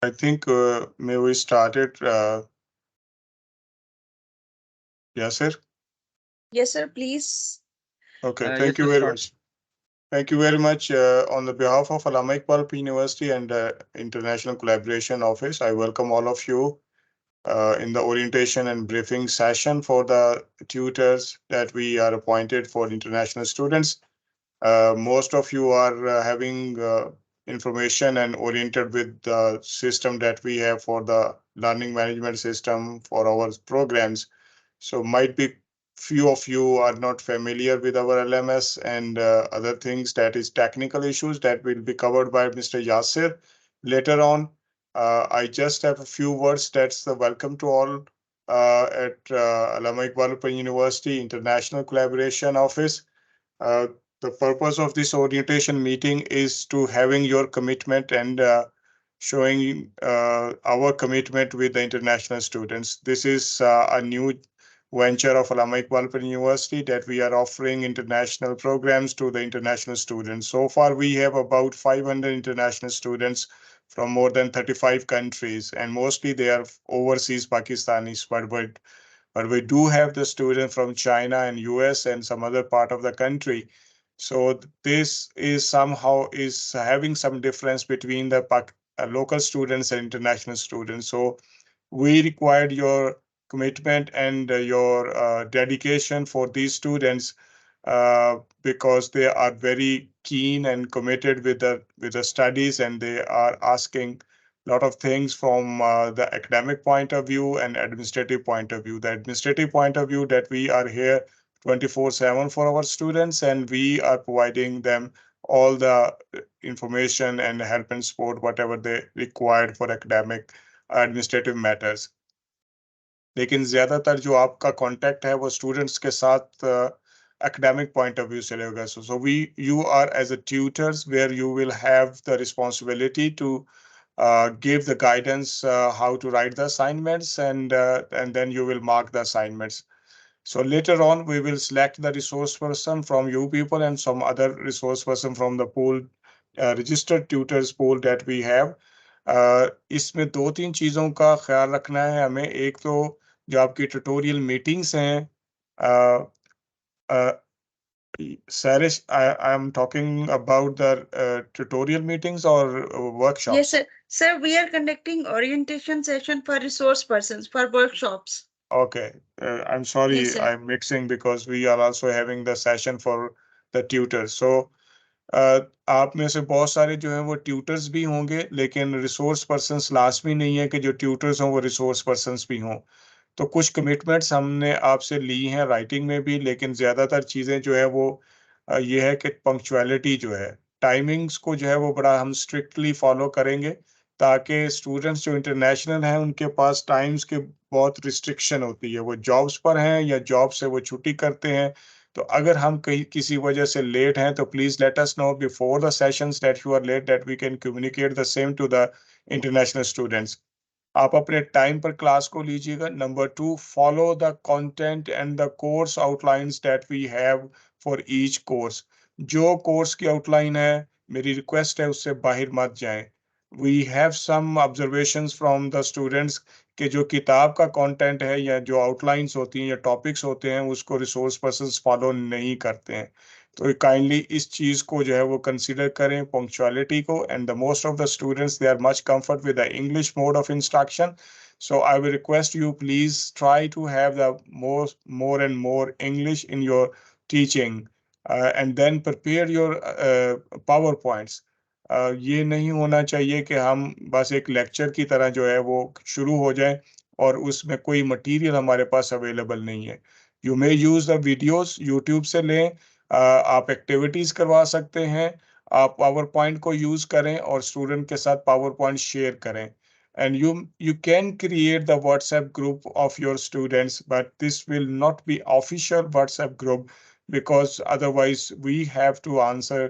I think may we start it? Yes, sir. Yes, sir, please. Okay, Yes, thank you let's very start. much. Thank you very much. On the behalf of Allama Iqbal University and International Collaboration Office, I welcome all of you in the orientation and briefing session for the tutors that we are appointed for international students. Most of you are having information and oriented with the system that we have for the learning management system for our programs. So might be few of you are not familiar with our LMS and other things, that is technical issues that will be covered by Mr. Yasir later on. I just have a few words. That's the welcome to all at Allama Iqbal Open University International Collaboration Office. Uh, the purpose of this orientation meeting is to having your commitment and showing our commitment with the international students. This is a new venture of Allama Iqbal University that we are offering international programs to the international students. So far, we have about 500 international students from more than 35 countries, and mostly they are overseas Pakistanis, but we do have the student from China and US and some other part of the country. So this is somehow is having some difference between the local students and international students. So we required your commitment and your dedication for these students because they are very keen and committed with the studies, and they are asking a lot of things from the academic point of view and administrative point of view. The administrative point of view, that we are here 24/7 for our students, and we are providing them all the information and help and support whatever they required for academic administrative matters. लेकिन ज़्यादातर जो आपका contact है वो students के साथ academic point of view से होगा। So you are as a tutors where you will have the responsibility to give the guidance how to write the assignments, and then you will mark the assignments. So later on, we will select the resource person from you people and some other resource person from the pool, registered tutors pool that we have. इसमें दो तीन चीज़ों का ख्याल रखना है हमें। एक तो जो आपकी ट्यूटोरियल मीटिंग्स हैं, Sarish, I am talking about the tutorial meetings or Yes, workshops. sir. Sir, we are conducting orientation session for resource persons for workshops. Okay, I'm Yes, sorry, sir. I'm mixing because we are also having the session for the tutors. So आप में से बहुत सारे जो हैं वो tutors भी होंगे, लेकिन रिसोर्स पर्सन्स लाजमी नहीं है कि जो ट्यूटर्स हों वो रिसोर्स पर्सन्स भी हों। तो कुछ कमिटमेंट्स हमने आपसे ली हैं राइटिंग में भी, लेकिन ज़्यादातर चीज़ें जो है वो ये है कि पंक्चुअलिटी जो है, टाइमिंग्स को जो है वो बड़ा हम स्ट्रिक्टली फॉलो करेंगे, ताकि स्टूडेंट्स जो इंटरनेशनल हैं उनके पास टाइम्स के बहुत रिस्ट्रिक्शन होती है। वो जॉब्स पर हैं या जॉब से वो छुट्टी करते हैं। तो अगर हम कहीं किसी वजह से लेट हैं तो please let us know before the sessions that you are late, that we can communicate the same to the international students. आप अपने टाइम पर क्लास को लीजिएगा। Number two, follow the content and the course outlines that we have for each course. जो course की outline है, मेरी request है उससे बाहर मत जाएं। We have some observations from the students कि जो किताब का कंटेंट है या जो आउटलाइंस होती हैं या टॉपिक्स होते हैं उसको रिसोर्स पर्सन्स फॉलो नहीं करते हैं। तो काइंडली इस चीज़ को जो है वो कंसिडर करें, पंक्चुअलिटी को। And the most of the students they are much comfort with the English mode of instruction. So I will request you, please try to have the more and more English in your teaching, and then prepare your PowerPoints. ये नहीं होना चाहिए कि हम बस एक lecture की तरह जो है वो शुरू हो जाए और उसमें कोई मटेरियल हमारे पास अवेलेबल नहीं है। You may use the videos, YouTube से लें, आप एक्टिविटीज करवा सकते हैं, आप पावर पॉइंट को यूज करें और स्टूडेंट के साथ पावर पॉइंट शेयर करें। And you can create the WhatsApp group of your students, but this will not be official WhatsApp group, because otherwise we have to answer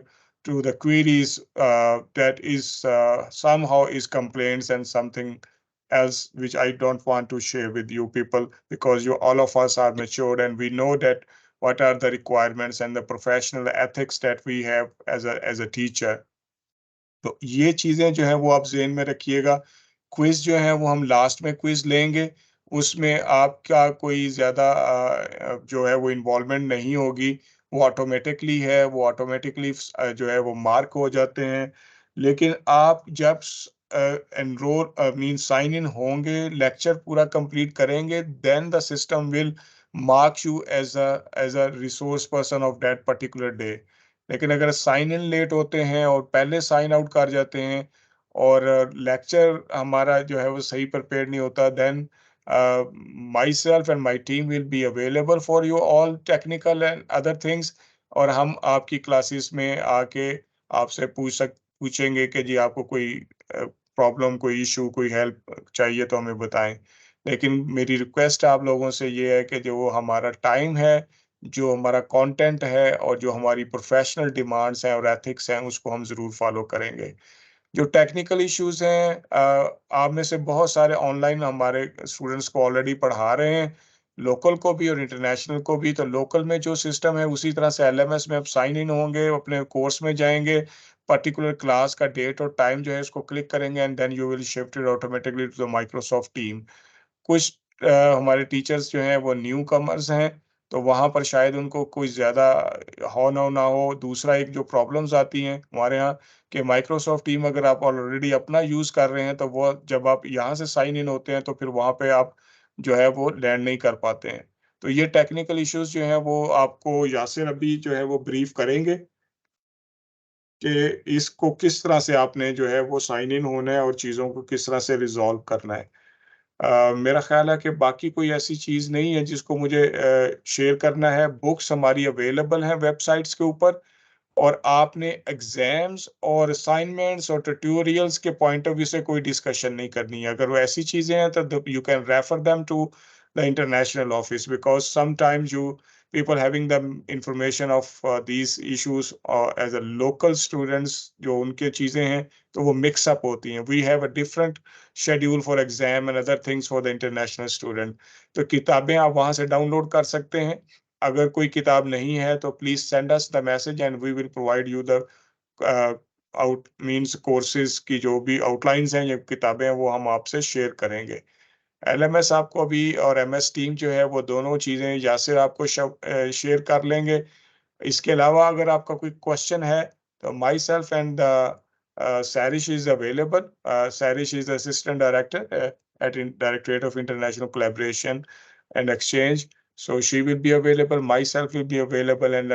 to the queries that is somehow is complaints and something else which I don't want to share with you people, because you all of us are matured and we know that what are the requirements and the professional ethics that we have as a teacher. तो ये चीजें जो है वो आप ज़हन में रखिएगा क्विज जो है वो हम लास्ट में क्विज लेंगे, उसमें आपका कोई ज़्यादा जो है वो इन्वॉल्वमेंट नहीं होगी, वो ऑटोमेटिकली है, वो ऑटोमेटिकली जो है वो मार्क हो जाते हैं। लेकिन आप जब एनरोल मीन साइन इन होंगे, लेक्चर पूरा कंप्लीट करेंगे, then the system will marks you as a resource person of that particular day। लेकिन अगर साइन इन लेट होते हैं और पहले साइन आउट कर जाते हैं और लेक्चर हमारा जो है वो सही प्रिपेयर नहीं होता, then myself and my team will be available for you all technical and other things. और हम आपकी क्लासेस में आके आपसे पूछेंगे कि जी आपको कोई प्रॉब्लम, कोई इशू, कोई हेल्प चाहिए तो हमें बताएं। लेकिन मेरी रिक्वेस्ट आप लोगों से ये है कि जो हमारा टाइम है, जो हमारा कंटेंट है और जो हमारी प्रोफेशनल डिमांड्स हैं और एथिक्स हैं, उसको हम ज़रूर फॉलो करेंगे। जो टेक्निकल इश्यूज हैं, आप में से बहुत सारे ऑनलाइन हमारे स्टूडेंट्स को ऑलरेडी पढ़ा रहे हैं, लोकल को भी और इंटरनेशनल को भी। तो लोकल में जो सिस्टम है उसी तरह से एलएमएस में आप साइन इन होंगे, अपने कोर्स में जाएंगे, पर्टिकुलर क्लास का डेट और टाइम जो है इसको क्लिक करेंगे and then you will shifted automatically to the Microsoft team. कुछ हमारे टीचर्स जो हैं वो न्यू कमर्स हैं, तो वहाँ पर शायद उनको कोई ज़्यादा हो ना हो। दूसरा, एक जो प्रॉब्लम्स आती हैं हमारे यहाँ कि माइक्रोसॉफ्ट टीम अगर आप ऑलरेडी अपना यूज़ कर रहे हैं, तो वो जब आप यहाँ से साइन इन होते हैं तो फिर वहाँ पे आप जो है वो लैंड नहीं कर पाते हैं। तो ये टेक्निकल इश्यूज़ जो हैं वो आपको यासिर अभी जो है वो ब्रीफ करेंगे कि इसको किस तरह से आपने जो है वो साइन इन होना है और चीज़ों को किस तरह से रिज़ॉल्व करना है। मेरा ख़्याल है कि बाकी कोई ऐसी चीज़ नहीं है जिसको मुझे शेयर करना है। बुक्स हमारी अवेलेबल हैं वेबसाइट्स के ऊपर, और आपने एग्ज़ाम्स और असाइनमेंट्स और ट्यूटोरियल्स के पॉइंट ऑफ व्यू से कोई डिस्कशन नहीं करनी है। अगर वो ऐसी चीज़ें हैं तो you can refer them to the international office, because sometimes you people having the information of these issues as a local students, जो उनके चीज़ें हैं तो वो मिक्स अप होती हैं। We have a different schedule for exam and other things for the international student। तो किताबें आप वहाँ से डाउनलोड कर सकते हैं। अगर कोई किताब नहीं है तो please send us the message and we will provide you the out means courses की जो भी आउटलाइंस हैं या किताबें हैं वो हम आपसे शेयर करेंगे। एलएमएस आपको अभी और एमएस टीम जो है वो दोनों चीज़ें यासिर आपको शेयर कर लेंगे। इसके अलावा अगर आपका कोई क्वेश्चन है तो my self and Sarish is available. Sarish is assistant director at Directorate of International Collaboration and Exchange. So she will be available. Myself will be available, and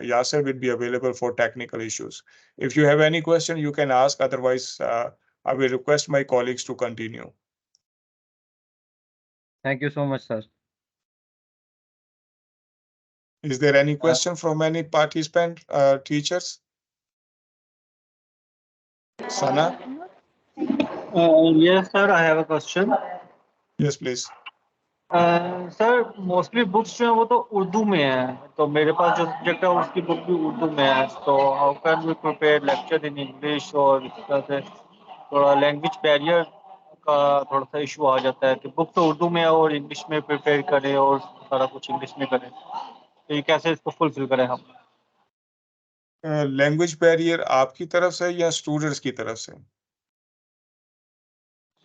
Yasser will be available for technical issues. If you have any question, you can ask. Otherwise, I will request my colleagues to continue. Thank you so much, sir. Is there any question from any participant, teachers? Sana? Yes, sir, I have a question. Yes, please. Sir mostly books जो है वो तो उर्दू में है, तो मेरे पास जो subject है उसकी बुक भी उर्दू में है, तो how can we prepare lecture in English? और इस तरह से थोड़ा लैंग्वेज बैरियर का थोड़ा सा इशू आ जाता है कि बुक तो उर्दू में है और इंग्लिश में प्रिपेयर करें और सारा कुछ इंग्लिश में करें, तो ये कैसे इसको फुलफिल करें हम? लैंग्वेज बैरियर आपकी तरफ से या स्टूडेंट्स की तरफ से?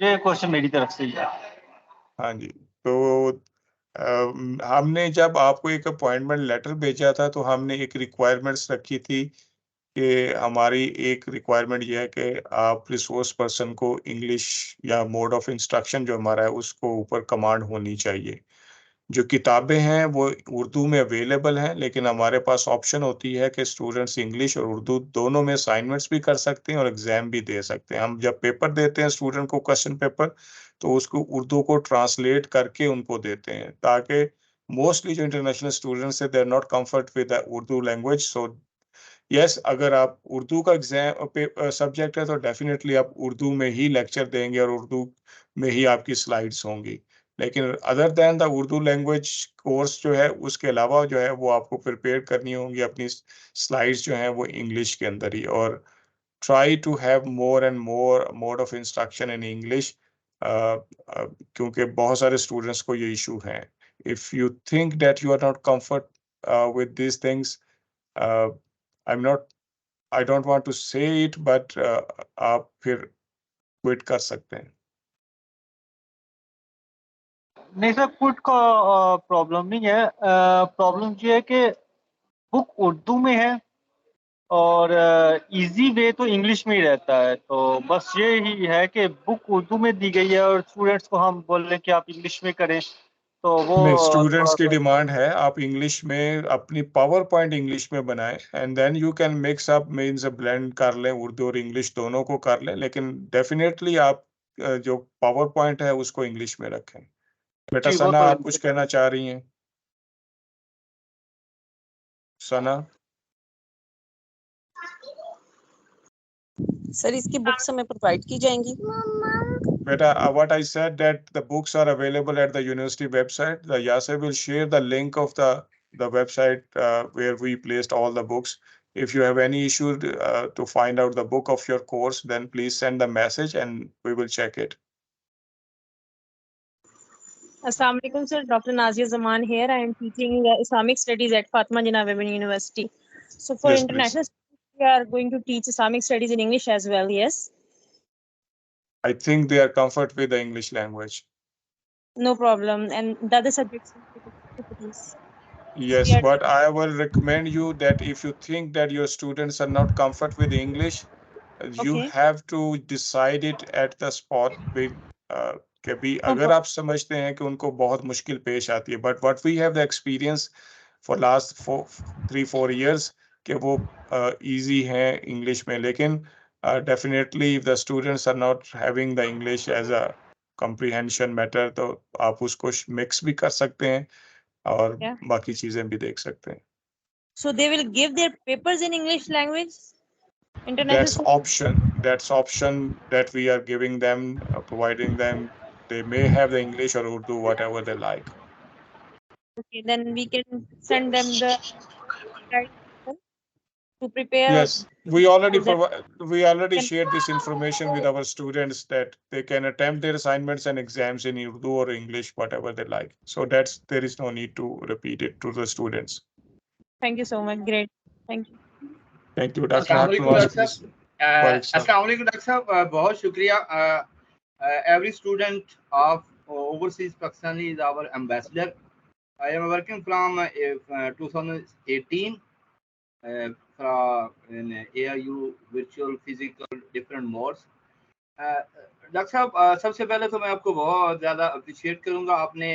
ये क्वेश्चन मेरी तरफ से ही है। हाँ जी, तो हमने जब आपको एक अपॉइंटमेंट लेटर भेजा था तो हमने एक रिक्वायरमेंट्स रखी थी कि हमारी एक रिक्वायरमेंट ये है कि आप रिसोर्स पर्सन को इंग्लिश या मोड ऑफ इंस्ट्रक्शन जो हमारा है उसको ऊपर कमांड होनी चाहिए। जो किताबें हैं वो उर्दू में अवेलेबल हैं, लेकिन हमारे पास ऑप्शन होती है कि स्टूडेंट्स इंग्लिश और उर्दू दोनों में असाइनमेंट्स भी कर सकते हैं और एग्जाम भी दे सकते हैं। हम जब पेपर देते हैं स्टूडेंट को क्वेश्चन पेपर, तो उसको उर्दू को ट्रांसलेट करके उनको देते हैं, ताकि मोस्टली जो इंटरनेशनल स्टूडेंट्स है they are not comfort with the Urdu language. So yes, अगर आप उर्दू का एग्जाम सब्जेक्ट है तो डेफिनेटली आप उर्दू में ही लेक्चर देंगे और उर्दू में ही आपकी स्लाइड्स होंगी। लेकिन other than the Urdu language course जो है उसके अलावा जो है वो आपको प्रिपेयर करनी होंगी अपनी स्लाइड्स जो हैं वो इंग्लिश के अंदर ही। और try to have more and more mode of instruction in English, क्योंकि बहुत सारे स्टूडेंट्स को ये इशू है। If you think that you are not comfort with this things, I am not I don't want to say it, but आप फिर quit कर सकते हैं। नहीं सर, कुट का प्रॉब्लम नहीं है। प्रॉब्लम ये है कि बुक उर्दू में है और इजी वे तो इंग्लिश में ही रहता है, तो बस ये ही है कि बुक उर्दू में दी गई है और स्टूडेंट्स को हम बोल रहे हैं कि आप इंग्लिश में करें, तो वो नहीं, स्टूडेंट्स थोड़ा की सा। डिमांड है आप इंग्लिश में अपनी पावर पॉइंट इंग्लिश में बनाएं and then you can mix up, means blend कर लें, उर्दू और इंग्लिश दोनों को कर लें, लेकिन डेफिनेटली आप जो पावर पॉइंट है उसको इंग्लिश में रखें। बेटा जी, वो सना, तो आप कुछ कहना चाह रही हैं? सना, सर इसकी बुक्स हमें प्रोवाइड की जाएंगी? बेटा what I said that the books are available at the university website. The Yasser will share the link of the website where we placed all the books. If you have any issue to find out the book of your course, then please send the message and we will check it. Assalamu alaikum sir, Dr. Nazia Zaman here. I am teaching Islamic studies at Fatima Jinnah Women University. So for Yes, please. international students, we are going to teach Islamic studies in English as well, yes? I think they are comfort with the English language. No problem. And the other subjects? Yes, Yeah. but I will recommend you that if you think that your students are not comfort with English, you Okay. have to decide it at the spot with कि भी अगर आप समझते हैं कि उनको बहुत मुश्किल पेश आती है, but what we have the experience for last 3-4 years कि वो इजी है इंग्लिश में, लेकिन definitely if the students are not having the English as a comprehension matter, तो आप उसको मिक्स भी कर सकते हैं और Yeah. बाकी चीजें भी देख सकते हैं। So they will give their papers in English language? That's International? option that we are giving them, providing them. They may have the English or Urdu, whatever they like. Okay, then we can send them the to prepare. Yes, we already So that- shared this information with our students that they can attempt their assignments and exams in Urdu or English, whatever they like. So there is no need to repeat it to the students. Thank you so much. Great. Thank you. Thank you, Dr. अस्सलाम वालेकुम Nawaz, doctor please. साहब। अस्सलाम वालेकुम doctor साहब, बहुत शुक्रिया। Every student of overseas Pakistani is our ambassador. I am working from 2018 from in AIU virtual physical different modes. Doctor साहब, सबसे पहले तो मैं आपको बहुत ज़्यादा अप्रिशिएट करूंगा, आपने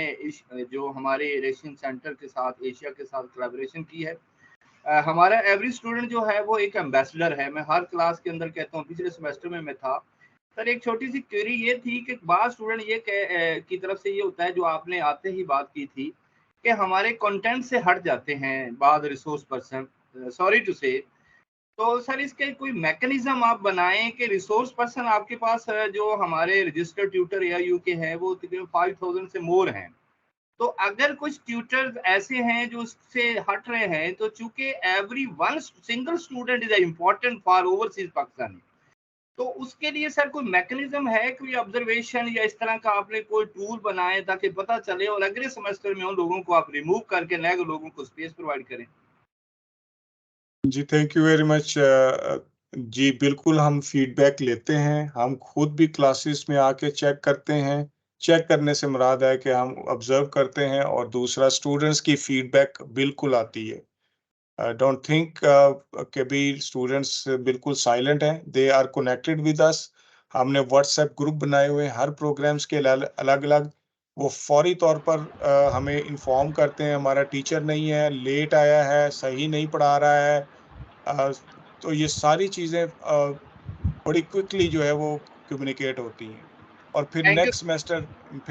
जो हमारे एशियन सेंटर के साथ, एशिया के साथ कोलैबोरेशन की है। हमारा एवरी स्टूडेंट जो है वो एक एम्बेसडर है। मैं हर क्लास के अंदर कहता हूँ, पिछले सेमेस्टर में मैं था सर। एक छोटी सी क्वेरी ये थी कि बाद स्टूडेंट ये की तरफ से ये होता है, जो आपने आते ही बात की थी कि हमारे कंटेंट से हट जाते हैं बाद रिसोर्स पर्सन, सॉरी टू से। तो सर इसके कोई मैकेनिज्म आप बनाएं कि रिसोर्स पर्सन आपके पास जो हमारे रजिस्टर्ड ट्यूटर AIU के हैं वो तकरीबन 5000 से मोर हैं। तो अगर कुछ ट्यूटर्स ऐसे हैं जो उससे हट रहे हैं, तो चूंकि every one single student is important for overseas Pakistani, तो उसके लिए सर कोई मैकेनिज्म है, कोई ऑब्जर्वेशन या इस तरह का आपने कोई टूल बनाए ताकि पता चले और अगले सेमेस्टर में उन लोगों को आप रिमूव करके नए लोगों को स्पेस प्रोवाइड करें? जी थैंक यू वेरी मच। जी बिल्कुल, हम फीडबैक लेते हैं, हम खुद भी क्लासेस में आके चेक करते हैं। चेक करने से मुराद है कि हम ऑब्जर्व करते हैं, और दूसरा स्टूडेंट्स की फीडबैक बिल्कुल आती है। डोंट थिंक कि भी स्टूडेंट्स बिल्कुल साइलेंट हैं, they are connected with us. हमने व्हाट्सएप ग्रुप बनाए हुए हैं हर प्रोग्राम्स के अलग अलग। वो फौरी तौर पर हमें इन्फॉर्म करते हैं हमारा टीचर नहीं है, लेट आया है, सही नहीं पढ़ा रहा है। तो ये सारी चीज़ें बड़ी क्विकली जो है वो कम्युनिकेट होती हैं, और फिर Thank you.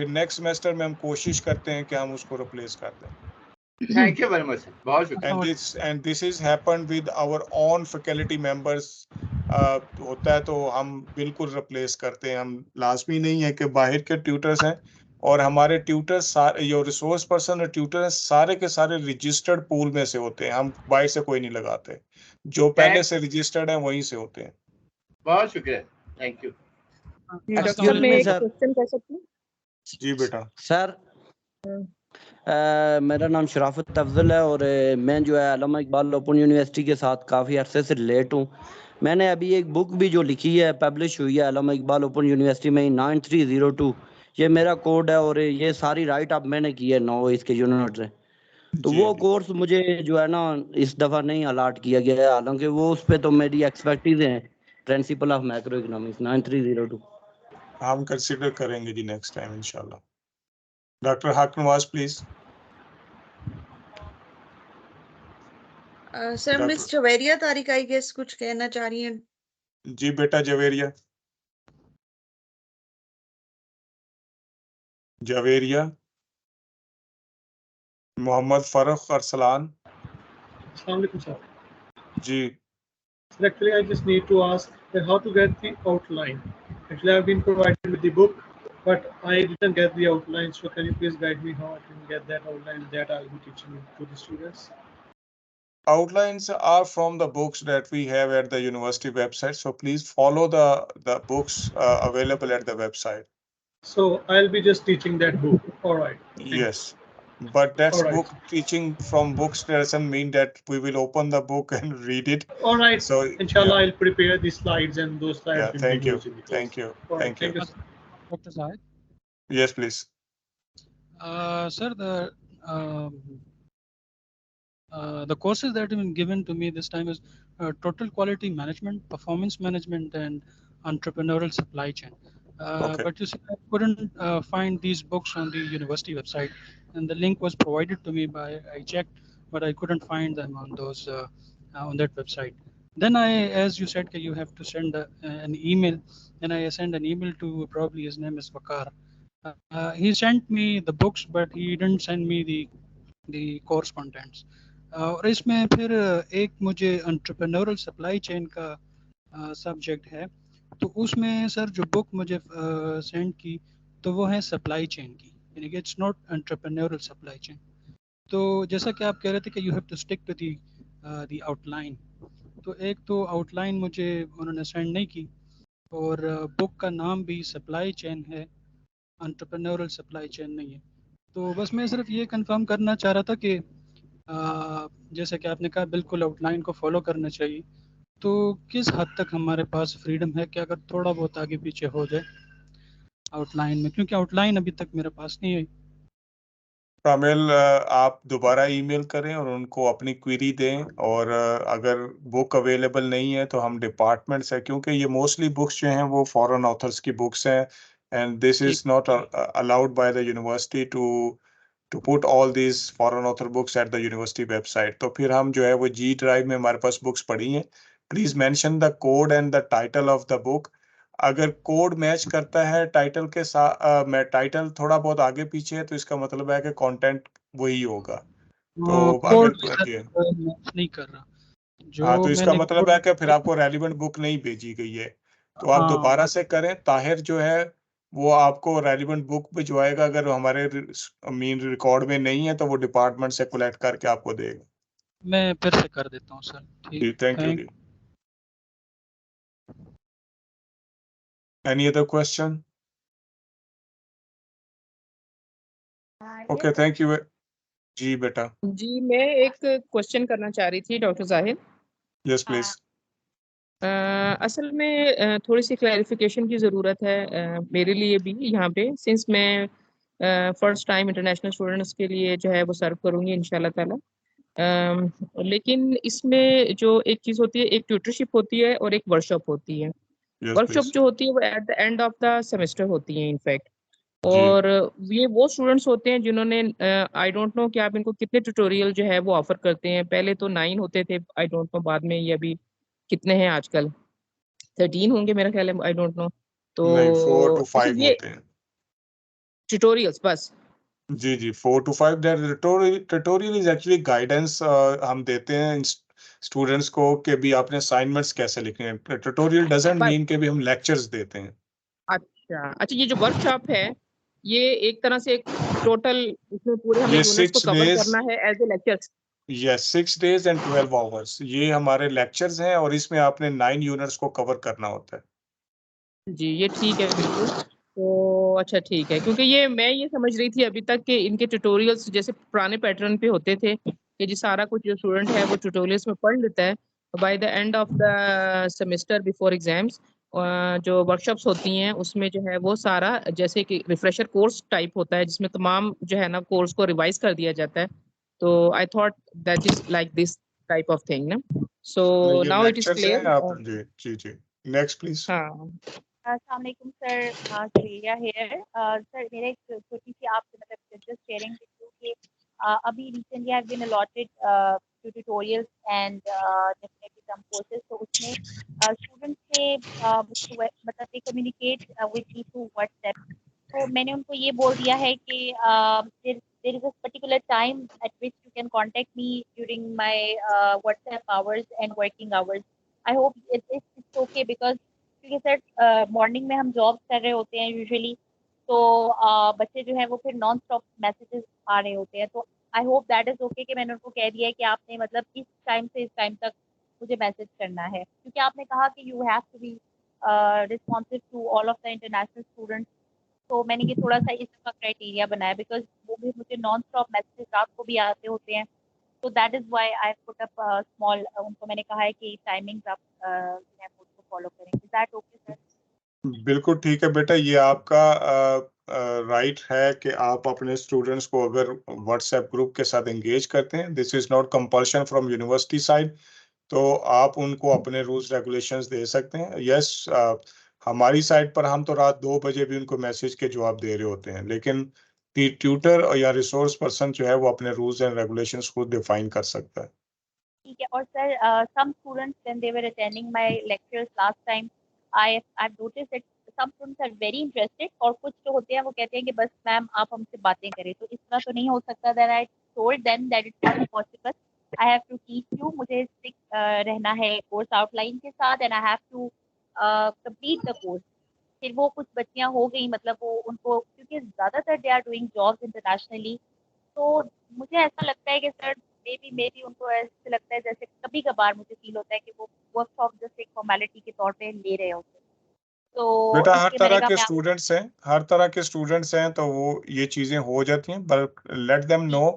नेक्स्ट सेमेस्टर में हम कोशिश करते हैं कि हम उसको रिप्लेस कर दें। थैंक यू वेरी मच, बहुत शुक्रिया। And this is happened with our own faculty members. होता है तो हम बिल्कुल रिप्लेस करते हैं। हम लाजमी नहीं है कि बाहर के ट्यूटर्स हैं, और हमारे ट्यूटर्स सारे जो रिसोर्स पर्सन और ट्यूटर सारे के सारे रजिस्टर्ड पूल में से होते हैं। हम बाहर से कोई नहीं लगाते, जो पहले से रजिस्टर्ड हैं वहीं से होते हैं। बहुत शुक्रिया, थैंक यू। डॉक्टर मैं एक क्वेश्चन कर सकती हूँ? जी बेटा। सर मेरा नाम शराफत अफजल है, और मैं जो है अल्लामा इकबाल ओपन यूनिवर्सिटी के साथ काफ़ी अरसे से रिलेट हूँ। मैंने अभी एक बुक भी जो लिखी है, पब्लिश हुई है अल्लामा इकबाल ओपन यूनिवर्सिटी में 9302 ये मेरा कोड है और ये सारी राइट अप मैंने की है 9 इसके यूनिट से। तो जी वो जी कोर्स मुझे जो है ना इस दफा नहीं अलाट किया गया है, हालांकि वो उस पे तो मेरी एक्सपर्टीज है, प्रिंसिपल ऑफ मैक्रो इकोनॉमिक्स 9302। हम कंसिडर करेंगे जी नेक्स्ट टाइम इंशाल्लाह। Doctor Haq Nawaz please. Sir miss Javeria Tariq I guess कुछ कहना चाह रही हैं। जी बेटा Javeria. Javeria. Mohammad Farrukh Arsalan. Assalamualaikum, sir. Ji Sir, actually, I just need to ask that how to get the outline. Actually, I've been provided with the book, but I didn't get the outline. So, can you please guide me how I can get that outline that I'll be teaching to the students? outlines are from the books that we have at the university website, so please follow the books available at the website. So, I'll be just teaching that book. All right. Thank you. Yes, but that's All right. book teaching from books doesn't mean that we will open the book and read it. All right. So Inshallah, yeah, I'll prepare the slides and those slides yeah, will thank be you, used in the class. thank you, All right. thank you. Thank you, sir. Dr. Zahid. Yes, please. Sir, the courses that have been given to me this time is total quality management, performance management, and entrepreneurial supply chain. Okay. But you see, I couldn't find these books on the university website, and the link was provided to me by I checked, but I couldn't find them on those on that website. Then as you said, you have to send an email, and I sent an email to probably his name is Vakar. He sent me the books, but he didn't send me the course contents. और इसमें फिर एक मुझे entrepreneurial supply chain का subject है, तो उसमें sir जो बुक मुझे सेंड की तो वो है सप्लाई चेन की, यानी कि it's not entrepreneurial supply chain. तो जैसा कि आप कह रहे थे कि you have to stick to the outline, तो एक तो आउटलाइन मुझे उन्होंने सेंड नहीं की, और बुक का नाम भी सप्लाई चेन है, एंटरप्रेन्योरल सप्लाई चेन नहीं है। तो बस मैं सिर्फ ये कंफर्म करना चाह रहा था कि जैसे कि आपने कहा बिल्कुल आउटलाइन को फॉलो करना चाहिए, तो किस हद तक हमारे पास फ्रीडम है कि अगर थोड़ा बहुत आगे पीछे हो जाए आउटलाइन में, क्योंकि आउटलाइन अभी तक मेरे पास नहीं है। कामिल, आप दोबारा ईमेल करें और उनको अपनी क्वेरी दें, और अगर बुक अवेलेबल नहीं है तो हम डिपार्टमेंट से, क्योंकि ये मोस्टली बुक्स जो हैं वो फॉरेन ऑथर्स की बुक्स हैं, and this is not allowed by the university to put all these foreign author books at the university website. तो फिर हम जो है वो G drive में हमारे पास बुक्स पड़ी हैं। Please mention the code and the title of the book. अगर कोड मैच करता है टाइटल के साथ, मैं टाइटल थोड़ा बहुत आगे पीछे है तो इसका मतलब है कि कंटेंट वही होगा। तो कोड अगर नहीं कर रहा जो हाँ, तो इसका मैंने मतलब है कि फिर आपको रेलिवेंट बुक नहीं भेजी गई है, तो आप दोबारा से करें। ताहिर जो है वो आपको रेलिवेंट बुक भिजवाएगा, अगर हमारे मीन रिकॉर्ड में नहीं है तो वो डिपार्टमेंट से कलेक्ट करके आपको देगा। मैं फिर से कर देता हूँ सर। जी, थैंक यू जी। Any other question? Okay, thank you जी बेटा। जी, मैं एक क्वेश्चन करना चाह रही थी डॉक्टर जाहिद। Yes please. असल में थोड़ी सी क्लैरिफिकेशन की ज़रूरत है मेरे लिए भी यहाँ पे, सिंस मैं फर्स्ट टाइम इंटरनेशनल स्टूडेंट्स के लिए जो है वो सर्व करूँगी इंशाल्लाह ताला। लेकिन इसमें जो एक चीज़ होती है, एक ट्यूटरशिप होती है और एक वर्कशॉप होती है। वर्कशॉप जो होती है वो eight the end of the semester होती है इनफैक्ट, और ये वो स्टूडेंट्स होते हैं जिन्होंने आई डोंट नो कि आप इनको कितने ट्यूटोरियल जो है वो ऑफर करते हैं। पहले तो 9 होते थे, आई डोंट नो बाद में ये अभी कितने हैं आजकल, 13 होंगे मेरा ख्याल है, आई डोंट नो। तो नहीं, 4 to 5 ये होते हैं ट्यूटोरियल्स बस। जी जी, 4 to 5। Tutorial is actually guidance हम देते हैं स्टूडेंट्स को कि भी आपने असाइनमेंट्स कैसे लिखने हैं। ट्यूटोरियल डजंट मीन कि भी हम लेक्चर्स देते हैं। अच्छा, ये जो वर्कशॉप है ये एक तरह से एक टोटल इसमें पूरे हमें ये यूनिट्स को 6 कवर days करना है as a lectures. Yes, 6 days and 12 hours ये हमारे लेक्चर्स हैं, और इसमें आपने 9 यूनिट्स को कवर करना होता है। जी, ये ठीक है बिल्कुल। तो अच्छा ठीक है, क्योंकि ये मैं ये समझ रही थी अभी तक कि इनके ट्यूटोरियल्स जैसे पुराने पैटर्न पे होते थे कि जी सारा कुछ जो स्टूडेंट है वो ट्यूटोरियल्स में पढ़ लेता है, by the end of the semester before exams जो वर्कशॉप्स होती हैं उसमें जो है वो सारा जैसे कि रिफ्रेशर कोर्स टाइप होता है जिसमें तमाम जो है ना कोर्स को रिवाइज कर दिया जाता है। तो I thought that is like this type of thing ना। सो ये नाउ इट इज लेक्चर्स हैं आप क्लियर। जी जी जी नेक्स्ट प्लीज। हाँ Assalamualaikum sir, Shreya here. Sir, मेरा एक छोटी सी आपसे मतलब just sharing with you कि अभी recently I've been allotted few tutorials and definitely some courses. तो उसमें students से मतलब they communicate with me through WhatsApp. तो मैंने उनको ये बोल दिया है कि there is a particular time at which you can contact me during my WhatsApp hours and working hours. I hope it's okay because क्योंकि सर मॉर्निंग में हम जॉब कर रहे होते हैं यूजुअली, तो बच्चे जो है वो फिर नॉन स्टॉप मैसेजेस आ रहे होते हैं। तो I hope that is okay कि मैंने उनको कह दिया है कि आपने मतलब इस टाइम से इस टाइम तक मुझे मैसेज करना है, क्योंकि आपने कहा कि you have to be responsive to all of the international students. तो मैंने ये थोड़ा सा इसका क्राइटेरिया बनाया बिकॉज वो भी मुझे नॉन स्टॉप मैसेजेस रात को भी आते होते हैं। तो that is why I put up small, उनको मैंने कहा है कि टाइमिंग्स आप उसको फॉलो करें। Is that okay sir? बिल्कुल ठीक है बेटा, ये आपका राइट है कि आप अपने स्टूडेंट्स को अगर व्हाट्सएप ग्रुप के साथ एंगेज करते हैं, this is not compulsion from university side, तो आप उनको अपने रूल्स रेगुलेशंस दे सकते हैं। यस, हमारी साइड पर हम तो रात 2 बजे भी उनको मैसेज के जवाब दे रहे होते हैं, लेकिन ट्यूटर या रिसोर्स पर्सन जो है वो अपने रूल्स एंड रेगुलेशंस खुद डिफाइन कर सकता है। ठीक है। और sir some students when they were attending my lectures last time, I've noticed that some students are very interested और कुछ जो होते हैं वो कहते हैं कि बस मैम आप हमसे बातें करें। तो इस तरह तो नहीं हो सकता। Then I told them that it's not possible. I have to teach you, मुझे stick रहना है कोर्स आउटलाइन के साथ and I have to complete the course. फिर वो कुछ बच्चियां हो गई मतलब वो उनको क्योंकि ज़्यादातर they are doing jobs internationally, तो मुझे ऐसा लगता है कि सर मे बी उनको ऐसे लगता है जैसे कभी कभार मुझे फील होता है कि वो वर्कशॉप जस्ट एक फॉर्मेलिटी के तौर पे ले रहे होते हैं। तो बेटा हर इसलिए तरह मैंने कहा के मैं स्टूडेंट्स हैं, हर तरह के स्टूडेंट्स हैं, तो वो ये चीजें हो जाती हैं, बट लेट देम नो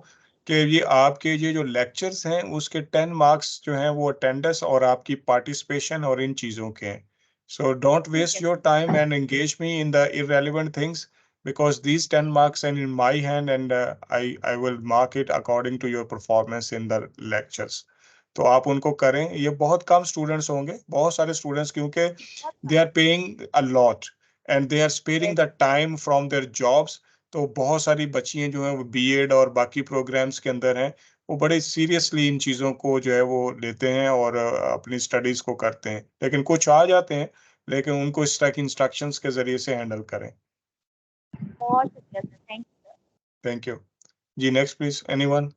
कि ये आपके ये जो लेक्चर्स हैं उसके 10 मार्क्स जो हैं वो अटेंडेंस और आपकी पार्टिसिपेशन और इन चीजों के हैं। So don't waste your time and engage me in the irrelevant things because these 10 marks are in my hand and I will mark it according to your performance in the lectures. तो आप उनको करें। ये बहुत कम students होंगे, बहुत सारे students क्योंकि they are paying a lot and they are sparing the time from their jobs। तो बहुत सारी बच्चियां जो हैं वो बीएड और बाकी प्रोग्राम्स के अंदर हैं, वो बड़े सीरियसली इन चीज़ों को जो है वो लेते हैं और अपनी स्टडीज को करते हैं, लेकिन कुछ आ जाते हैं, लेकिन उनको इस तरह की इंस्ट्रक्शंस के जरिए से हैंडल करें। बहुत शुक्रिया sir, thank you sir. Thank you जी। Next please anyone.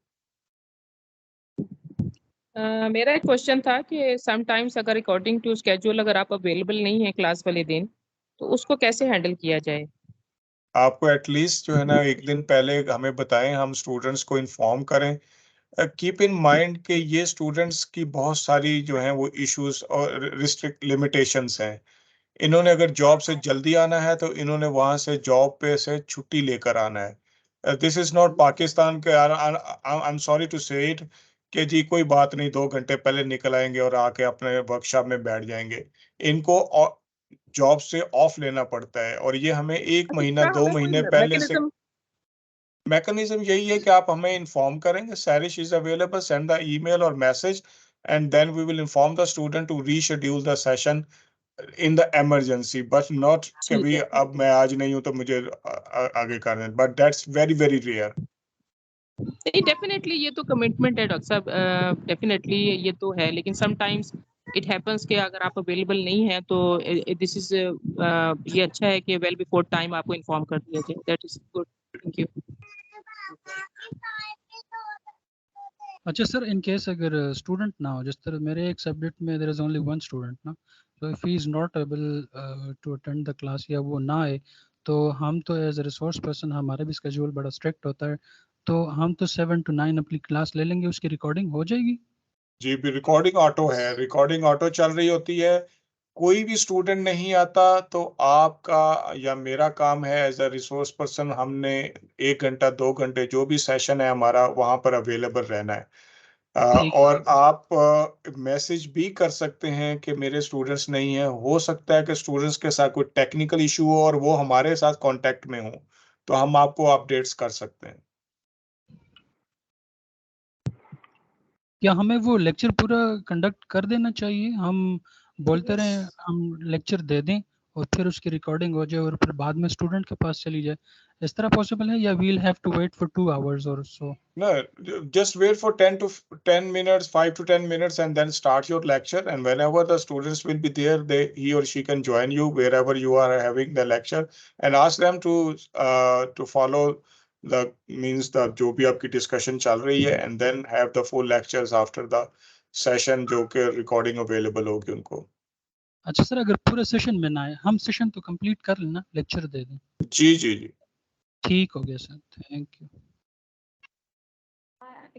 मेरा एक क्वेश्चन था कि समटाइम्स अगर अकॉर्डिंग टू स्केड्यूल अगर आप अवेलेबल नहीं है क्लास वाले दिन, तो उसको कैसे हैंडल किया जाए? आपको एटलीस्ट जो है ना एक दिन पहले हमें बताएं, हम स्टूडेंट्स को इन्फॉर्म करें। कीप इन माइंड कि ये स्टूडेंट्स की बहुत सारी जो हैं वो इश्यूज और रिस्ट्रिक्ट लिमिटेशंस हैं। इन्होंने अगर जॉब से जल्दी आना है तो इन्होंने वहां से जॉब पे से छुट्टी लेकर आना है। दिस इज नॉट पाकिस्तान के। I am sorry to say it कि जी कोई बात नहीं, 2 घंटे पहले निकल आएंगे और आके अपने वर्कशॉप में बैठ जाएंगे। इनको जॉब से ऑफ लेना पड़ता है और ये हमें 1 महीना इसका 2 हमें महीने कोई पहले से मैकेनिज्म यही है कि आप हमें इन्फॉर्म करेंगे, Sarish is available, send the email or message and then we will inform the student to reschedule the session in the emergency, but not कि ठीक भी है। अब मैं आज नहीं हूं तो मुझे आगे करना है, but that's very very rare। नहीं, डेफिनेटली ये तो कमिटमेंट है डॉक्टर साहब, डेफिनेटली ये तो है, लेकिन समटाइम्स इट हैपेंस कि अगर आप अवेलेबल नहीं है तो दिस इज ये अच्छा है कि वेल बिफोर टाइम आपको इन्फॉर्म कर दिया जाए। That is good, thank you. अच्छा सर, इन केस अगर स्टूडेंट ना हो, जिस तरह मेरे एक सब्जेक्ट में देयर इज ओनली 1 स्टूडेंट ना, तो if he is not able to attend the class या वो ना आए, तो हम तो एज अ रिसोर्स पर्सन हमारा भी स्केड्यूल बड़ा स्ट्रिक्ट होता है, तो हम तो 7 to 9 अपनी क्लास ले लेंगे, उसकी रिकॉर्डिंग हो जाएगी। जी भी रिकॉर्डिंग ऑटो है, रिकॉर्डिंग ऑटो चल रही होती है। कोई भी स्टूडेंट नहीं आता तो आपका या मेरा काम है एज अ रिसोर्स पर्सन, हमने 1 घंटा 2 घंटे जो भी सेशन है हमारा वहां पर अवेलेबल रहना है। और आप मैसेज भी कर सकते हैं कि मेरे स्टूडेंट्स नहीं है, हो सकता है कि स्टूडेंट्स के साथ कोई टेक्निकल इशू हो और वो हमारे साथ कांटेक्ट में हो, तो हम आपको अपडेट्स कर सकते हैं। क्या हमें वो लेक्चर पूरा कंडक्ट कर देना चाहिए? हम बोलते रहे हम लेक्चर दे दें और फिर उसकी रिकॉर्डिंग हो जाए और फिर बाद में स्टूडेंट के पास चली जाए, इस तरह पॉसिबल है या we'll have to wait for 2 hours और सो? No, just wait for 10 minutes, 5 to 10 minutes, and then start your lecture. And whenever the students will be there, he or she can join you wherever you are having the lecture, and ask them to follow the जो भी आपकी discussion चल रही है, and then have the full lectures after the session जो कि recording available होगी उनको। अच्छा सर, अगर पूरे सेशन में ना आए, हम सेशन तो कंप्लीट कर लेना, लेक्चर दे दें। जी जी जी, ठीक हो गया सर, थैंक यू।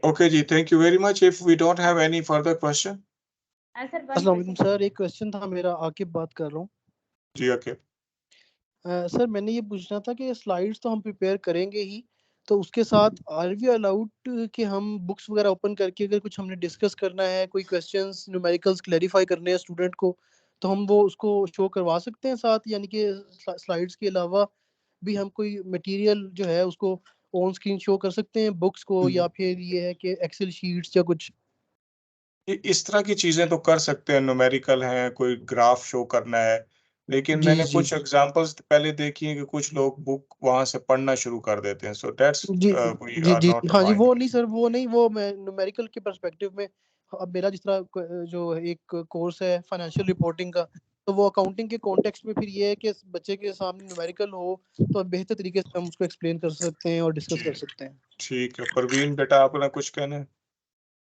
Okay जी, thank you very much. If we don't have any further question, अस्सलाम वालेकुम सर, एक क्वेश्चन था मेरा, आकिब बात कर रहा हूँ। जी आकिब। सर मैंने ये पूछना था कि स्लाइड्स तो हम प्रिपेयर करेंगे ही, तो उसके साथ आर वी अलाउड कि हम बुक्स वगैरह ओपन करके अगर कुछ हमने डिस्कस करना है, कोई क्वेश्चंस न्यूमेरिकल्स क्लैरिफाई करने हैं स्टूडेंट को, तो हम वो उसको शो करवा सकते हैं साथ, यानी कि स्लाइड्स के अलावा भी हम कोई मटेरियल जो है उसको ऑन स्क्रीन शो कर सकते हैं बुक्स को, या फिर ये है कि एक्सेल शीट्स या कुछ इस तरह की चीजें तो कर सकते हैं, न्यूमेरिकल है, कोई ग्राफ शो करना है, लेकिन जी मैंने जी कुछ एग्जांपल्स पहले देखी है कि कुछ लोग बुक वहां से पढ़ना शुरू कर देते हैं, सो दैट्स जी वी जी आर जी नॉट हाँ जी, माइंड। वो नहीं सर, वो नहीं, वो मैं न्यूमेरिकल के पर्सपेक्टिव में, अब मेरा जिस तरह जो एक कोर्स है फाइनेंशियल रिपोर्टिंग का, तो वो अकाउंटिंग के कॉन्टेक्स्ट में फिर ये है कि बच्चे के सामने न्यूमेरिकल हो तो बेहतर तरीके से हम उसको एक्सप्लेन कर सकते हैं और डिस्कस कर सकते हैं। ठीक है, परवीन बेटा आपने कुछ कहना है?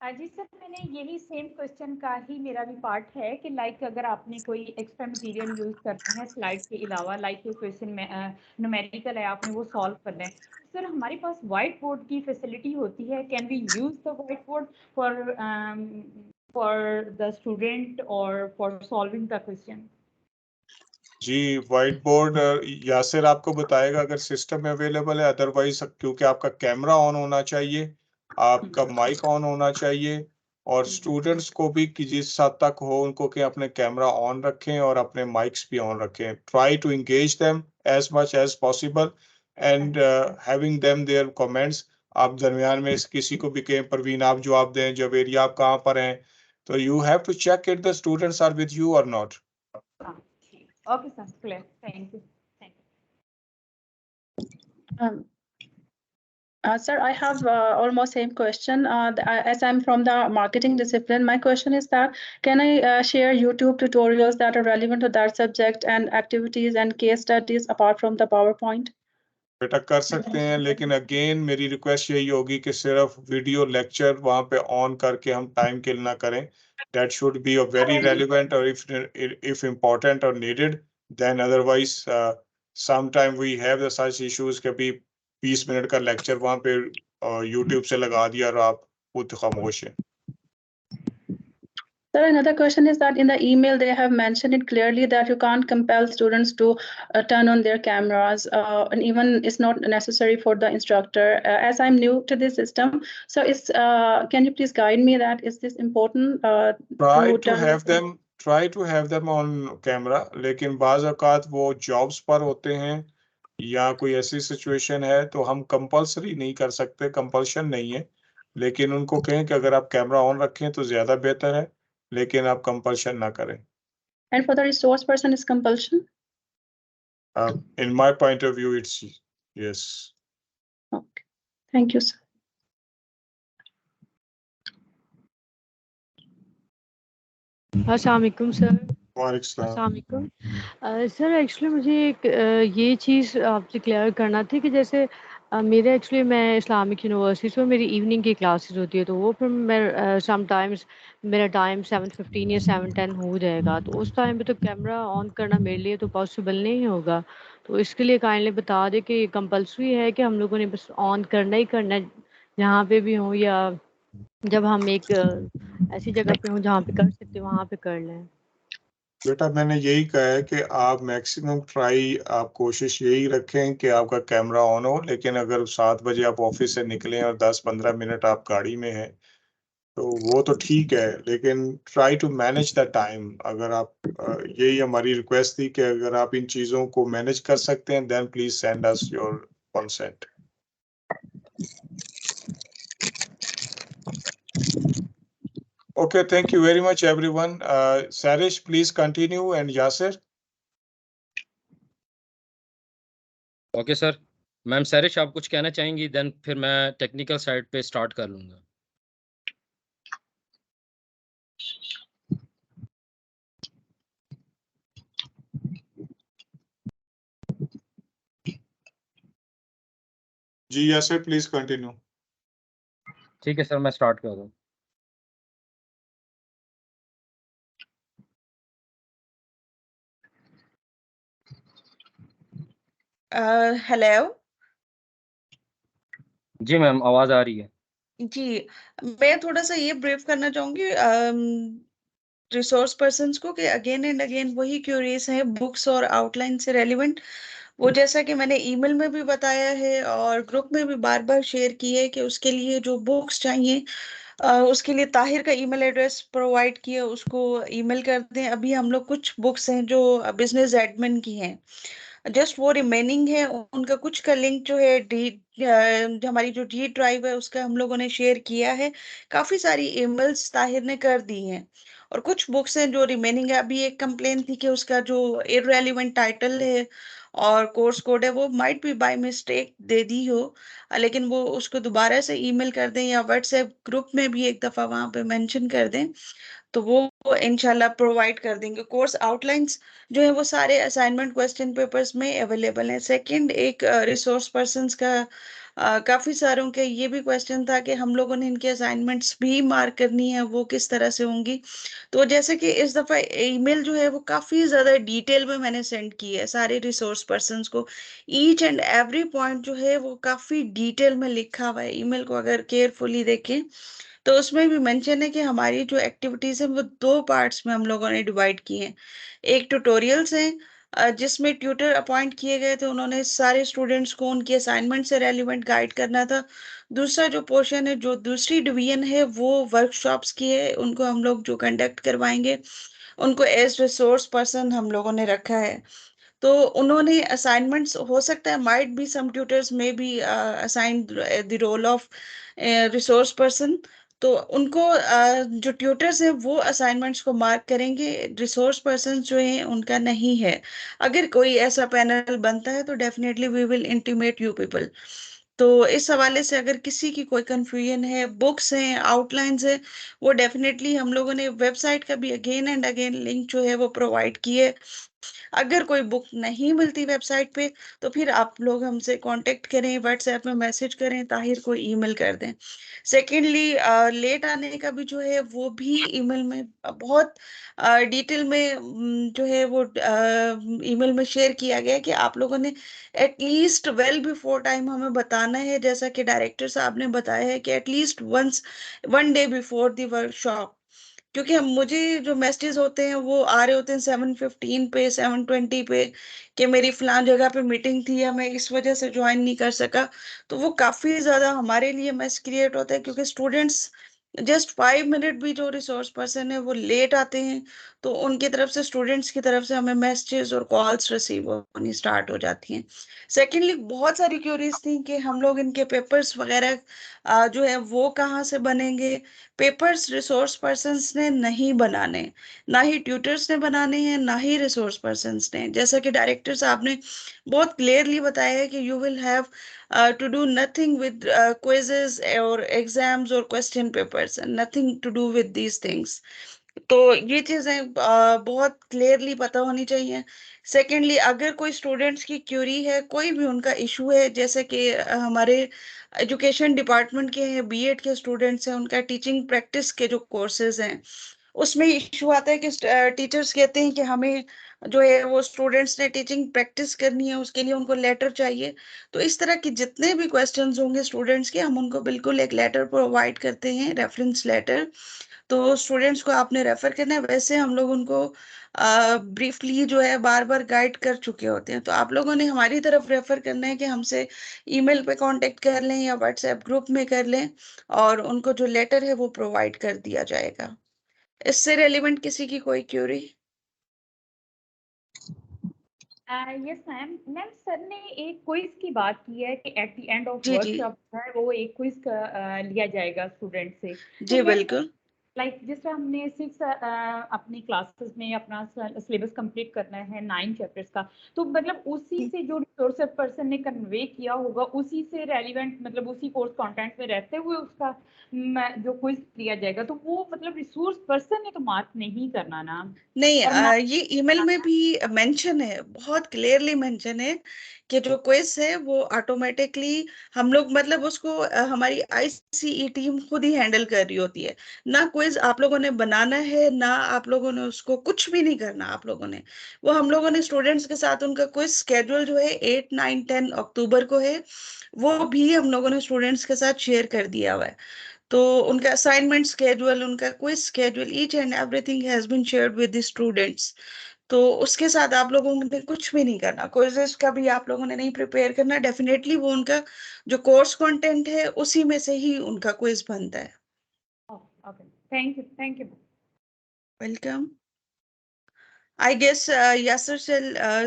जी सर, मैंने यही सेम क्वेश्चन का ही मेरा भी पार्ट है कि लाइक अगर आपने कोई एक्स्ट्रा मटेरियल यूज करना है स्लाइड के अलावा, लाइक क्वेश्चन में न्यूमेरिकल है, आपने वो सॉल्व करना है, सर हमारे पास व्हाइट बोर्ड की फैसिलिटी होती है, can we use the white board for the student और फॉर सॉल्विंग द क्वेश्चन? जी, व्हाइट बोर्ड यासिर आपको बताएगा अगर सिस्टम में अवेलेबल है, अदरवाइज क्योंकि आपका कैमरा ऑन होना चाहिए, आपका माइक ऑन होना चाहिए, और स्टूडेंट्स को भी कि जिस हद तक हो उनको कि अपने कैमरा ऑन रखें और अपने माइक्स भी ऑन रखें। Try to engage them as much as possible and having them their comments. आप दरमियान में किसी को भी कहें परवीन आप जवाब दें, जवेरिया आप कहाँ पर हैं, तो you have to check it the students are with you और not. Okay, sir, clear. Thank you. Sir, I have almost same question. As I'm from the marketing discipline, my question is that can I share YouTube tutorials that are relevant to that subject and activities and case studies apart from the PowerPoint? बेटा कर सकते हैं, लेकिन again मेरी request यही होगी कि सिर्फ वीडियो लेक्चर वहां पे ऑन करके हम टाइम किल ना करें। That should be a very relevant और if important or needed, then otherwise sometime we have the such issues कि भी 20 मिनट का लेक्चर वहां पे यूट्यूब से लगा दिया और आप खुद खामोश हैं। Sir, another question is that in the email they have mentioned it clearly that you can't compel students to turn on their cameras, and even it's not necessary for the instructor. As I'm new to this system, so can you please guide me that is this important? Try to have them on camera, लेकिन बाज़ औक़ात वो jobs पर होते हैं या कोई ऐसी सिचुएशन है तो हम कंपल्सरी नहीं कर सकते, कंपल्शन नहीं है, लेकिन उनको कहें कि अगर आप कैमरा ऑन रखें तो ज़्यादा बेहतर है, लेकिन आप कंपल्शन ना करें। And for the resource person is compulsion? In my point of view, it's yes. Okay, thank you, sir. अस्सलाम वालेकुम सर। वालेकुम सर एक्चुअली मुझे एक ये चीज़ आपसे क्लियर करना थी कि जैसे मेरे एक्चुअली मैं इस्लामिक यूनिवर्सिटी में मेरी इवनिंग की क्लासेस होती है, तो वो फिर मैं समटाइम्स मेरा टाइम 7:15 या 7:10 हो जाएगा, तो उस टाइम पे तो कैमरा ऑन करना मेरे लिए तो पॉसिबल नहीं होगा। तो इसके लिए काइंडली बता दें कि कंपल्सरी है कि हम लोगों ने बस ऑन करना ही करना है, जहाँ पे भी हों, या जब हम एक ऐसी जगह पे हों जहाँ पे कर सकते हो वहाँ पे कर लें। बेटा मैंने यही कहा है कि आप मैक्सिमम आप कोशिश यही रखें कि आपका कैमरा ऑन हो, लेकिन अगर 7 बजे आप ऑफिस से निकलें और 10-15 मिनट आप गाड़ी में हैं तो वो तो ठीक है, लेकिन try to manage the time. अगर आप यही हमारी रिक्वेस्ट थी कि अगर आप इन चीज़ों को मैनेज कर सकते हैं, then please send us your consent. Okay, thank you very much, everyone. Sarish, please continue, and Yasser. Okay sir. Ma'am Sarish आप कुछ कहना चाहेंगी, देन फिर मैं टेक्निकल साइड पे स्टार्ट कर लूँगा। जी Yasser, please continue. ठीक है सर, मैं स्टार्ट कर दूँ। हेलो जी मैम, आवाज़ आ रही है। जी, मैं थोड़ा सा ये ब्रीफ करना चाहूंगी रिसोर्स पर्सन्स को कि अगेन एंड अगेन वही क्यूरीज हैं बुक्स और आउटलाइन से रेलिवेंट। वो जैसा कि मैंने ईमेल में भी बताया है और ग्रुप में भी बार बार शेयर की है कि उसके लिए जो बुक्स चाहिए उसके लिए ताहिर का ईमेल एड्रेस प्रोवाइड किया, उसको ईमेल कर दें। अभी हम लोग कुछ बुक्स हैं जो बिजनेस एडमिन की हैं, जस्ट वो रिमेनिंग है। उनका कुछ का लिंक जो है हमारी जो डी ड्राइव है उसका हम लोगों ने शेयर किया है। काफी सारी ईमेल्स ताहिर ने कर दी हैं और कुछ बुक्स हैं जो रिमेनिंग है। अभी एक कंप्लेन थी कि उसका जो इररेलेवेंट टाइटल है और कोर्स कोड है वो माइट बी बाय मिस्टेक दे दी हो, लेकिन वो उसको दोबारा से ईमेल कर दें या व्हाट्सएप ग्रुप में भी एक दफा वहां पे मेंशन कर दें तो वो इंशाल्लाह प्रोवाइड कर देंगे। कोर्स आउटलाइंस जो है वो सारे असाइनमेंट क्वेश्चन पेपर्स में अवेलेबल है। सेकंड, एक रिसोर्स पर्संस का काफी सारों के ये भी क्वेश्चन था कि हम लोगों ने इनके असाइनमेंट्स भी मार्क करनी है, वो किस तरह से होंगी। तो जैसे कि इस दफा ईमेल जो है वो काफी ज्यादा डिटेल में मैंने सेंड की है सारे रिसोर्स पर्संस को। ईच एंड एवरी पॉइंट जो है वो काफी डिटेल में लिखा हुआ है। ईमेल को अगर केयरफुली देखें तो उसमें भी मेंशन है कि हमारी जो एक्टिविटीज है वो दो पार्ट्स में हम लोगों ने डिवाइड की हैं। एक ट्यूटोरियल्स है जिसमें ट्यूटर अपॉइंट किए गए थे, उन्होंने सारे स्टूडेंट्स को उनकी असाइनमेंट से रेलिवेंट गाइड करना था। दूसरा जो पोर्शन है, जो दूसरी डिवीजन है, वो वर्कशॉप्स की है, उनको हम लोग जो कंडक्ट करवाएंगे उनको एज रिसोर्स पर्सन हम लोगों ने रखा है। तो उन्होंने असाइनमेंट्स, हो सकता है might be some tutors may be assign the role of resource person, तो उनको जो ट्यूटर्स हैं वो असाइनमेंट्स को मार्क करेंगे। रिसोर्स पर्सन जो हैं उनका नहीं है। अगर कोई ऐसा पैनल बनता है तो definitely we will intimate you people. तो इस हवाले से अगर किसी की कोई कंफ्यूजन है, बुक्स हैं, आउटलाइंस है, वो डेफिनेटली हम लोगों ने वेबसाइट का भी अगेन एंड अगेन लिंक जो है वो प्रोवाइड किए। अगर कोई बुक नहीं मिलती वेबसाइट पे तो फिर आप लोग हमसे कांटेक्ट करें, व्हाट्सएप में मैसेज करें, ताहिर को ईमेल कर दें। सेकेंडली, लेट आने का भी जो है वो भी ईमेल में बहुत डिटेल में जो है वो ईमेल में शेयर किया गया है कि आप लोगों ने एटलीस्ट वेल बिफोर टाइम हमें बताना है, जैसा कि डायरेक्टर साहब ने बताया है कि at least one day before the workshop. क्योंकि हम मुझे जो मैसेजेस होते हैं वो आ रहे होते हैं 7:15 पे, 7:20 पे कि मेरी फलान जगह पे मीटिंग थी या मैं इस वजह से ज्वाइन नहीं कर सका। तो वो काफी ज्यादा हमारे लिए मैस क्रिएट होता है, क्योंकि स्टूडेंट्स जस्ट 5 मिनट भी जो रिसोर्स पर्सन है वो लेट आते हैं तो उनकी तरफ से, स्टूडेंट्स की तरफ से हमें मैसेजेस और कॉल्स रिसीव होनी स्टार्ट हो जाती हैं। सेकेंडली, बहुत सारी क्यूरीज थी कि हम लोग इनके पेपर्स वगैरह जो है वो कहाँ से बनेंगे। पेपर्स रिसोर्स पर्सन्स ने नहीं बनाने, ना ही ट्यूटर्स ने बनाने हैं, ना ही रिसोर्स पर्सन्स ने। जैसा कि डायरेक्टर साहब ने बहुत क्लियरली बताया है कि you will have to do nothing with quizzes or exams or question papers, and nothing to do with these things। तो ये चीजें बहुत क्लियरली पता होनी चाहिए। सेकेंडली, अगर कोई स्टूडेंट्स की क्यूरी है, कोई भी उनका इशू है, जैसे कि हमारे एजुकेशन डिपार्टमेंट के हैं, बीएड के स्टूडेंट्स हैं, उनका टीचिंग प्रैक्टिस के जो कोर्सेज हैं उसमें इशू आता है कि टीचर्स कहते हैं कि हमें जो है वो स्टूडेंट्स ने टीचिंग प्रैक्टिस करनी है, उसके लिए उनको लेटर चाहिए। तो इस तरह के जितने भी क्वेश्चंस होंगे स्टूडेंट्स के, हम उनको बिल्कुल एक लेटर प्रोवाइड करते हैं, रेफरेंस लेटर। तो स्टूडेंट्स को आपने रेफर करना है। वैसे हम लोग उनको ब्रीफली जो है बार बार गाइड कर चुके होते हैं। तो आप लोगों ने हमारी तरफ रेफर करना है कि हमसे ईमेल पे कांटेक्ट कर लें या व्हाट्सएप ग्रुप में कर लें, और उनको जो लेटर है वो प्रोवाइड कर दिया जाएगा। इससे रेलिवेंट किसी की कोई query? Yes ma'am. Ma'am sir ने एक क्विज की बात की है कि एट द एंड ऑफ जी जी वर्कशॉप है वो एक क्विज लिया जाएगा स्टूडेंट से। जी तो मैम बिल्कुल। लाइक जिस तरह हमने 6 अपनी क्लासेस में अपना सिलेबस कंप्लीट करना है 9 चैप्टर्स का, तो मतलब उसी से जो रिसोर्स पर्सन ने कन्वे किया होगा उसी से रेलिवेंट मतलब उसी कोर्स कंटेंट में रहते हुए उसका जो क्विज दिया जाएगा, तो वो मतलब रिसोर्स पर्सन ने तो मार्क नहीं करना ना। नहीं, और ना ये ईमेल में भी मेंशन है, बहुत क्लियरली मेंशन है कि जो क्विज है वो ऑटोमेटिकली हम लोग मतलब उसको हमारी आईसीई टीम खुद ही हैंडल कर रही होती है। ना क्विज आप लोगों ने बनाना है, ना आप लोगों ने उसको कुछ भी नहीं करना आप लोगों ने। वो हम लोगों ने स्टूडेंट्स के साथ उनका क्विज स्केड्यूल जो है 8, 9, 10 अक्टूबर को है, वो भी हम लोगों ने स्टूडेंट्स के साथ शेयर कर दिया हुआ है। तो उनका असाइनमेंट स्केड्यूल, उनका quiz schedule, each and everything has been shared with the students. तो उसके साथ आप लोगों ने कुछ भी नहीं करना, क्विज़ेस का भी आप लोगों ने नहीं प्रिपेयर करना। डेफिनेटली वो उनका जो कोर्स कंटेंट है उसी में से ही उनका क्विज बनता है। Okay, thank you. Welcome. I guess Yasir से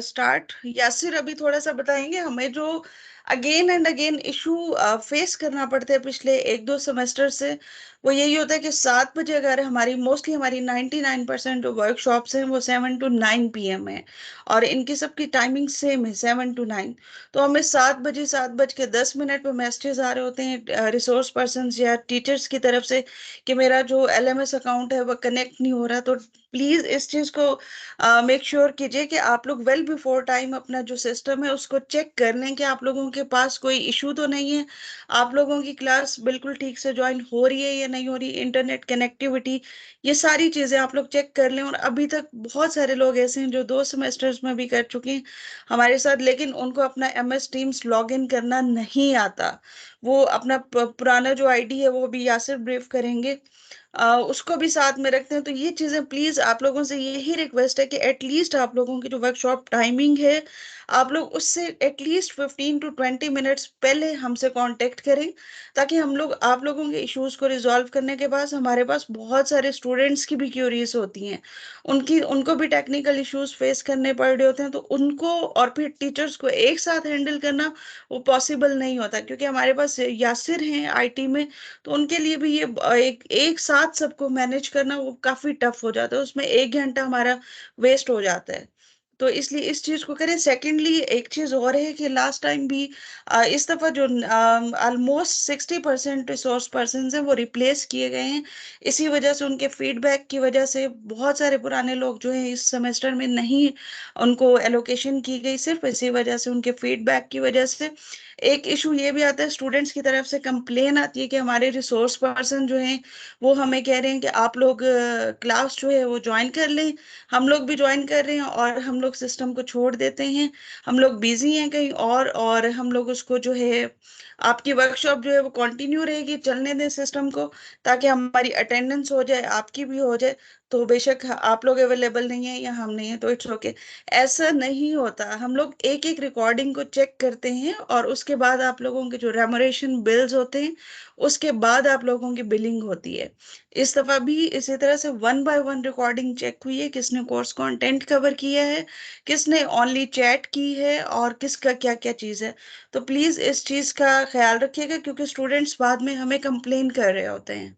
स्टार्ट। यासिर अभी थोड़ा सा बताएंगे हमें जो again and again issue face करना पड़ता है पिछले 1-2 सेमेस्टर से। वो यही होता है कि 7 बजे अगर हमारी मोस्टली हमारी 99% जो वर्कशॉप्स हैं वो 7 to 9 PM है, और इनकी सबकी टाइमिंग सेम है 7 to 9। तो हमें 7:10 पे मैसेजेस आ रहे होते हैं रिसोर्स पर्सन या टीचर्स की तरफ से कि मेरा जो LMS अकाउंट है वो कनेक्ट नहीं हो रहा। तो प्लीज इस चीज को मेक श्योर कीजिए कि आप लोग वेल बिफोर टाइम अपना जो सिस्टम है उसको चेक कर लें कि आप लोगों के पास कोई इशू तो नहीं है, आप लोगों की क्लास बिल्कुल ठीक से ज्वाइन हो रही है या नहीं हो रही, इंटरनेट कनेक्टिविटी, ये सारी चीजें आप लोग चेक कर लें। और अभी तक बहुत सारे लोग ऐसे हैं जो 2 सेमेस्टर्स में भी कर चुके हैं हमारे साथ, लेकिन उनको अपना MS टीम्स लॉग इन करना नहीं आता। वो अपना पुराना जो आईडी है वो भी यासिर ब्रीफ करेंगे, उसको भी साथ में रखते हैं। तो ये चीजें प्लीज आप लोगों से यही रिक्वेस्ट है कि एटलीस्ट आप लोगों की जो वर्कशॉप टाइमिंग है आप लोग उससे एटलीस्ट 15 to 20 मिनट्स पहले हमसे कांटेक्ट करें, ताकि हम लोग आप लोगों के इश्यूज को रिजॉल्व करने के बाद हमारे पास बहुत सारे स्टूडेंट्स की भी क्यूरीज होती हैं, उनको भी टेक्निकल इश्यूज फेस करने पड़ रहे होते हैं। तो उनको और फिर टीचर्स को एक साथ हैंडल करना वो पॉसिबल नहीं होता, क्योंकि हमारे पास यासिर हैं IT में, तो उनके लिए भी ये एक साथ सबको मैनेज करना वो काफी टफ हो जाता है, उसमें 1 घंटा हमारा वेस्ट हो जाता है। तो इसलिए इस चीज को करें। सेकेंडली एक चीज और है कि लास्ट टाइम भी इस दफा जो ऑलमोस्ट 60% रिसोर्स पर्सन हैं वो रिप्लेस किए गए हैं। इसी वजह से उनके फीडबैक की वजह से बहुत सारे पुराने लोग जो हैं इस सेमेस्टर में नहीं उनको एलोकेशन की गई, सिर्फ इसी वजह से, उनके फीडबैक की वजह से। एक इशू ये भी आता है, स्टूडेंट्स की तरफ से कंप्लेन आती है कि हमारे रिसोर्स पर्सन जो हैं वो हमें कह रहे हैं कि आप लोग क्लास जो है वो ज्वाइन कर लें। हम लोग भी ज्वाइन कर रहे हैं और हम लोग सिस्टम को छोड़ देते हैं, हम लोग बिजी हैं कहीं और हम लोग उसको जो है आपकी वर्कशॉप जो है वो कंटिन्यू रहेगी, चलने दें सिस्टम को, ताकि हमारी अटेंडेंस हो जाए, आपकी भी हो जाए। तो बेशक आप लोग अवेलेबल नहीं है या हम नहीं है तो इट्स ओके। ऐसा नहीं होता, हम लोग एक एक रिकॉर्डिंग को चेक करते हैं और उसके बाद आप लोगों के जो रेमोरेशन बिल्स होते हैं उसके बाद आप लोगों की बिलिंग होती है। इस दफा भी इसी तरह से 1 by 1 रिकॉर्डिंग चेक हुई है, किसने कोर्स कंटेंट कवर किया है, किसने ओनली चैट की है और किसका क्या क्या चीज है। तो प्लीज इस चीज का ख्याल रखिएगा, क्योंकि स्टूडेंट्स बाद में हमें कंप्लेन कर रहे होते हैं।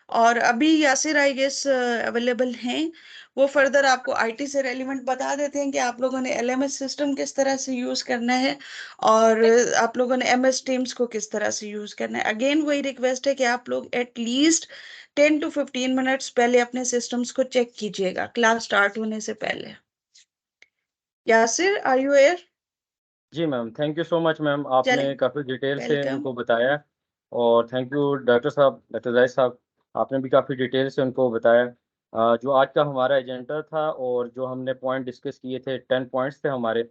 और अभी यासिर आई गेस अवेलेबल हैं, वो फर्दर आपको IT से रेलिवेंट बता देते हैं कि आप लोगों ने LMS सिस्टम किस तरह से यूज करना है और आप लोगों ने MS टीम्स को किस तरह से यूज करना है। अगेन वही रिक्वेस्ट है कि आप लोग एटलीस्ट 10 to 15 मिनट्स पहले अपने सिस्टम्स को चेक कीजिएगा क्लास स्टार्ट होने से पहले। Yasir are you here? जी ma'am, thank you so much ma'am, चलें, आपने काफ़ी डिटेल से वेलकम। उनको बताया। और थैंक यू डॉक्टर साहब, डॉक्टर जाहिद साहब, आपने भी काफ़ी डिटेल से उनको बताया। जो आज का हमारा एजेंडा था और जो हमने पॉइंट डिस्कस किए थे, 10 पॉइंट्स थे हमारे,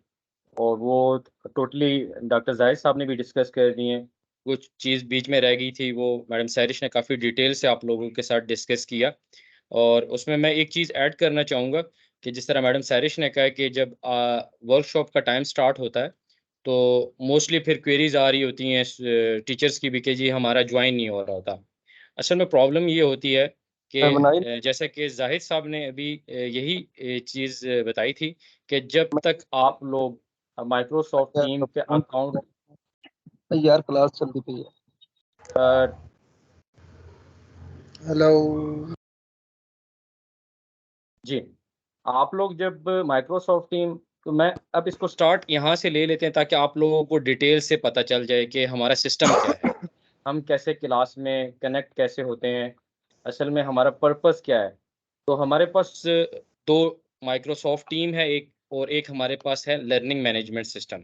और वो टोटली डॉक्टर जाहिद साहब ने भी डिस्कस कर दिए। कुछ चीज़ बीच में रह गई थी, वो मैडम सैरिश ने काफ़ी डिटेल से आप लोगों के साथ डिस्कस किया। और उसमें मैं एक चीज़ ऐड करना चाहूँगा कि जिस तरह मैडम सारिश ने कहा कि जब वर्कशॉप का टाइम स्टार्ट होता है तो मोस्टली फिर क्वेरीज आ रही होती हैं टीचर्स की भी कि जी हमारा ज्वाइन नहीं हो रहा होता। असल में प्रॉब्लम ये होती है कि जैसा कि जाहिद साहब ने अभी यही चीज़ बताई थी कि जब तक आप लोग माइक्रोसॉफ्ट टीम के अकाउंट यार क्लास चलती पई है। हेलो जी, आप लोग जब माइक्रोसॉफ्ट टीम, तो मैं अब इसको स्टार्ट यहाँ से ले लेते हैं ताकि आप लोगों को डिटेल से पता चल जाए कि हमारा सिस्टम क्या है, हम कैसे क्लास में कनेक्ट कैसे होते हैं, असल में हमारा पर्पस क्या है। तो हमारे पास 2 माइक्रोसॉफ्ट टीम है, एक और एक हमारे पास है लर्निंग मैनेजमेंट सिस्टम।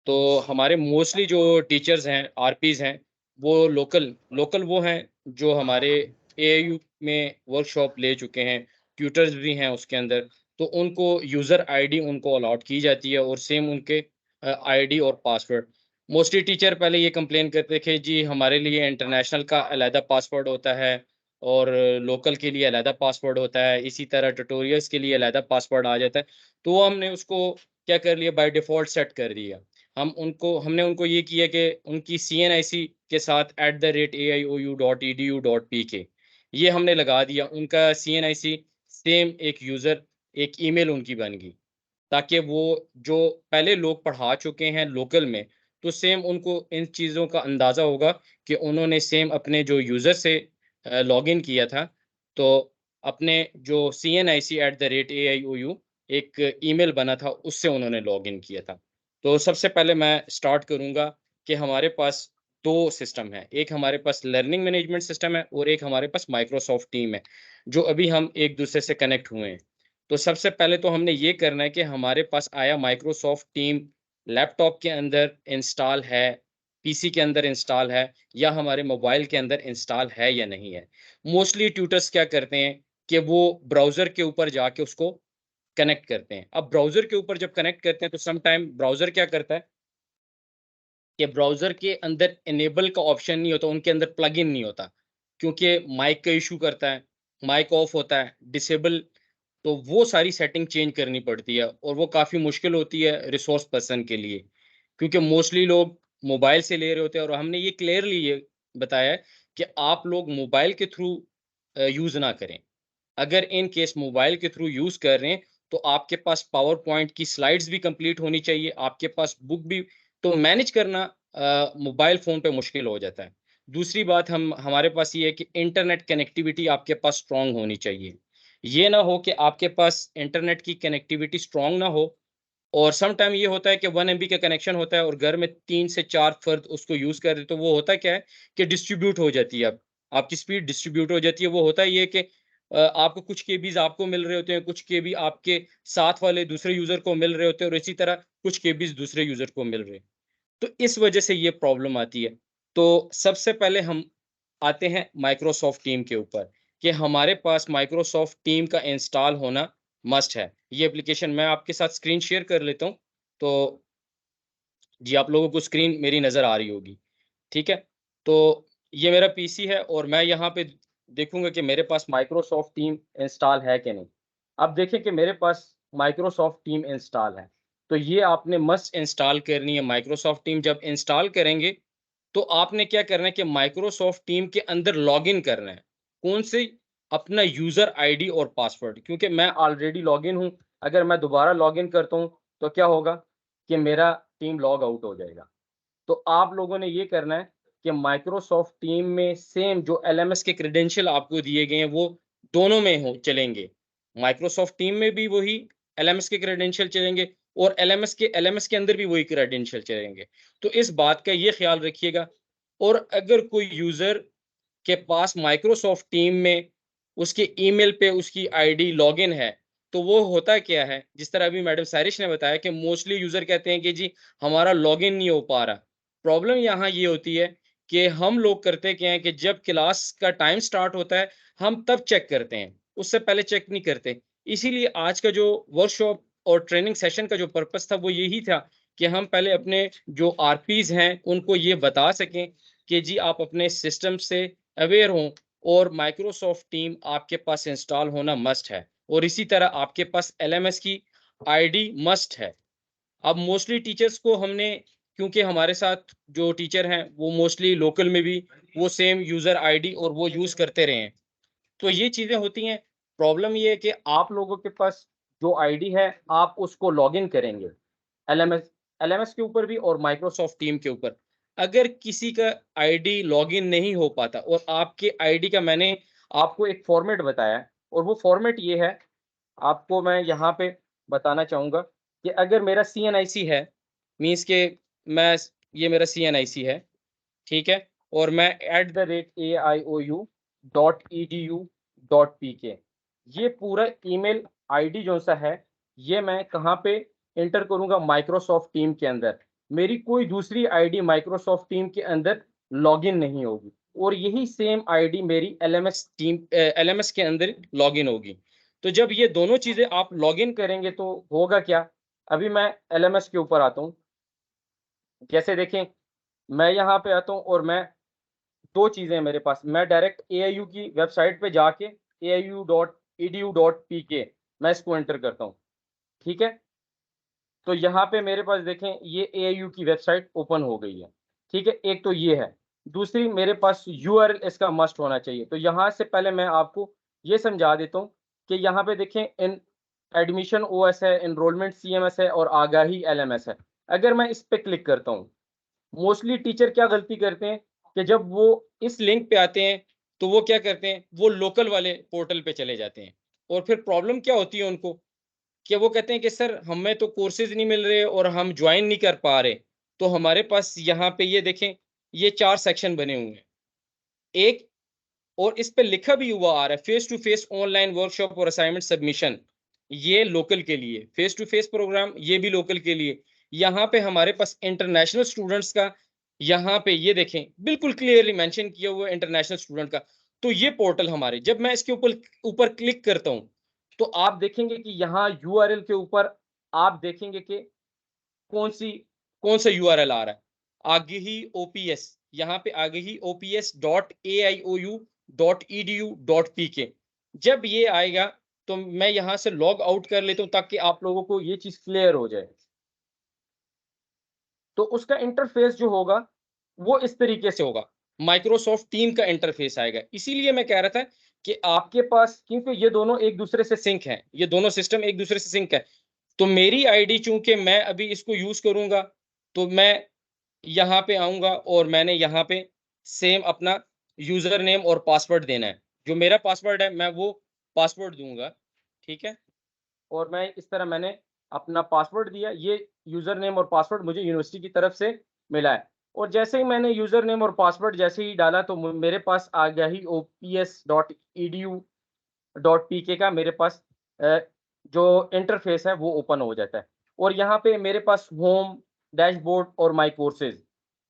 तो हमारे मोस्टली जो टीचर्स हैं, आरपीज़ हैं, वो लोकल वो हैं जो हमारे एआईयू में वर्कशॉप ले चुके हैं, ट्यूटर्स भी हैं उसके अंदर। तो उनको यूज़र आईडी उनको अलॉट की जाती है और सेम उनके आईडी और पासवर्ड। मोस्टली टीचर पहले ये कंप्लेन करते थे जी हमारे लिए इंटरनेशनल का अलहदा पासवर्ड होता है और लोकल के लिए अलहदा पासवर्ड होता है, इसी तरह ट्यूटोरियल्स के लिए अलहदा पासवर्ड आ जाता है। तो हमने उसको क्या कर लिया, बाय डिफ़ॉल्ट सेट कर दिया। हमने उनको ये किया कि उनकी CNIC के साथ @aiou.edu.pk ये हमने लगा दिया। उनका CNIC सेम एक यूज़र, एक ईमेल उनकी बन गई, ताकि वो जो पहले लोग पढ़ा चुके हैं लोकल में, तो सेम उनको इन चीज़ों का अंदाज़ा होगा कि उन्होंने सेम अपने जो यूज़र से लॉगिन किया था, तो अपने जो CNIC@aiou एक ईमेल बना था, उससे उन्होंने लॉगिन किया था। तो सबसे पहले मैं स्टार्ट करूँगा कि हमारे पास 2 सिस्टम हैं। एक हमारे पास लर्निंग मैनेजमेंट सिस्टम है और एक हमारे पास माइक्रोसॉफ्ट टीम है, जो अभी हम एक-दूसरे से कनेक्ट हुए हैं। तो सबसे पहले तो हमने ये करना है कि हमारे पास आया माइक्रोसॉफ्ट टीम लैपटॉप के अंदर इंस्टॉल है, पीसी के अंदर इंस्टॉल है या हमारे मोबाइल के अंदर इंस्टॉल है या नहीं है। मोस्टली ट्यूटर्स क्या करते हैं कि वो ब्राउज़र के ऊपर जाके उसको कनेक्ट करते हैं। अब ब्राउज़र के ऊपर जब कनेक्ट करते हैं तो सम टाइम ब्राउज़र क्या करता है कि ब्राउज़र के अंदर इनेबल का ऑप्शन नहीं होता, उनके अंदर प्लगइन नहीं होता, क्योंकि माइक का इश्यू करता है, माइक ऑफ होता है, डिसेबल, तो वो सारी सेटिंग चेंज करनी पड़ती है और वो काफ़ी मुश्किल होती है रिसोर्स पर्सन के लिए, क्योंकि मोस्टली लोग मोबाइल से ले रहे होते हैं और हमने ये क्लियरली ये बताया है कि आप लोग मोबाइल के थ्रू यूज़ ना करें। अगर इन केस मोबाइल के थ्रू यूज़ कर रहे हैं, तो आपके पास पावर पॉइंट की स्लाइड्स भी कंप्लीट होनी चाहिए, आपके पास बुक भी, तो मैनेज करना मोबाइल फ़ोन पे मुश्किल हो जाता है। दूसरी बात हमारे पास ये है कि इंटरनेट कनेक्टिविटी आपके पास स्ट्रॉन्ग होनी चाहिए। ये ना हो कि आपके पास इंटरनेट की कनेक्टिविटी स्ट्रॉन्ग ना हो और सम टाइम ये होता है कि 1 एमबी का कनेक्शन होता है और घर में 3 से 4 फ़र्द उसको यूज़ कर रहे हैं, तो वो होता क्या है कि डिस्ट्रीब्यूट हो जाती है अब। आपकी स्पीड डिस्ट्रीब्यूट हो जाती है। वो होता ये है कि आपको कुछ केबीज़ आपको मिल रहे होते हैं, कुछ केबी आपके साथ वाले दूसरे यूज़र को मिल रहे होते हैं और इसी तरह कुछ केबीज़ दूसरे यूज़र को मिल रहे हैं। तो इस वजह से ये प्रॉब्लम आती है। तो सबसे पहले हम आते हैं माइक्रोसॉफ्ट टीम के ऊपर कि हमारे पास माइक्रोसॉफ्ट टीम का इंस्टॉल होना मस्ट है। ये एप्लीकेशन मैं आपके साथ स्क्रीन शेयर कर लेता हूँ, तो जी आप लोगों को स्क्रीन मेरी नज़र आ रही होगी, ठीक है? तो ये मेरा पीसी है और मैं यहाँ पे देखूँगा कि मेरे पास माइक्रोसॉफ्ट टीम इंस्टॉल है कि नहीं। अब देखें कि मेरे पास माइक्रोसॉफ्ट टीम इंस्टॉल है, तो ये आपने मस्ट इंस्टॉल करनी है माइक्रोसॉफ्ट टीम। जब इंस्टॉल करेंगे, तो आपने क्या करना है कि माइक्रोसॉफ्ट टीम के अंदर लॉगिन करना है। कौन से? अपना यूज़र आईडी और पासवर्ड, क्योंकि मैं ऑलरेडी लॉगिन हूँ। अगर मैं दोबारा लॉगिन करता हूँ, तो क्या होगा कि मेरा टीम लॉग आउट हो जाएगा। तो आप लोगों ने ये करना है कि माइक्रोसॉफ्ट टीम में सेम जो एलएमएस के क्रेडेंशियल आपको दिए गए हैं, वो दोनों में हो चलेंगे। माइक्रोसॉफ्ट टीम में भी वही एलएमएस के क्रेडेंशियल चलेंगे और एलएमएस के अंदर भी वही क्रेडेंशियल चलेंगे। तो इस बात का ये ख्याल रखिएगा। और अगर कोई यूज़र के पास माइक्रोसॉफ्ट टीम में उसके ईमेल पे उसकी आईडी लॉगिन है, तो वो होता क्या है, जिस तरह अभी मैडम सारिश ने बताया कि मोस्टली यूज़र कहते हैं कि जी हमारा लॉगिन नहीं हो पा रहा। प्रॉब्लम यहाँ ये होती है कि हम लोग करते क्या है कि जब क्लास का टाइम स्टार्ट होता है, हम तब चेक करते हैं, उससे पहले चेक नहीं करते। इसीलिए आज का जो वर्कशॉप और ट्रेनिंग सेशन का जो पर्पस था, वो यही था कि हम पहले अपने जो आरपीज़ हैं, उनको ये बता सकें कि जी आप अपने सिस्टम से अवेयर हों और माइक्रोसॉफ्ट टीम आपके पास इंस्टॉल होना मस्ट है। और इसी तरह आपके पास LMS की ID मस्ट है। अब मोस्टली टीचर्स को हमने, क्योंकि हमारे साथ जो टीचर हैं वो मोस्टली लोकल में भी वो सेम यूज़र ID और वो यूज़ करते रहे हैं, तो ये चीज़ें होती हैं। प्रॉब्लम ये है कि आप लोगों के पास जो ID है आप उसको लॉगिन करेंगे LMS के ऊपर भी और माइक्रोसॉफ्ट टीम के ऊपर। अगर किसी का ID लॉगिन नहीं हो पाता और आपके ID का मैंने आपको एक फॉर्मेट बताया और वो फॉर्मेट ये है, आपको मैं यहाँ पे बताना चाहूँगा कि अगर मेरा CNIC है, मीन्स के मैं, ये मेरा CNIC है, ठीक है, और मैं @aiou.edu.pk ये पूरा ईमेल ID जो सा है ये मैं कहाँ पे एंटर करूँगा, माइक्रोसॉफ्ट टीम के अंदर। मेरी कोई दूसरी ID माइक्रोसॉफ्ट टीम के अंदर लॉगिन नहीं होगी और यही सेम ID मेरी LMS के अंदर लॉगिन होगी। तो जब ये दोनों चीज़ें आप लॉगिन करेंगे तो होगा क्या, अभी मैं LMS के ऊपर आता हूँ। जैसे देखें मैं यहाँ पे आता हूँ और मैं दो चीज़ें हैं मेरे पास, मैं डायरेक्ट AIU की वेबसाइट पे जाके aiu.edu.pk मैं इसको एंटर करता हूँ, ठीक है। तो यहाँ पे मेरे पास देखें ये AIU की वेबसाइट ओपन हो गई है, ठीक है। एक तो ये है, दूसरी मेरे पास URL इसका मस्ट होना चाहिए। तो यहाँ से पहले मैं आपको ये समझा देता हूँ कि यहाँ पे देखें इन एडमिशन OS है, एनरोलमेंट CMS है और आगाही LMS है। अगर मैं इस पे क्लिक करता हूँ, मोस्टली टीचर क्या गलती करते हैं कि जब वो इस लिंक पे आते हैं तो वो क्या करते हैं, वो लोकल वाले पोर्टल पे चले जाते हैं और फिर प्रॉब्लम क्या होती है उनको कि वो कहते हैं कि सर हमें तो कोर्सेज नहीं मिल रहे और हम ज्वाइन नहीं कर पा रहे। तो हमारे पास यहाँ पे ये देखें ये 4 सेक्शन बने हुए हैं, एक और इस पे लिखा भी हुआ आ रहा है face to face online workshop और असाइनमेंट सबमिशन, ये लोकल के लिए, फेस टू फेस प्रोग्राम ये भी लोकल के लिए। यहाँ पे हमारे पास इंटरनेशनल स्टूडेंट्स का, यहाँ पे ये देखें बिल्कुल क्लियरली मेंशन किया हुआ है इंटरनेशनल स्टूडेंट का। तो ये पोर्टल हमारे, जब मैं इसके ऊपर क्लिक करता हूँ तो आप देखेंगे कि यहाँ URL के ऊपर आप देखेंगे कि कौन सा URL आ रहा है, आगही OPS, यहाँ पे आगही ops.aiou.edu.pk। जब ये आएगा तो मैं यहाँ से लॉग आउट कर लेता हूँ ताकि आप लोगों को ये चीज क्लियर हो जाए। तो उसका इंटरफेस जो होगा वो इस तरीके से होगा, माइक्रोसॉफ्ट टीम का इंटरफेस आएगा। इसीलिए मैं कह रहा था कि आपके पास, क्योंकि ये दोनों एक दूसरे से सिंक हैं, ये दोनों सिस्टम एक दूसरे से सिंक है। तो मेरी ID चूंकि मैं अभी इसको यूज करूंगा तो मैं यहाँ पे आऊंगा और मैंने यहाँ पे सेम अपना यूजर नेम और पासवर्ड देना है, जो मेरा पासवर्ड है मैं वो पासवर्ड दूंगा, ठीक है। और मैं इस तरह मैंने अपना पासवर्ड दिया, ये यूजर नेम और पासवर्ड मुझे यूनिवर्सिटी की तरफ से मिला है। और जैसे ही मैंने यूजर नेम और पासवर्ड जैसे ही डाला तो मेरे पास आ गया ही ops.edu.pk का मेरे पास जो इंटरफेस है वो ओपन हो जाता है। और यहाँ पे मेरे पास होम, डैशबोर्ड और माई कोर्सेज,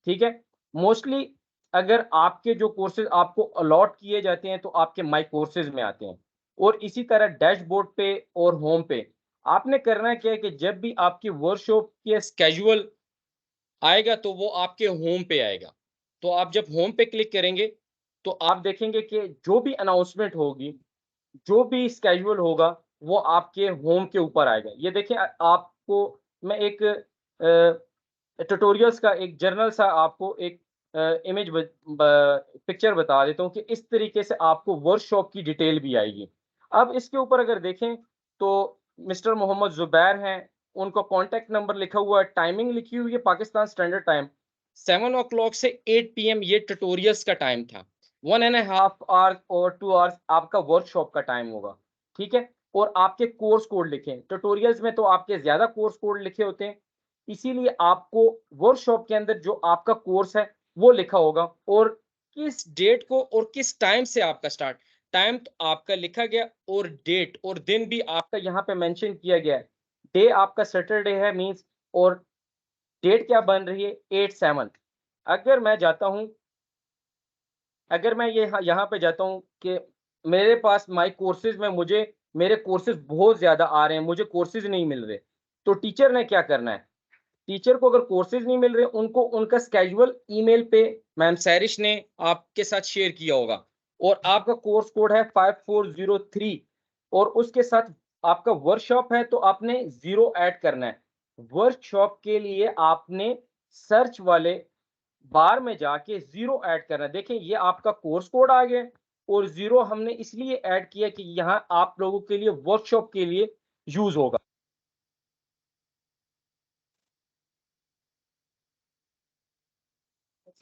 ठीक है। मोस्टली अगर आपके जो कोर्सेज आपको अलॉट किए जाते हैं तो आपके माई कोर्सेज में आते हैं। और इसी तरह डैशबोर्ड पे और होम पे आपने करना क्या है कि जब भी आपकी वर्कशॉप के स्केड्यूल आएगा तो वो आपके होम पे आएगा। तो आप जब होम पे क्लिक करेंगे तो आप देखेंगे कि जो भी अनाउंसमेंट होगी, जो भी स्केड्यूल होगा वो आपके होम के ऊपर आएगा। ये देखिए आपको मैं एक ट्यूटोरियल्स का एक जर्नल सा आपको एक इमेज पिक्चर बता देता हूँ कि इस तरीके से आपको वर्कशॉप की डिटेल भी आएगी। अब इसके ऊपर अगर देखें तो मिस्टर मोहम्मद जुबैर हैं, उनका कॉन्टैक्ट नंबर लिखा हुआ है, टाइमिंग लिखी हुई है पाकिस्तान स्टैंडर्ड टाइम 7 o'clock से 8 PM ये ट्यूटोरियल्स का टाइम था। 1.5 आवर्स और 2 आवर्स आपका वर्कशॉप का टाइम होगा, ठीक है। और आपके कोर्स कोड लिखें, ट्यूटोरियल्स में तो आपके ज्यादा कोर्स कोड लिखे होते हैं, इसीलिए आपको वर्कशॉप के अंदर जो आपका कोर्स है वो लिखा होगा और किस डेट को और किस टाइम से आपका स्टार्ट, टाइम तो आपका लिखा गया और डेट और दिन भी आपका यहाँ पे मेंशन किया गया है। डे आपका सैटरडे है मींस, और डेट क्या बन रही है 8/7। अगर मैं जाता हूं, अगर मैं ये यहाँ पे जाता हूं कि मेरे पास माई कोर्सेज में मुझे मेरे कोर्सेज बहुत ज्यादा आ रहे हैं, मुझे कोर्सेज नहीं मिल रहे, तो टीचर ने क्या करना है, टीचर को अगर कोर्सेज नहीं मिल रहे उनको उनका स्केड्यूल ईमेल पे मैम सैरिश ने आपके साथ शेयर किया होगा और आपका कोर्स कोड है 5403 और उसके साथ आपका वर्कशॉप है तो आपने 0 ऐड करना है। वर्कशॉप के लिए आपने सर्च वाले बार में जाके 0 ऐड करना है। देखें ये आपका कोर्स कोड आ गया और 0 हमने इसलिए ऐड किया कि यहां आप लोगों के लिए वर्कशॉप के लिए यूज होगा।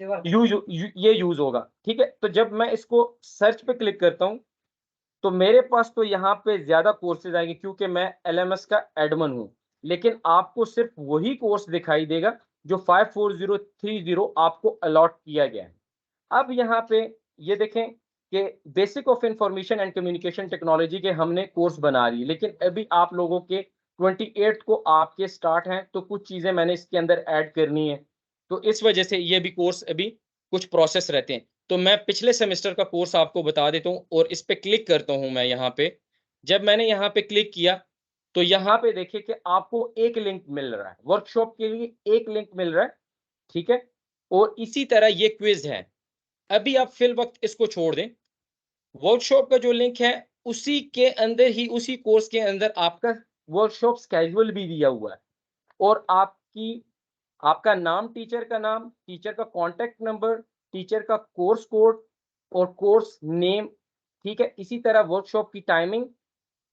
ये यूज होगा, ठीक है। तो जब मैं इसको सर्च पे क्लिक करता हूं तो मेरे पास तो यहाँ पे ज्यादा कोर्सेज आएंगे क्योंकि मैं LMS का एडमिन हूं, लेकिन आपको सिर्फ वही कोर्स दिखाई देगा जो 54030 आपको अलॉट किया गया है। अब यहाँ पे ये देखें कि basic of information and communication technology के हमने कोर्स बना ली, लेकिन अभी आप लोगों के 28 को आपके स्टार्ट हैं तो कुछ चीजें मैंने इसके अंदर ऐड करनी है, तो इस वजह से ये भी कोर्स अभी कुछ प्रोसेस रहते हैं। तो मैं पिछले सेमेस्टर का कोर्स आपको बता देता हूँ और इस पे क्लिक करता हूँ मैं यहाँ पे। जब मैंने यहाँ पे क्लिक किया तो यहाँ पे देखिए कि आपको एक लिंक मिल रहा है, वर्कशॉप के लिए एक लिंक मिल रहा है, ठीक है। और इसी तरह ये क्विज है। अभी आप फिल वक्त इसको छोड़ दें, वर्कशॉप का जो लिंक है उसी के अंदर ही, उसी कोर्स के अंदर आपका वर्कशॉप स्केड्यूल भी दिया हुआ है और आपका नाम, टीचर का नाम, टीचर का कॉन्टेक्ट नंबर, टीचर का कोर्स कोड और कोर्स नेम, ठीक है। इसी तरह वर्कशॉप की टाइमिंग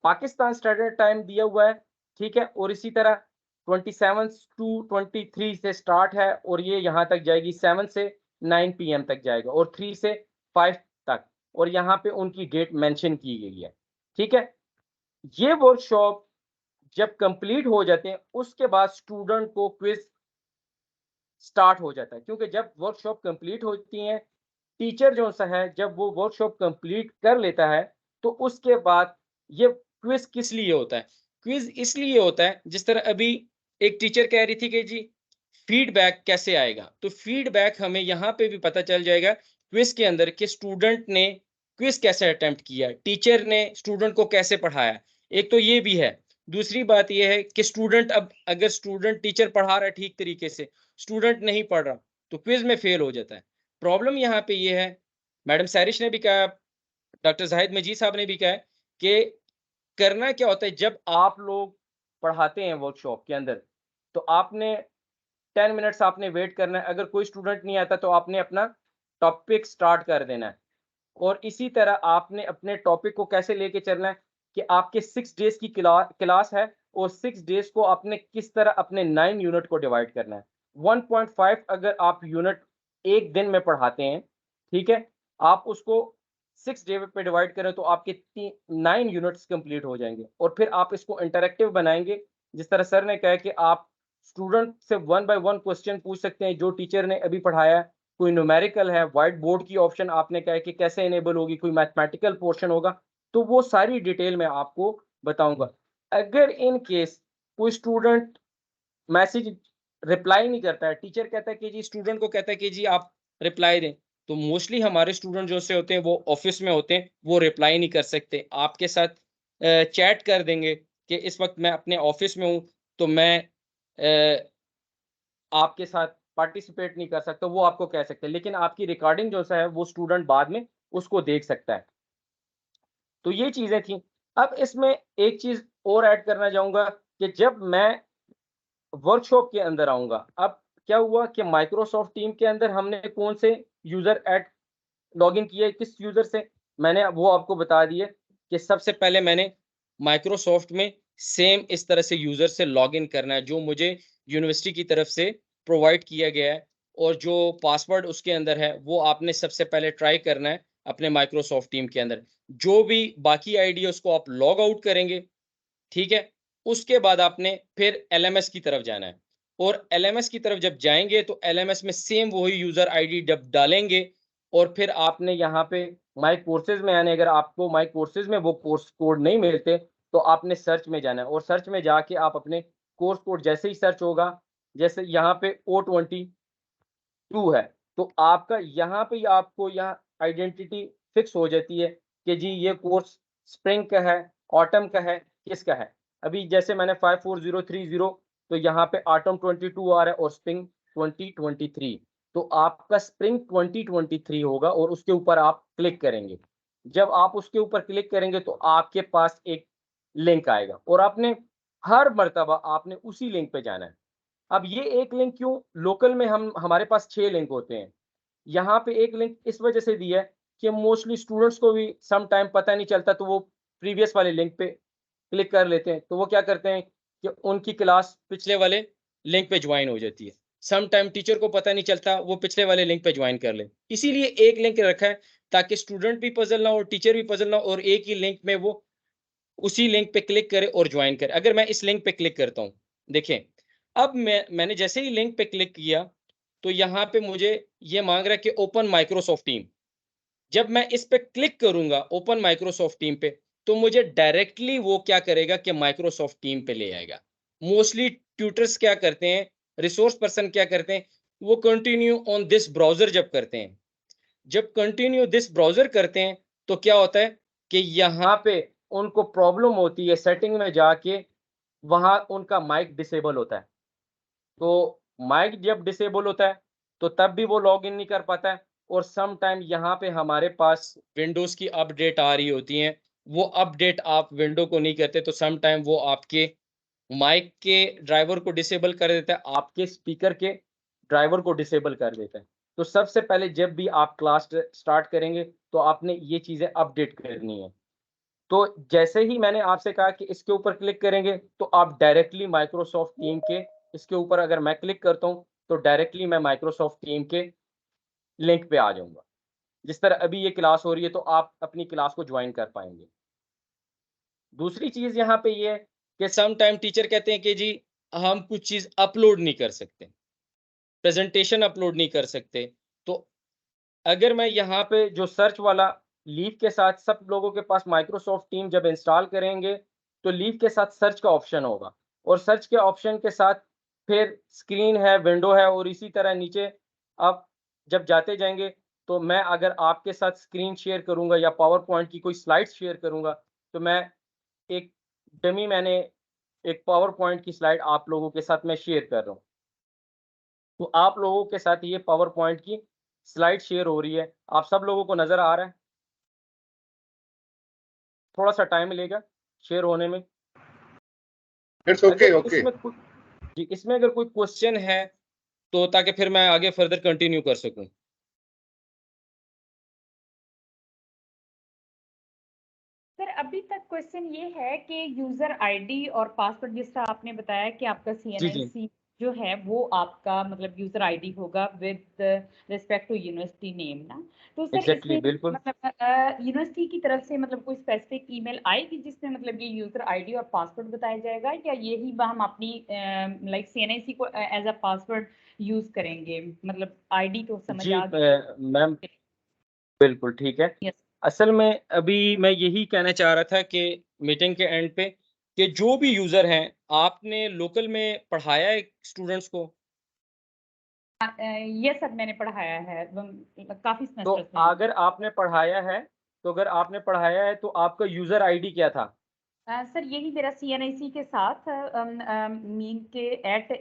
पाकिस्तान स्टैंडर्ड टाइम दिया हुआ है, ठीक है। और इसी तरह 27 to 23 से स्टार्ट है और ये यहाँ तक जाएगी 7 से 9 PM तक जाएगा और 3 से 5 तक, और यहाँ पे उनकी डेट मेंशन की गई है, ठीक है। ये वर्कशॉप जब कंप्लीट हो जाते हैं उसके बाद स्टूडेंट को क्विज स्टार्ट हो जाता है, क्योंकि जब वर्कशॉप कंप्लीट होती है, टीचर जो सा है जब वो वर्कशॉप कंप्लीट कर लेता है तो उसके बाद ये क्विज किस लिए होता है? क्विज इसलिए होता है, जिस तरह अभी एक टीचर कह रही थी कि जी फीडबैक कैसे आएगा, तो फीडबैक हमें यहाँ पे भी पता चल जाएगा क्विज के अंदर कि स्टूडेंट ने क्विज कैसे अटेम्प्ट किया, टीचर ने स्टूडेंट को कैसे पढ़ाया। एक तो ये भी है, दूसरी बात ये है कि स्टूडेंट, अब अगर स्टूडेंट टीचर पढ़ा रहा है ठीक तरीके से, स्टूडेंट नहीं पढ़ रहा तो क्विज में फेल हो जाता है। प्रॉब्लम यहाँ पे ये है, मैडम सैरिश ने भी कहा, डॉक्टर जाहिद मजीद साहब ने भी कहा कि करना क्या होता है जब आप लोग पढ़ाते हैं वर्कशॉप के अंदर, तो आपने 10 मिनट्स आपने वेट करना है। अगर कोई स्टूडेंट नहीं आता तो आपने अपना टॉपिक स्टार्ट कर देना है, और इसी तरह आपने अपने टॉपिक को कैसे लेके चलना है कि आपके 6 डेज की क्लास है और 6 डेज को आपने किस तरह अपने 9 यूनिट को डिवाइड करना है। 1.5 अगर आप यूनिट एक दिन में पढ़ाते हैं, ठीक है, आप उसको 6 डे पे डिवाइड करें तो आपके 9 यूनिट्स कंप्लीट हो जाएंगे। और फिर आप इसको इंटरेक्टिव बनाएंगे, जिस तरह सर ने कहा कि आप स्टूडेंट से 1 बाय 1 क्वेश्चन पूछ सकते हैं जो टीचर ने अभी पढ़ाया है। कोई न्यूमेरिकल है, व्हाइट बोर्ड की ऑप्शन आपने कहा कि कैसे इनेबल होगी, कोई मैथमेटिकल पोर्शन होगा, तो वो सारी डिटेल में आपको बताऊंगा। अगर इन केस कोई स्टूडेंट मैसेज रिप्लाई नहीं करता है, टीचर कहता है कि जी, स्टूडेंट को कहता है कि जी आप रिप्लाई दें, तो मोस्टली हमारे स्टूडेंट जो से होते हैं वो ऑफिस में होते हैं, वो रिप्लाई नहीं कर सकते, आपके साथ चैट कर देंगे कि इस वक्त मैं अपने ऑफिस में हूँ तो मैं आपके साथ पार्टिसिपेट नहीं कर सकता, वो आपको कह सकते हैं, लेकिन आपकी रिकॉर्डिंग जो है वो स्टूडेंट बाद में उसको देख सकता है। तो ये चीजें थी। अब इसमें एक चीज और ऐड करना चाहूंगा कि जब मैं वर्कशॉप के अंदर आऊंगा, अब क्या हुआ कि माइक्रोसॉफ्ट टीम के अंदर हमने कौन से यूजर ऐड लॉगिन किए, किस यूजर से, मैंने वो आपको बता दिए कि सबसे पहले मैंने माइक्रोसॉफ्ट में सेम इस तरह से यूजर से लॉगिन करना है जो मुझे यूनिवर्सिटी की तरफ से प्रोवाइड किया गया है, और जो पासवर्ड उसके अंदर है वो आपने सबसे पहले ट्राई करना है अपने माइक्रोसॉफ्ट टीम के अंदर। जो भी बाकी आईडी है उसको आप लॉग आउट करेंगे, ठीक है। उसके बाद आपने फिर LMS की तरफ जाना है, और LMS की तरफ जब जाएंगे तो LMS में सेम वही यूजर आईडी जब डालेंगे, और फिर आपने यहाँ पे माई कोर्सेज में आने, अगर आपको माई कोर्सेज में वो कोर्स कोड नहीं मिलते तो आपने सर्च में जाना है, और सर्च में जाके आप अपने कोर्स कोड, जैसे ही सर्च होगा, जैसे यहाँ पे O22 है, तो आपका यहाँ पे आपको यहाँ आइडेंटिटी फिक्स हो जाती है कि जी ये कोर्स स्प्रिंग का है, ऑटम का है, किसका है। अभी जैसे मैंने 54030, तो यहाँ पे ऑटम 22 आ रहा है और स्प्रिंग 2023, तो आपका स्प्रिंग 2023 होगा और उसके ऊपर आप क्लिक करेंगे। जब आप उसके ऊपर क्लिक करेंगे तो आपके पास एक लिंक आएगा और आपने हर मर्तबा आपने उसी लिंक पे जाना है। अब ये एक लिंक क्यों, लोकल में हमारे पास 6 लिंक होते हैं, यहाँ पे एक लिंक इस वजह से दिया है कि मोस्टली स्टूडेंट्स को भी सम टाइम पता नहीं चलता, तो वो प्रीवियस वाले लिंक पे क्लिक कर लेते हैं, तो वो क्या करते हैं कि उनकी क्लास पिछले वाले लिंक पे ज्वाइन हो जाती है। सम टाइम टीचर को पता नहीं चलता, वो पिछले वाले लिंक पे ज्वाइन कर ले। इसीलिए एक लिंक रखा है ताकि स्टूडेंट भी पजल ना हो, टीचर भी पजल ना हो, और एक ही लिंक में वो उसी लिंक पे क्लिक करे और ज्वाइन करे। अगर मैं इस लिंक पे क्लिक करता हूँ, देखें अब मैंने जैसे ही लिंक पे क्लिक किया तो यहाँ पे मुझे ये मांग रहा है कि ओपन माइक्रोसॉफ्ट टीम। जब मैं इस पे क्लिक करूंगा ओपन माइक्रोसॉफ्ट टीम पे, तो मुझे डायरेक्टली वो क्या करेगा कि माइक्रोसॉफ्ट टीम पे ले आएगा। मोस्टली ट्यूटर्स क्या करते हैं, रिसोर्स पर्सन क्या करते हैं, वो कंटिन्यू ऑन दिस ब्राउजर जब करते हैं, जब कंटिन्यू दिस ब्राउजर करते हैं तो क्या होता है कि यहाँ पे उनको प्रॉब्लम होती है, सेटिंग में जाके वहां उनका माइक डिसेबल होता है। तो माइक जब डिसेबल होता है तो तब भी वो लॉग इन नहीं कर पाता है, और सम टाइम यहाँ पे हमारे पास विंडोज की अपडेट आ रही होती हैं, वो अपडेट आप विंडो को नहीं करते तो सम टाइम वो आपके माइक के ड्राइवर को डिसेबल कर देता है, आपके स्पीकर के ड्राइवर को डिसेबल कर देता है। तो सबसे पहले जब भी आप क्लास स्टार्ट करेंगे तो आपने ये चीज़ें अपडेट करनी है। तो जैसे ही मैंने आपसे कहा कि इसके ऊपर क्लिक करेंगे तो आप डायरेक्टली माइक्रोसॉफ्ट टीम के इसके ऊपर अगर मैं क्लिक करता हूँ तो डायरेक्टली मैं माइक्रोसॉफ्ट टीम के लिंक पे आ जाऊंगा। जिस तरह अभी ये क्लास हो रही है तो आप अपनी क्लास को ज्वाइन कर पाएंगे। दूसरी चीज़ यहाँ पे ये है कि सम टाइम टीचर कहते हैं कि जी हम कुछ चीज़ अपलोड नहीं कर सकते, प्रेजेंटेशन अपलोड नहीं कर सकते। तो अगर मैं यहाँ पे जो सर्च वाला लीव के साथ, सब लोगों के पास माइक्रोसॉफ्ट टीम जब इंस्टॉल करेंगे तो लीव के साथ सर्च का ऑप्शन होगा, और सर्च के ऑप्शन के साथ फिर स्क्रीन है, विंडो है, और इसी तरह नीचे आप जब जाते जाएंगे तो मैं अगर आपके साथ स्क्रीन शेयर करूंगा या पावर पॉइंट की कोई स्लाइड शेयर करूंगा तो मैं एक डमी मैंने एक पावर पॉइंट की स्लाइड आप लोगों के साथ मैं शेयर कर रहा हूँ। तो आप लोगों के साथ ये पावर पॉइंट की स्लाइड शेयर हो रही है, आप सब लोगों को नजर आ रहा है? थोड़ा सा टाइम मिलेगा शेयर होने में। It's okay okay. इसमें अगर कोई क्वेश्चन है तो ताकि फिर मैं आगे फर्दर कंटिन्यू कर सकूं। सर अभी तक क्वेश्चन ये है कि यूजर आईडी और पासवर्ड, जिस तरह आपने बताया कि आपका CNIC जो है वो आपका मतलब यूजर आईडी होगा with respect to university name ना, तो सर Exactly, इसमें बिल्कुल। मतलब यूनिवर्सिटी की तरफ से मतलब कोई स्पेसिफिक ईमेल आएगी जिसमें मतलब ये यूजर आईडी और पासवर्ड बताया जाएगा, या यही हम अपनी लाइक CNIC को एज अ पासवर्ड यूज करेंगे? मतलब आईडी तो समझ आ गई मैम, बिल्कुल ठीक है। असल में अभी मैं यही कहना चाह रहा था कि मीटिंग के एंड पे कि जो भी यूजर हैं, आपने लोकल में पढ़ाया है स्टूडेंट्स को? ये सब मैंने पढ़ाया है काफी तो अगर आपने पढ़ाया है तो आपका यूजर आईडी क्या था? सर यही मेरा CNIC के साथ मीन के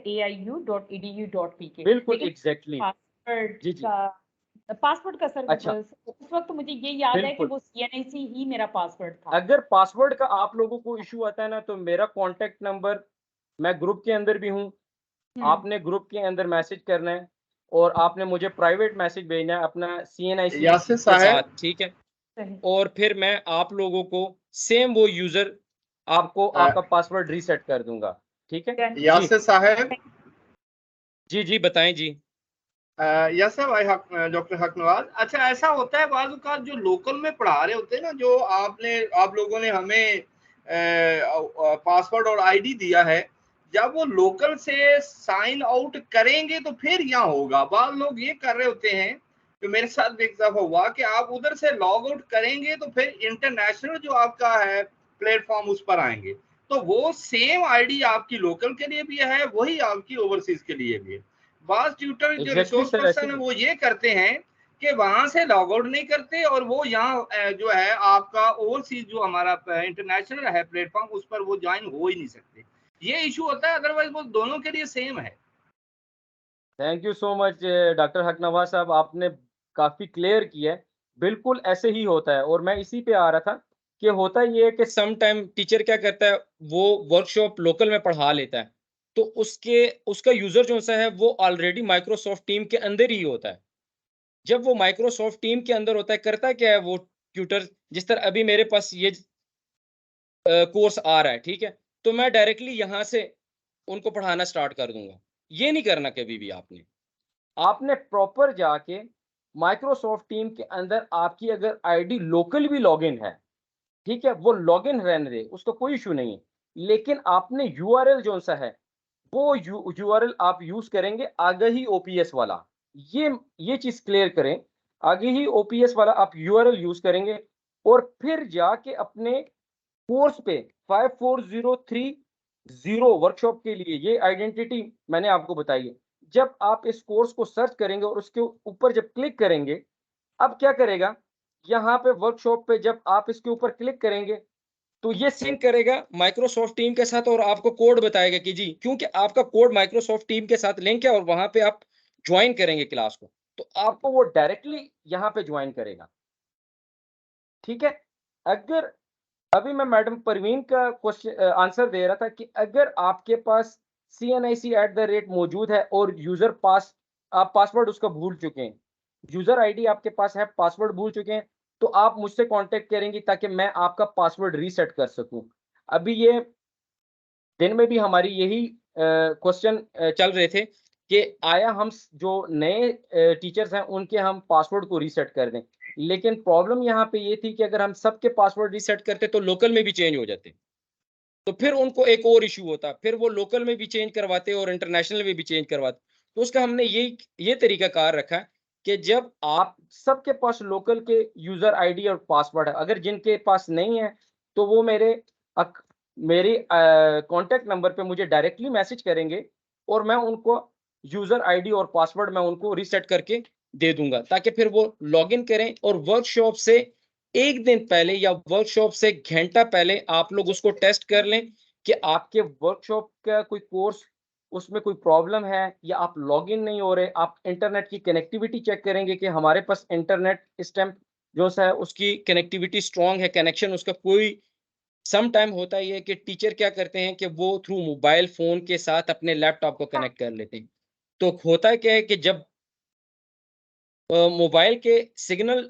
@aiu.edu.pk। बिल्कुल एग्जैक्टली। पासवर्ड का सर अच्छा। उस वक्त मुझे ये याद है कि वो CNIC ही मेरा पासवर्ड था। अगर पासवर्ड का आप लोगों को इशू आता है ना तो मेरा कांटेक्ट नंबर, मैं ग्रुप के अंदर भी हूँ, आपने ग्रुप के अंदर मैसेज करना है और आपने मुझे प्राइवेट मैसेज भेजना है अपना CNIC के साथ, ठीक है? और फिर मैं आप लोगों को सेम वो यूजर आपको आपका पासवर्ड रीसेट कर दूंगा, ठीक है? यासिर साहब जी बताएं जी। यस सर, भाई डॉक्टर हक नवाज। अच्छा, ऐसा होता है बाज़ औक़ात जो लोकल में पढ़ा रहे होते हैं ना, जो आप लोगों ने हमें पासवर्ड और आईडी दिया है, जब वो लोकल से साइन आउट करेंगे तो फिर यहाँ होगा। बाज़ लोग ये कर रहे होते हैं, तो मेरे साथ एक दफा हुआ कि आप उधर से लॉग आउट करेंगे तो फिर इंटरनेशनल जो आपका है प्लेटफॉर्म उस पर आएंगे, तो वो सेम आईडी आपकी लोकल के लिए भी है, वही आपकी ओवरसीज के लिए भी है। बास ट्यूटर जो रिसोर्स पर्सन है वो ये करते हैं कि वहां से लॉग आउट नहीं करते और वो यहाँ जो है आपका ओवरसीज जो हमारा इंटरनेशनल है प्लेटफॉर्म उस पर वो ज्वाइन हो ही नहीं सकते। ये इशू होता है, अदरवाइज वो दोनों के लिए सेम है। Thank you so much doctor Haq Nawaz साहब, आपने काफ़ी क्लियर किया है। बिल्कुल ऐसे ही होता है, और मैं इसी पे आ रहा था कि होता ये है कि सम टाइम टीचर क्या करता है, वो वर्कशॉप लोकल में पढ़ा लेता है, तो उसका यूजर जो सा है वो ऑलरेडी माइक्रोसॉफ्ट टीम के अंदर ही होता है। जब वो माइक्रोसॉफ्ट टीम के अंदर होता है, करता क्या है वो ट्यूटर, जिस तरह अभी मेरे पास ये कोर्स आ रहा है, ठीक है, तो मैं डायरेक्टली यहाँ से उनको पढ़ाना स्टार्ट कर दूंगा। ये नहीं करना कभी भी आपने। आपने प्रॉपर जाके माइक्रोसॉफ्ट टीम के अंदर आपकी अगर आईडी लोकल भी लॉगिन है, ठीक है, वो लॉगिन रहने दे, उसका कोई इशू नहीं है, लेकिन आपने यूआरएल जो सा है वो यूआरएल आप यूज करेंगे आगे ही ओपीएस वाला। ये चीज क्लियर करें, आगे ही ओपीएस वाला आप यूआरएल यूज करेंगे, और फिर जाके अपने कोर्स पे 54030 वर्कशॉप के लिए ये आइडेंटिटी मैंने आपको बताई है। जब आप इस कोर्स को सर्च करेंगे और उसके ऊपर जब क्लिक करेंगे, अब क्या करेगा, यहाँ पे वर्कशॉप पे जब आप इसके ऊपर क्लिक करेंगे तो ये सिंक करेगा माइक्रोसॉफ्ट टीम के साथ और आपको कोड बताएगा कि जी, क्योंकि आपका कोड माइक्रोसॉफ्ट टीम के साथ लिंक है और वहां पे आप ज्वाइन करेंगे क्लास को, तो आपको वो डायरेक्टली यहाँ पे ज्वाइन करेगा। ठीक है, अगर अभी मैं मैडम परवीन का क्वेश्चन आंसर दे रहा था कि अगर आपके पास CNIC@ मौजूद है और यूजर आप पासवर्ड उसका भूल चुके हैं, यूजर आईडी आपके पास है, पासवर्ड भूल चुके हैं, तो आप मुझसे कांटेक्ट करेंगे ताकि मैं आपका पासवर्ड रीसेट कर सकूं। अभी ये दिन में भी हमारी यही क्वेश्चन चल रहे थे कि आया हम जो नए टीचर्स हैं उनके हम पासवर्ड को रीसेट कर दें, लेकिन प्रॉब्लम यहाँ पे ये थी कि अगर हम सबके पासवर्ड रीसेट करते तो लोकल में भी चेंज हो जाते, तो फिर उनको एक और इशू होता, फिर वो लोकल में भी चेंज करवाते और इंटरनेशनल में भी चेंज करवाते। तो उसका हमने ये तरीका कार रखा कि जब आप सबके पास लोकल के यूजर आईडी और पासवर्ड है, अगर जिनके पास नहीं है तो वो मेरे कांटेक्ट नंबर पे मुझे डायरेक्टली मैसेज करेंगे और मैं उनको यूजर आईडी और पासवर्ड मैं उनको रीसेट करके दे दूंगा, ताकि फिर वो लॉगिन करें और वर्कशॉप से एक दिन पहले या वर्कशॉप से घंटा पहले आप लोग उसको टेस्ट कर लें कि आपके वर्कशॉप का कोई कोर्स उसमें कोई प्रॉब्लम है या आप लॉगिन नहीं हो रहे। आप इंटरनेट की कनेक्टिविटी चेक करेंगे कि हमारे पास इंटरनेट इस टाइम जो है उसकी कनेक्टिविटी स्ट्रांग है, कनेक्शन उसका कोई सम टाइम होता है कि टीचर क्या करते हैं कि वो थ्रू मोबाइल फोन के साथ अपने लैपटॉप को कनेक्ट कर लेते हैं। तो होता क्या है कि जब मोबाइल के सिग्नल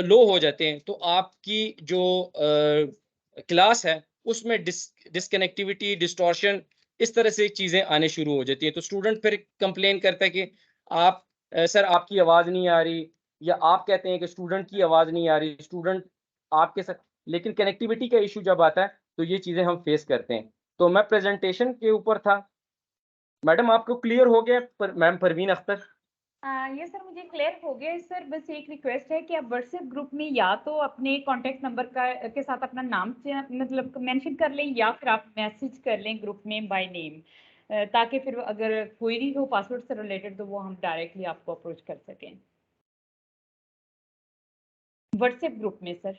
लो हो जाते हैं तो आपकी जो क्लास है उसमें डिस्कनेक्टिविटी, डिस्टॉर्शन, इस तरह से चीजें आने शुरू हो जाती हैं। तो स्टूडेंट फिर कंप्लेन करता है कि आप सर आपकी आवाज नहीं आ रही, या आप कहते हैं कि स्टूडेंट की आवाज नहीं आ रही, स्टूडेंट आपके साथ, लेकिन कनेक्टिविटी का इशू जब आता है तो ये चीजें हम फेस करते हैं। तो मैं प्रेजेंटेशन के ऊपर था, मैडम आपको क्लियर हो गया? मैम परवीन अख्तर। ये सर मुझे क्लियर हो गया है सर। बस एक रिक्वेस्ट है कि आप व्हाट्सएप ग्रुप में या तो अपने कॉन्टैक्ट नंबर के साथ अपना नाम मतलब मेंशन कर लें, या फिर आप मैसेज कर लें ग्रुप में बाय नेम, ताकि फिर अगर क्वेरी हो पासवर्ड से रिलेटेड तो वो हम डायरेक्टली आपको अप्रोच कर सकें व्हाट्सएप ग्रुप में सर।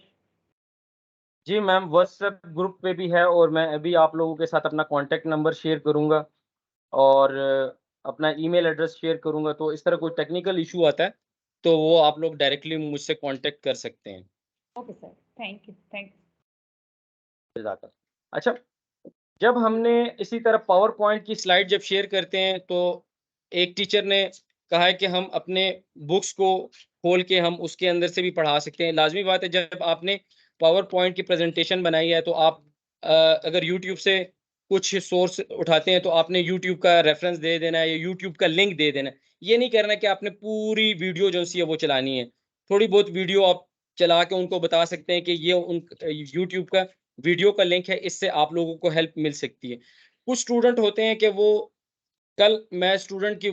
जी मैम, व्हाट्सएप ग्रुप पे भी है और मैं अभी आप लोगों के साथ अपना कॉन्टैक्ट नंबर शेयर करूंगा और अपना ईमेल एड्रेस शेयर करूंगा। तो इस तरह कोई टेक्निकल इशू आता है तो वो आप लोग डायरेक्टली मुझसे कांटेक्ट कर सकते हैं। Okay sir, thank you. अच्छा, जब हमने इसी तरह पावर पॉइंट की स्लाइड जब शेयर करते हैं तो एक टीचर ने कहा है कि हम अपने बुक्स को खोल के हम उसके अंदर से भी पढ़ा सकते हैं। लाजमी बात है, जब आपने पावर पॉइंट की प्रेजेंटेशन बनाई है तो आप अगर यूट्यूब से कुछ सोर्स उठाते हैं तो आपने यूट्यूब का रेफरेंस दे देना है या यूट्यूब का लिंक दे देना है। ये नहीं करना कि आपने पूरी वीडियो जो सी है वो चलानी है। थोड़ी बहुत वीडियो आप चला के उनको बता सकते हैं कि ये उन यूट्यूब का वीडियो का लिंक है, इससे आप लोगों को हेल्प मिल सकती है। कुछ स्टूडेंट होते हैं कि वो कल मैं स्टूडेंट की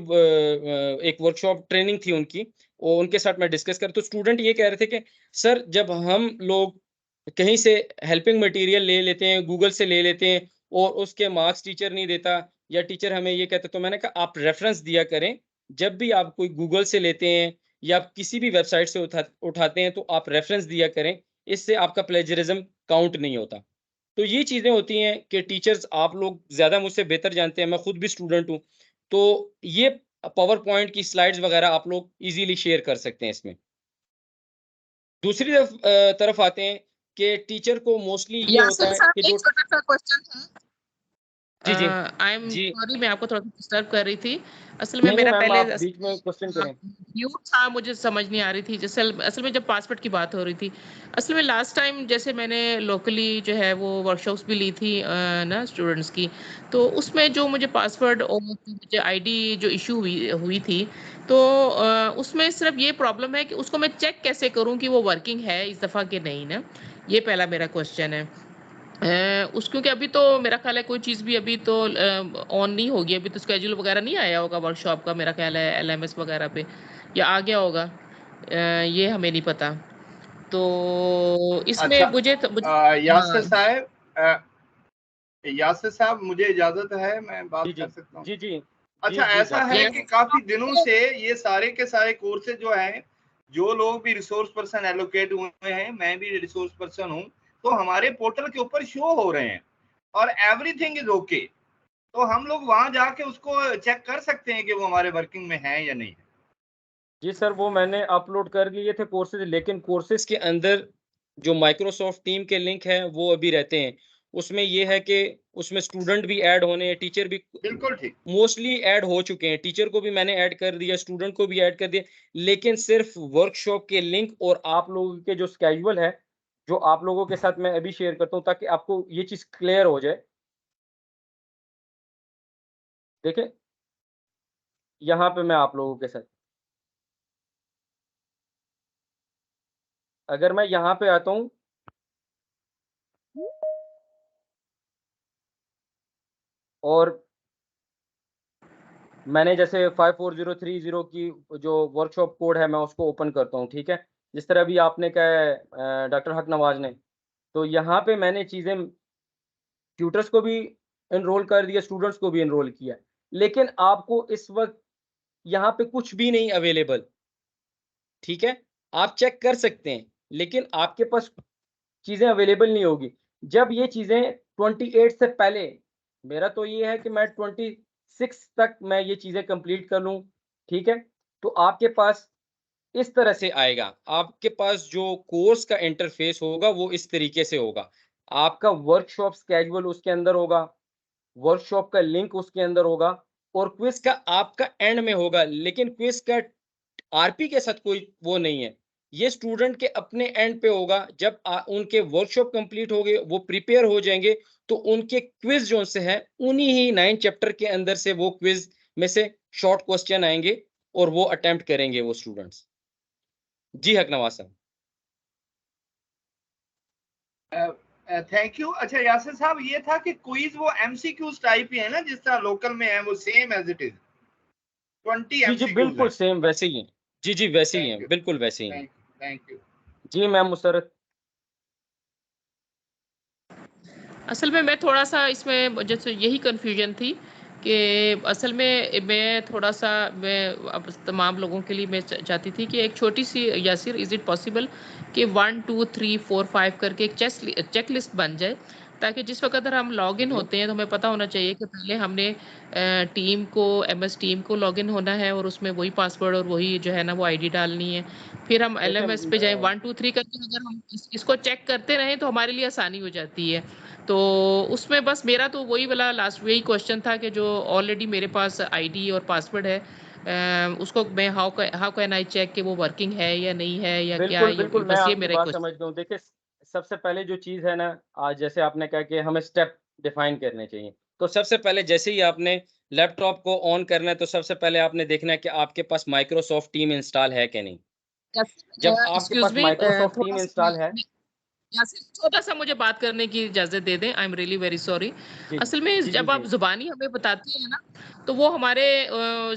एक वर्कशॉप ट्रेनिंग थी उनकी, और उनके साथ मैं डिस्कस कर, तो स्टूडेंट ये कह रहे थे कि सर जब हम लोग कहीं से हेल्पिंग मटेरियल ले लेते हैं, गूगल से ले लेते हैं और उसके मार्क्स टीचर नहीं देता या टीचर हमें ये कहता, तो मैंने कहा आप रेफरेंस दिया करें। जब भी आप कोई गूगल से लेते हैं या आप किसी भी वेबसाइट से उठाते हैं तो आप रेफरेंस दिया करें, इससे आपका प्लेजरिज्म काउंट नहीं होता। तो ये चीज़ें होती हैं कि टीचर्स आप लोग ज़्यादा मुझसे बेहतर जानते हैं, मैं खुद भी स्टूडेंट हूँ, तो ये पावर पॉइंट की स्लाइड्स वगैरह आप लोग इजीली शेयर कर सकते हैं इसमें। दूसरी तरफ आते हैं कि टीचर को मोस्टली ये होता यासिर है साहब, कि एक जो छोटा सा क्वेश्चन था। जी जी आई एम जी सॉरी, मैं आपको थोड़ा डिस्टर्ब कर रही थी। असल में नहीं मेरा मैम, पहले आप बीच में क्वेश्चन करें। म्यूट था, मुझे समझ नहीं आ रही थी। जैसे असल में जब पासवर्ड की बात हो रही थी, असल में लास्ट टाइम जैसे मैंने लोकली जो है वो वर्कशॉप्स भी ली थी ना स्टूडेंट्स की, तो उसमें जो मुझे पासवर्ड और मुझे आईडी जो इशू हुई थी, तो उसमें सिर्फ ये प्रॉब्लम है कि उसको मैं चेक कैसे करूं कि वो वर्किंग है इस दफ़ा कि नहीं ना। ये पहला मेरा क्वेश्चन है। उस क्योंकि अभी तो मेरा ख्याल है कोई चीज़ भी अभी तो ऑन नहीं होगी, अभी तो स्केड्यूल वगैरह नहीं आया होगा वर्कशॉप का, मेरा ख्याल है एलएमएस वगैरह पे, या आ गया होगा, ये हमें नहीं पता। तो इसमें अच्छा, मुझे यासिर हाँ साहब, यासिर साहब मुझे इजाजत है, मैं बात कर सकता हूँ? जी जी अच्छा, जी ऐसा है कि काफी दिनों से ये सारे के सारे कोर्सेज जो हैं, जो लोग भी रिसोर्स पर्सन एलोकेट हुए हैं, मैं भी रिसोर्स पर्सन हूँ, तो हमारे पोर्टल के ऊपर शो हो रहे हैं और एवरीथिंग इज ओके। तो हम लोग वहां जाके उसको चेक कर सकते हैं कि वो हमारे वर्किंग में है या नहीं है। जी सर, वो मैंने अपलोड कर लिए थे कोर्सेज, लेकिन कोर्सेज के अंदर जो माइक्रोसॉफ्ट टीम के लिंक हैं वो अभी रहते हैं। उसमें ये है कि उसमें स्टूडेंट भी ऐड होने हैं, टीचर भी बिल्कुल ठीक, मोस्टली ऐड हो चुके हैं। टीचर को भी मैंने ऐड कर दिया, स्टूडेंट को भी ऐड कर दिया, लेकिन सिर्फ वर्कशॉप के लिंक और आप लोगों के जो स्केड्यूल है, जो आप लोगों के साथ मैं अभी शेयर करता हूँ ताकि आपको ये चीज़ क्लियर हो जाए। देखें, यहाँ पे मैं आप लोगों के साथ, अगर मैं यहाँ पे आता हूँ और मैंने जैसे 54030 की जो वर्कशॉप कोड है मैं उसको ओपन करता हूँ, ठीक है? जिस तरह अभी आपने कहा है डॉक्टर हक नवाज ने, तो यहाँ पे मैंने चीज़ें ट्यूटर्स को भी एनरोल कर दिया, स्टूडेंट्स को भी एनरोल किया, लेकिन आपको इस वक्त यहाँ पे कुछ भी नहीं अवेलेबल, ठीक है? आप चेक कर सकते हैं, लेकिन आपके पास चीज़ें अवेलेबल नहीं होगी। जब ये चीज़ें 28 से पहले, मेरा तो ये है कि मैं 26 तक मैं ये चीज़ें कंप्लीट कर लूँ, ठीक है? तो आपके पास इस तरह से आएगा। आपके पास जो कोर्स का इंटरफ़ेस होगा वो इस तरीके से होगा। आपका वर्कशॉप स्केड्यूल उसके अंदर होगा, वर्कशॉप का लिंक उसके अंदर होगा और क्विज़ का आपका एंड में होगा, लेकिन क्विज़ का आरपी के साथ कोई वो नहीं है। ये स्टूडेंट के अपने एंड पे होगा। जब उनके वर्कशॉप कंप्लीट हो गए, वो प्रिपेयर हो जाएंगे, तो उनके क्विज जो से हैं उन्हीं ही 9 चैप्टर के अंदर से वो क्विज में से शॉर्ट क्वेश्चन आएंगे और वो अटेम्प्ट करेंगे वो स्टूडेंट्स। जी हक नवाज साहब। Thank you. अच्छा यासिर साहब, ये था कि क्विज वो एमसीक्यूज टाइप ही है ना, जिस तरह लोकल में है, वो सेम एज इट इज 20 जी जी एमसीक्यूज बिल्कुल है। सेम वैसे ही हैं। जी जी वैसे ही हैं, बिल्कुल वैसे ही हैं। Thank you. जी मैम मुसरत। असल में मैं थोड़ा-सा इसमें जैसे यही कन्फ्यूजन थी कि असल में मैं थोड़ा-सा मैं अब तमाम लोगों के लिए मैं चाहती थी कि एक छोटी-सी यासिर, इज़ इट पॉसिबल कि 1 2 3 4 5 करके एक चेक लिस्ट बन जाए, ताकि जिस वक़्त अगर हम लॉगिन होते हैं तो हमें पता होना चाहिए कि पहले हमने टीम को, एमएस टीम को लॉगिन होना है और उसमें वही पासवर्ड और वही जो है ना वो आईडी डालनी है। फिर हम एलएमएस पे जाएँ, 1 2 3 करके अगर हम इसको चेक करते रहें तो हमारे लिए आसानी हो जाती है। तो उसमें बस मेरा तो वही वाला लास्ट वही क्वेश्चन था कि जो ऑलरेडी मेरे पास आईडी और पासवर्ड है, उसको मैं हाउ कैन आई चेक कि वो वर्किंग है या नहीं है या क्या, बिल्कुल, ये बिल्कुल, मैं बस ये आपकी मेरा एक बात क्वेश्चन। समझ गया हूँ। देखिए, सबसे पहले जो चीज़ है ना, आज जैसे आपने कहा कि हमें स्टेप डिफाइन करने चाहिए। तो सबसे पहले जैसे ही आपने लैपटॉप को ऑन करना है, तो सबसे पहले आपने देखना है कि आपके पास माइक्रोसॉफ्ट टीम इंस्टॉल है कि नहीं। जब आपके एक्सक्यूज़ पास मी, माइक्रोसॉफ्ट टीम थोड़ा-सा इंस्टॉल है, यासिर, छोटा-सा मुझे बात करने की इजाज़त दे दें। I am really very sorry. जी, असल में जी, जी, जब आप जी। ज़ुबानी हमें बताती हैं ना, तो वो हमारे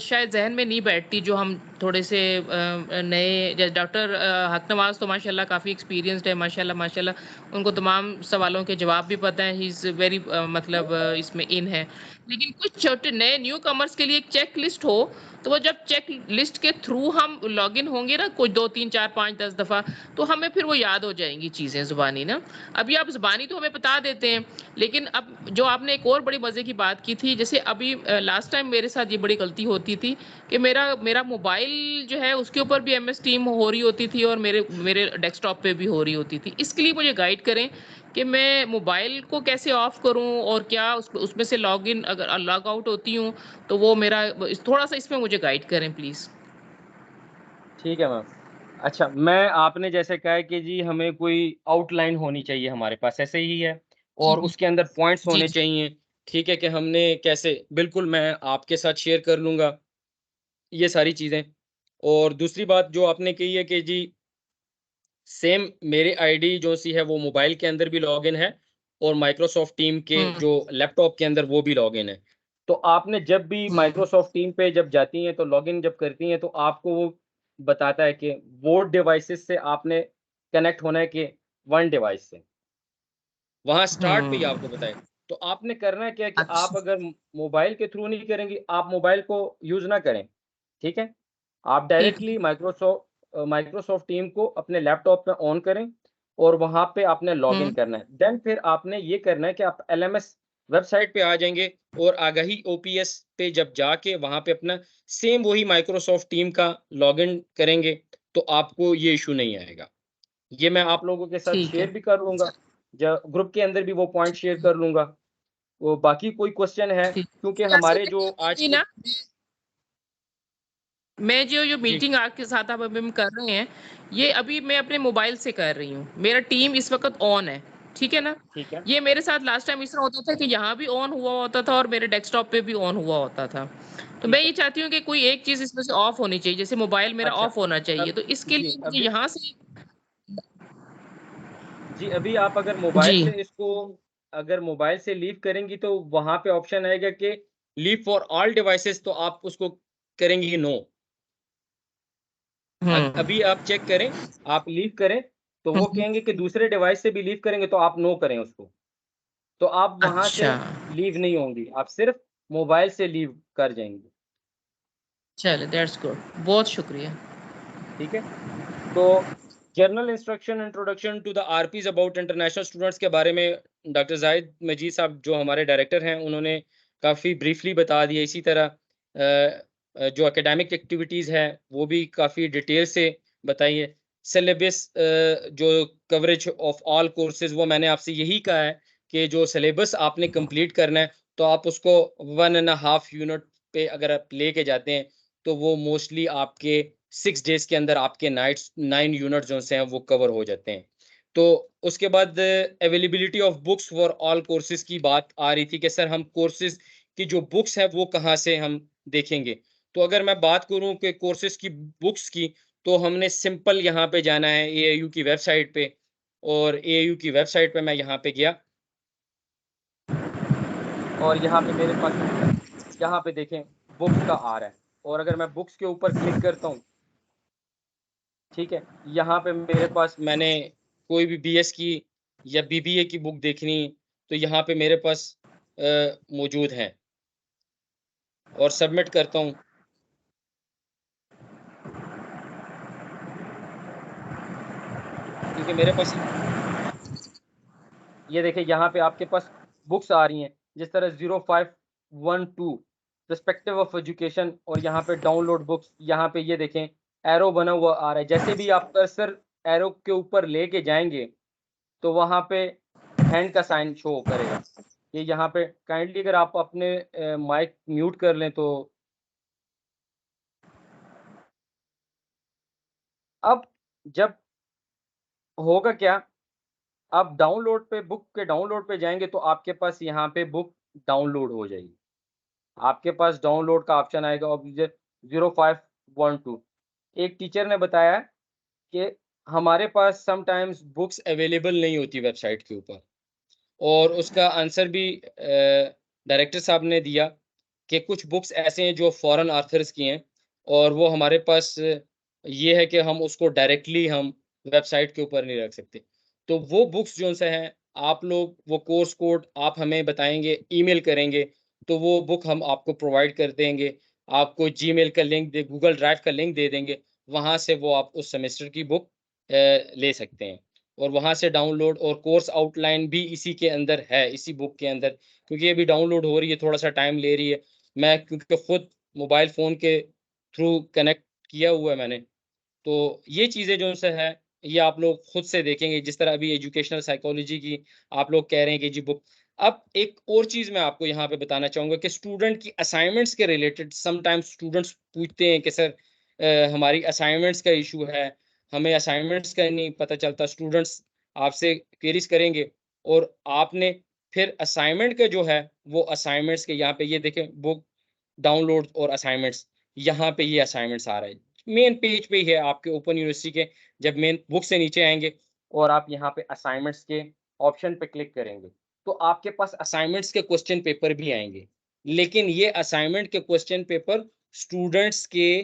शायद ज़हन में नहीं बैठती, जो हम थोड़े से नए, जैसे डॉक्टर हक नवाज़ तो माशाल्लाह काफ़ी एक्सपीरियंस्ड है, माशाल्लाह माशाल्लाह। उनको तमाम सवालों के जवाब भी पता हैं, ही इज़ वेरी मतलब इसमें इन है। लेकिन कुछ छोटे नए न्यू कमर्स के लिए एक चेक लिस्ट हो, तो वो जब चेक लिस्ट के थ्रू हम लॉगिन होंगे ना कुछ 2 3 4 5 10 दफा, तो हमें फिर वो याद हो जाएंगी चीजें जुबानी ना। अभी आप जुबानी तो हमें बता देते हैं, लेकिन अब जो आपने एक और बड़ी मजे की बात की थी, जैसे अभी लास्ट टाइम मेरे साथ ये बड़ी गलती होती थी कि मेरा मोबाइल जो है उसके ऊपर भी MS टीम हो रही होती थी और मेरे मेरे डेस्कटॉप पे भी हो रही होती थी। इसके लिए मुझे गाइड करें कि मैं मोबाइल को कैसे ऑफ करूं और क्या उसमें से लॉगिन अगर लॉग आउट होती हूं तो वो मेरा थोड़ा सा इसमें मुझे गाइड करें प्लीज। ठीक है मैम। अच्छा, मैं आपने जैसे कहा है कि जी हमें कोई आउटलाइन होनी चाहिए हमारे पास, ऐसे ही है, और उसके अंदर पॉइंट्स जी होने चाहिए। ठीक है कि हमने कैसे, बिल्कुल मैं आपके साथ शेयर कर लूँगा ये सारी चीज़ें। और दूसरी बात जो आपने कही है कि जी सेम मेरी आईडी जो सी है वो मोबाइल के अंदर भी लॉगिन है और माइक्रोसॉफ्ट टीम के जो लैपटॉप के अंदर वो भी लॉगिन है। तो आपने जब भी माइक्रोसॉफ्ट टीम पे जब जाती हैं तो लॉगिन जब करती हैं तो आपको वो बताता है कि वो डिवाइसेस से आपने कनेक्ट होना है कि वन डिवाइस से। वहाँ स्टार्ट पे ही आपको बताएगा। तो आपने करना क्या है कि आप अगर मोबाइल के थ्रू नहीं करेंगे, आप मोबाइल को यूज़ ना करें, ठीक है? आप डायरेक्टली माइक्रोसॉफ्ट टीम को अपने लैपटॉप पे ऑन करें और वहाँ पे आपने लॉगिन करना है। देन फिर आपने ये करना है कि आप LMS वेबसाइट पे आ जाएँगे और आगाही OPS पे जब जाके वहाँ पे अपना सेम वही माइक्रोसॉफ्ट टीम का लॉगिन करेंगे, तो आपको ये इश्यू नहीं आएगा। ये मैं आप लोगों के साथ ठीक शेयर है। भी कर लूँगा, ग्रुप के अंदर भी वो पॉइंट शेयर कर लूँगा। वो बाकी कोई क्वेश्चन है, क्योंकि हमारे जो आज ना मैं जो जी, मीटिंग आपके साथ आप अभी हम कर रहे हैं, ये अभी मैं अपने मोबाइल से कर रही हूँ। मेरा टीम इस वक्त ऑन है, ठीक है ना? ठीक है। ये मेरे साथ लास्ट टाइम इस तरह होता था कि यहाँ भी ऑन हुआ होता था और मेरे डेस्कटॉप पे भी ऑन हुआ होता था। तो मैं ठीक ये है। चाहती हूँ कि कोई एक चीज़ इसमें से ऑफ होनी चाहिए, जैसे मोबाइल मेरा अच्छा, ऑफ होना चाहिए। तो इसके जी, लिए मुझे अभी यहाँ से अभी आप जी। अगर मोबाइल से लीव करेंगी तो वहाँ पे ऑप्शन आएगा कि लीव फॉर ऑल डिवाइसेस, तो आप उसको करेंगी नो। अभी आप चेक करें, आप लीव करें, तो वो कहेंगे कि दूसरे डिवाइस से भी लीव करेंगे तो आप नो करें उसको। तो आप वहाँ से अच्छा, लीव नहीं होंगी, आप सिर्फ मोबाइल से लीव कर जाएँगी। चलो दैट्स गुड। बहुत शुक्रिया। ठीक है? तो general instruction introduction to the RPs about international students के बारे में डॉक्टर जाहिद मजीद साहब जो हमारे डायरेक्टर हैं उन्होंने काफ़ी ब्रीफली बता दिया। इसी तरह जो एकेडमिक एक्टिविटीज़ है वो भी काफ़ी डिटेल से बताई है। सिलेबस जो कवरेज ऑफ ऑल कोर्सेज, वो मैंने आपसे यही कहा है कि जो सिलेबस आपने कंप्लीट करना है तो आप उसको 1.5 यूनिट पे अगर आप लेके जाते हैं तो वो मोस्टली आपके 6 डेज़ के अंदर आपके 9 यूनिट जो से हैं वो कवर हो जाते हैं। तो उसके बाद availability of books for all courses की बात आ रही थी कि सर हम कोर्सेज़ की जो बुक्स हैं वो कहाँ से हम देखेंगे? तो अगर मैं बात करूँ कि कोर्सेज़ की बुक्स की, तो हमने सिंपल यहाँ पे जाना है AIU की वेबसाइट पे, और AIU की वेबसाइट पे मैं यहाँ पे गया और यहाँ पे मेरे पास यहाँ पे देखें बुक्स का आ रहा है, और अगर मैं बुक्स के ऊपर क्लिक करता हूँ, ठीक है? यहाँ पे मेरे पास मैंने कोई भी BS की या BBA की बुक देखनी, तो यहाँ पे मेरे पास मौजूद हैं और सबमिट करता हूँ। क्योंकि मेरे पास ये देखिए यहाँ पे आपके पास बुक्स आ रही हैं, जिस तरह 0512 पर्सपेक्टिव ऑफ एजुकेशन, और यहाँ पे डाउनलोड बुक्स, यहाँ पे ये देखें एरो बना हुआ आ रहा है। जैसे भी आप कर्सर एरो के ऊपर लेके जाएँगे, तो वहाँ पे हैंड का साइन शो करेगा। ये यहाँ पे काइंडली अगर आप अपने माइक म्यूट कर लें तो अब जब होगा क्या, आप डाउनलोड पे बुक के डाउनलोड पे जाएँगे तो आपके पास यहाँ पे बुक डाउनलोड हो जाएगी। आपके पास डाउनलोड का ऑप्शन आएगा और 0512। एक टीचर ने बताया कि हमारे पास समटाइम्स बुक्स अवेलेबल नहीं होती वेबसाइट के ऊपर, और उसका आंसर भी डायरेक्टर साहब ने दिया कि कुछ बुक्स ऐसे हैं जो फॉरेन ऑथर्स की हैं, और वो हमारे पास ये है कि हम उसको डायरेक्टली हम वेबसाइट के ऊपर नहीं रख सकते। तो वो बुक्स जो से हैं, आप लोग वो कोर्स कोड आप हमें बताएँगे, ईमेल करेंगे, तो वो बुक हम आपको प्रोवाइड कर देंगे। आपको जीमेल का लिंक दे गूगल ड्राइव का लिंक दे देंगे, वहाँ से वो आप उस सेमेस्टर की बुक ले सकते हैं और वहाँ से डाउनलोड, और कोर्स आउटलाइन भी इसी के अंदर है, इसी बुक के अंदर, क्योंकि ये अभी डाउनलोड हो रही है, थोड़ा-सा टाइम ले रही है। मैं क्योंकि खुद मोबाइल फ़ोन के थ्रू कनेक्ट किया हुआ है मैंने, तो ये चीज़ें जो से है, ये आप लोग खुद से देखेंगे, जिस तरह अभी एजुकेशनल साइकोलॉजी की आप लोग कह रहे हैं कि जी बुक। अब एक और चीज़ मैं आपको यहाँ पे बताना चाहूँगा कि स्टूडेंट की असाइनमेंट्स के रिलेटेड समटाइम्स स्टूडेंट्स पूछते हैं कि सर हमारी असाइनमेंट्स का इश्यू है, हमें असाइनमेंट्स का नहीं पता चलता। स्टूडेंट्स आपसे क्वेरीज़ करेंगे और आपने फिर असाइनमेंट का जो है, वो असाइनमेंट्स के यहाँ पे ये देखें, बुक डाउनलोड और असाइनमेंट्स, यहाँ पे ये असाइनमेंट्स आ रहे हैं। मेन पेज पे ही है आपके ओपन यूनिवर्सिटी के, जब मेन बुक से नीचे आएँगे और आप यहाँ पे असाइनमेंट्स के ऑप्शन पे क्लिक करेंगे, तो आपके पास असाइनमेंट्स के क्वेश्चन पेपर भी आएँगे। लेकिन ये असाइनमेंट के क्वेश्चन पेपर स्टूडेंट्स के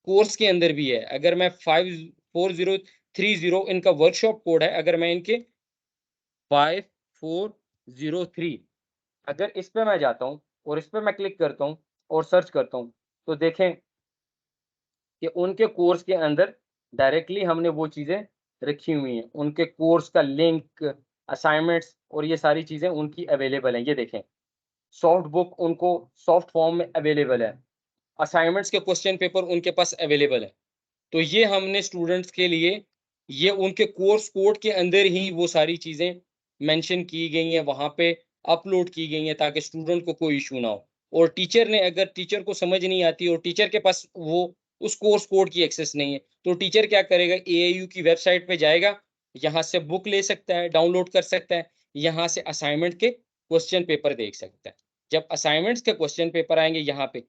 कोर्स के अंदर भी है। अगर मैं 54030 इनका वर्कशॉप कोड है, अगर मैं इनके 5403 अगर इस पे मैं जाता हूँ और इस पे मैं क्लिक करता हूँ और सर्च करता हूँ, तो देखें कि उनके कोर्स के अंदर डायरेक्टली हमने वो चीज़ें रखी हुई हैं। उनके कोर्स का लिंक, असाइनमेंट्स और ये सारी चीज़ें उनकी अवेलेबल हैं। ये देखें, सॉफ्ट बुक उनको सॉफ्ट फॉर्म में अवेलेबल है। असाइनमेंट्स के क्वेश्चन पेपर उनके पास अवेलेबल है। तो ये हमने स्टूडेंट्स के लिए, ये उनके कोर्स कोड के अंदर ही वो सारी चीज़ें मेंशन की गई हैं, वहाँ पे अपलोड की गई हैं, ताकि स्टूडेंट को कोई इश्यू ना हो। और टीचर ने, अगर टीचर को समझ नहीं आती और टीचर के पास वो उस कोर्स कोड की एक्सेस नहीं है, तो टीचर क्या करेगा, एआईयू की वेबसाइट पे जाएगा, यहाँ से बुक ले सकता है, डाउनलोड कर सकता है, यहाँ से असाइनमेंट के क्वेश्चन पेपर देख सकता है। जब असाइनमेंट्स के क्वेश्चन पेपर आएँगे, यहाँ पे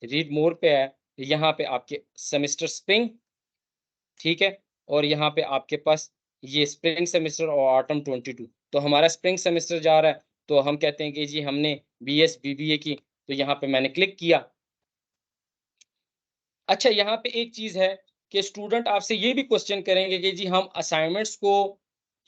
रीड मोर पे है, यहाँ पे आपके सेमेस्टर स्प्रिंग, ठीक है? और यहाँ पे आपके पास ये स्प्रिंग सेमेस्टर और ऑटम 22, तो हमारा स्प्रिंग सेमेस्टर जा रहा है, तो हम कहते हैं कि जी हमने बीएस बीबीए की, तो यहाँ पे मैंने क्लिक किया। अच्छा, यहाँ पे एक चीज़ है कि स्टूडेंट आपसे ये भी क्वेश्चन करेंगे कि जी हम असाइनमेंट्स को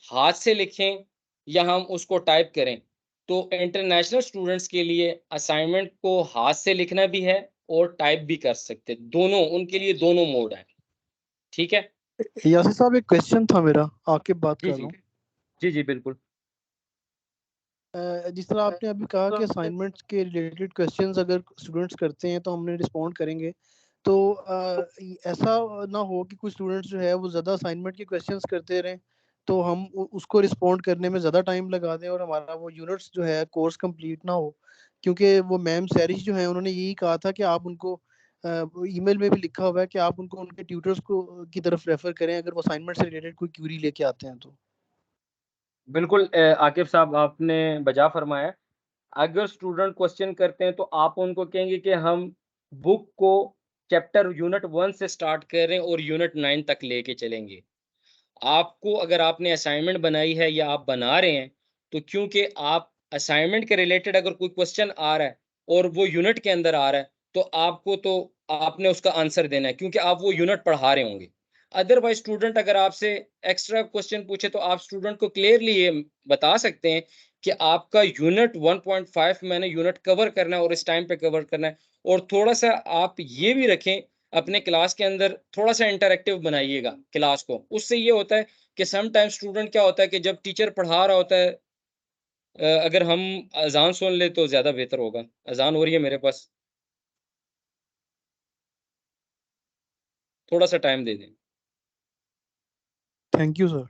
हाथ से लिखें या हम उसको टाइप करें? तो इंटरनेशनल स्टूडेंट्स के लिए असाइनमेंट को हाथ से लिखना भी है और टाइप भी कर सकते हैं, दोनों, उनके लिए दोनों मोड हैं, ठीक है? यासिर साहब एक क्वेश्चन था मेरा, आके बात जी, कर जी। रहा हूँ। जी, जी, बिल्कुल। जिस तरह आपने अभी कहा कि असाइनमेंट्स के रिलेटेड क्वेश्चंस अगर स्टूडेंट्स करते हैं तो हमने रिस्पॉन्ड करेंगे, तो ऐसा ना हो कि कुछ स्टूडेंट्स जो है वो ज़्यादा असाइनमेंट के क्वेश्चंस करते रहें, तो हम उसको रिस्पॉन्ड करने में ज़्यादा टाइम लगा दें और हमारा वो यूनिट्स जो है कोर्स कंप्लीट ना हो। क्योंकि वो मैम सैरिश जो है उन्होंने यही कहा था कि आप उनको ईमेल में भी लिखा हुआ है कि आप उनको उनके ट्यूटर्स को की तरफ रेफर करें अगर वो असाइनमेंट से रिलेटेड कोई क्यूरी लेके आते हैं तो। बिल्कुल आकिब साहब, आपने बजा फरमाया। अगर स्टूडेंट क्वेश्चन करते हैं तो आप उनको कहेंगे कि हम बुक को चैप्टर यूनिट 1 से स्टार्ट कर रहे हैं और यूनिट 9 तक लेके चलेंगे। आपको, अगर आपने असाइनमेंट बनाई है या आप बना रहे हैं, तो क्योंकि आप असाइनमेंट के रिलेटेड अगर कोई क्वेश्चन आ रहा है और वो यूनिट के अंदर आ रहा है, तो आपको, तो आपने उसका आंसर देना है, क्योंकि आप वो यूनिट पढ़ा रहे होंगे। अदरवाइज स्टूडेंट अगर आपसे एक्स्ट्रा क्वेश्चन पूछे, तो आप स्टूडेंट को क्लियरली ये बता सकते हैं कि आपका यूनिट 1.5 मैंने यूनिट कवर करना है और इस टाइम पे कवर करना है। और थोड़ा-सा आप ये भी रखें अपने क्लास के अंदर, थोड़ा-सा इंटरैक्टिव बनाइएगा क्लास को। उससे ये होता है कि सम टाइम स्टूडेंट क्या होता है कि जब टीचर पढ़ा रहा होता है, अगर हम अज़ान सुन लें तो ज़्यादा बेहतर होगा। अज़ान हो रही है मेरे पास, थोड़ा-सा टाइम दे दें। Thank you sir.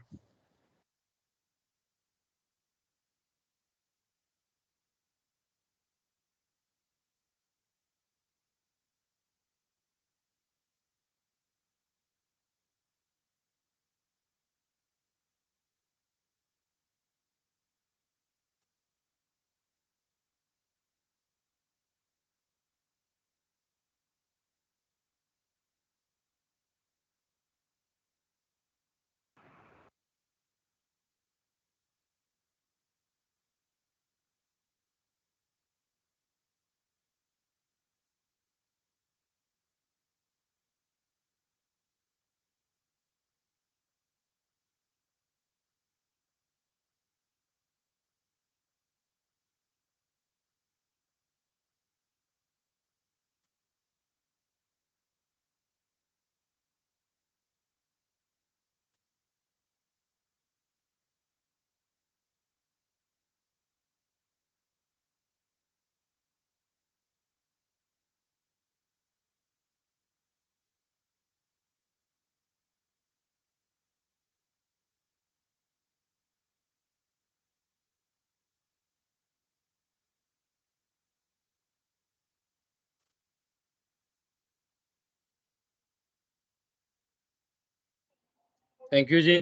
Thank you जी।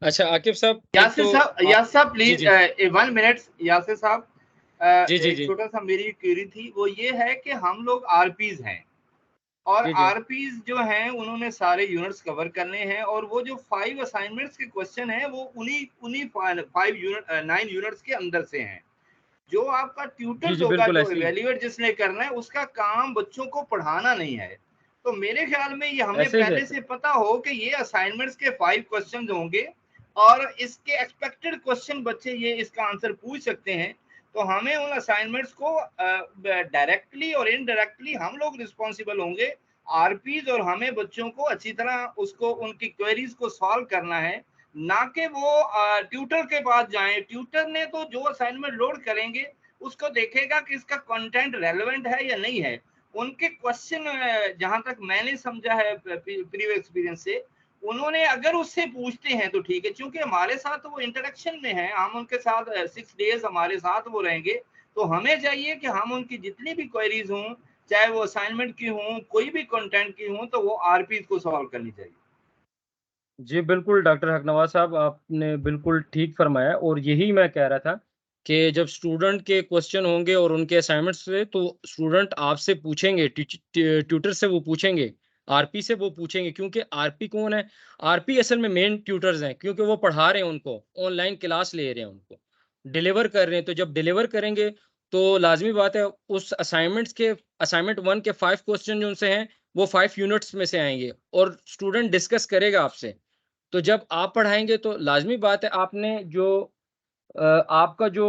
अच्छा आकिब साहब, यासिर साहब, यासिर साहब जी प्लीज जी 1 मिनट। यासिर साहब जी जी एक जी छोटा सा मेरी क्वेरी थी, वो ये है कि हम लोग आरपीज हैं और जी जी आरपीज जो हैं उन्होंने सारे यूनिट्स कवर करने हैं, और वो जो 5 असाइनमेंट्स के क्वेश्चन हैं वो उन्हीं 9 यूनिट्स के अंदर से हैं। जो आपका जी ट्यूटर्स जी होगा, बिल्कुल जो ऐसे ही इवेल्युएट जिसने करना है, उसका काम बच्चों को पढ़ाना नहीं है। तो मेरे ख्याल में ये हमें ऐसे ही पहले रहता से पता हो कि ये असाइनमेंट्स के 5 क्वेश्चन होंगे और इसके एक्सपेक्टेड क्वेश्चन बच्चे ये इसका आंसर पूछ सकते हैं। तो हमें उन असाइनमेंट्स को डायरेक्टली और इनडायरेक्टली हम लोग रिस्पॉन्सिबल होंगे, आरपीज, और हमें बच्चों को अच्छी तरह उसको उनकी क्वेरीज को सॉल्व करना है, ना कि वो ट्यूटर के पास जाएं। ट्यूटर ने तो जो असाइनमेंट लोड करेंगे उसको देखेगा कि इसका कंटेंट रेलेवेंट है या नहीं है। उनके क्वेश्चन जहां तक मैंने समझा है प्रीवियस एक्सपीरियंस से, उन्होंने अगर उससे पूछते हैं तो ठीक है, क्योंकि हमारे साथ वो इंटरेक्शन में है, हम उनके साथ 6 डेज हमारे साथ वो रहेंगे। तो हमें चाहिए कि हम उनकी जितनी भी क्वेरीज हों, चाहे वो असाइनमेंट की हों, कोई भी कंटेंट की हों, तो वो आरपीज को सॉल्व करनी चाहिए। जी बिल्कुल डॉक्टर हकनवाज साहब, आपने बिल्कुल ठीक फरमाया, और यही मैं कह रहा था कि जब स्टूडेंट के क्वेश्चन होंगे और उनके असाइनमेंट्स से, तो स्टूडेंट आपसे पूछेंगे, ट्यूटर से वो पूछेंगे, आरपी से वो पूछेंगे, क्योंकि आरपी कौन है? आरपी असल में मेन ट्यूटर्स हैं, क्योंकि वो पढ़ा रहे हैं उनको, ऑनलाइन क्लास ले रहे हैं उनको, डिलीवर कर रहे हैं। तो जब डिलीवर करेंगे तो लाजमी बात है उस असाइनमेंट 1 के 5 क्वेश्चन जो उनसे हैं वो 5 यूनिट्स में से आएंगे और स्टूडेंट डिस्कस करेगा आपसे। तो जब आप पढ़ाएँगे तो लाज़मी बात है आपने जो आपका जो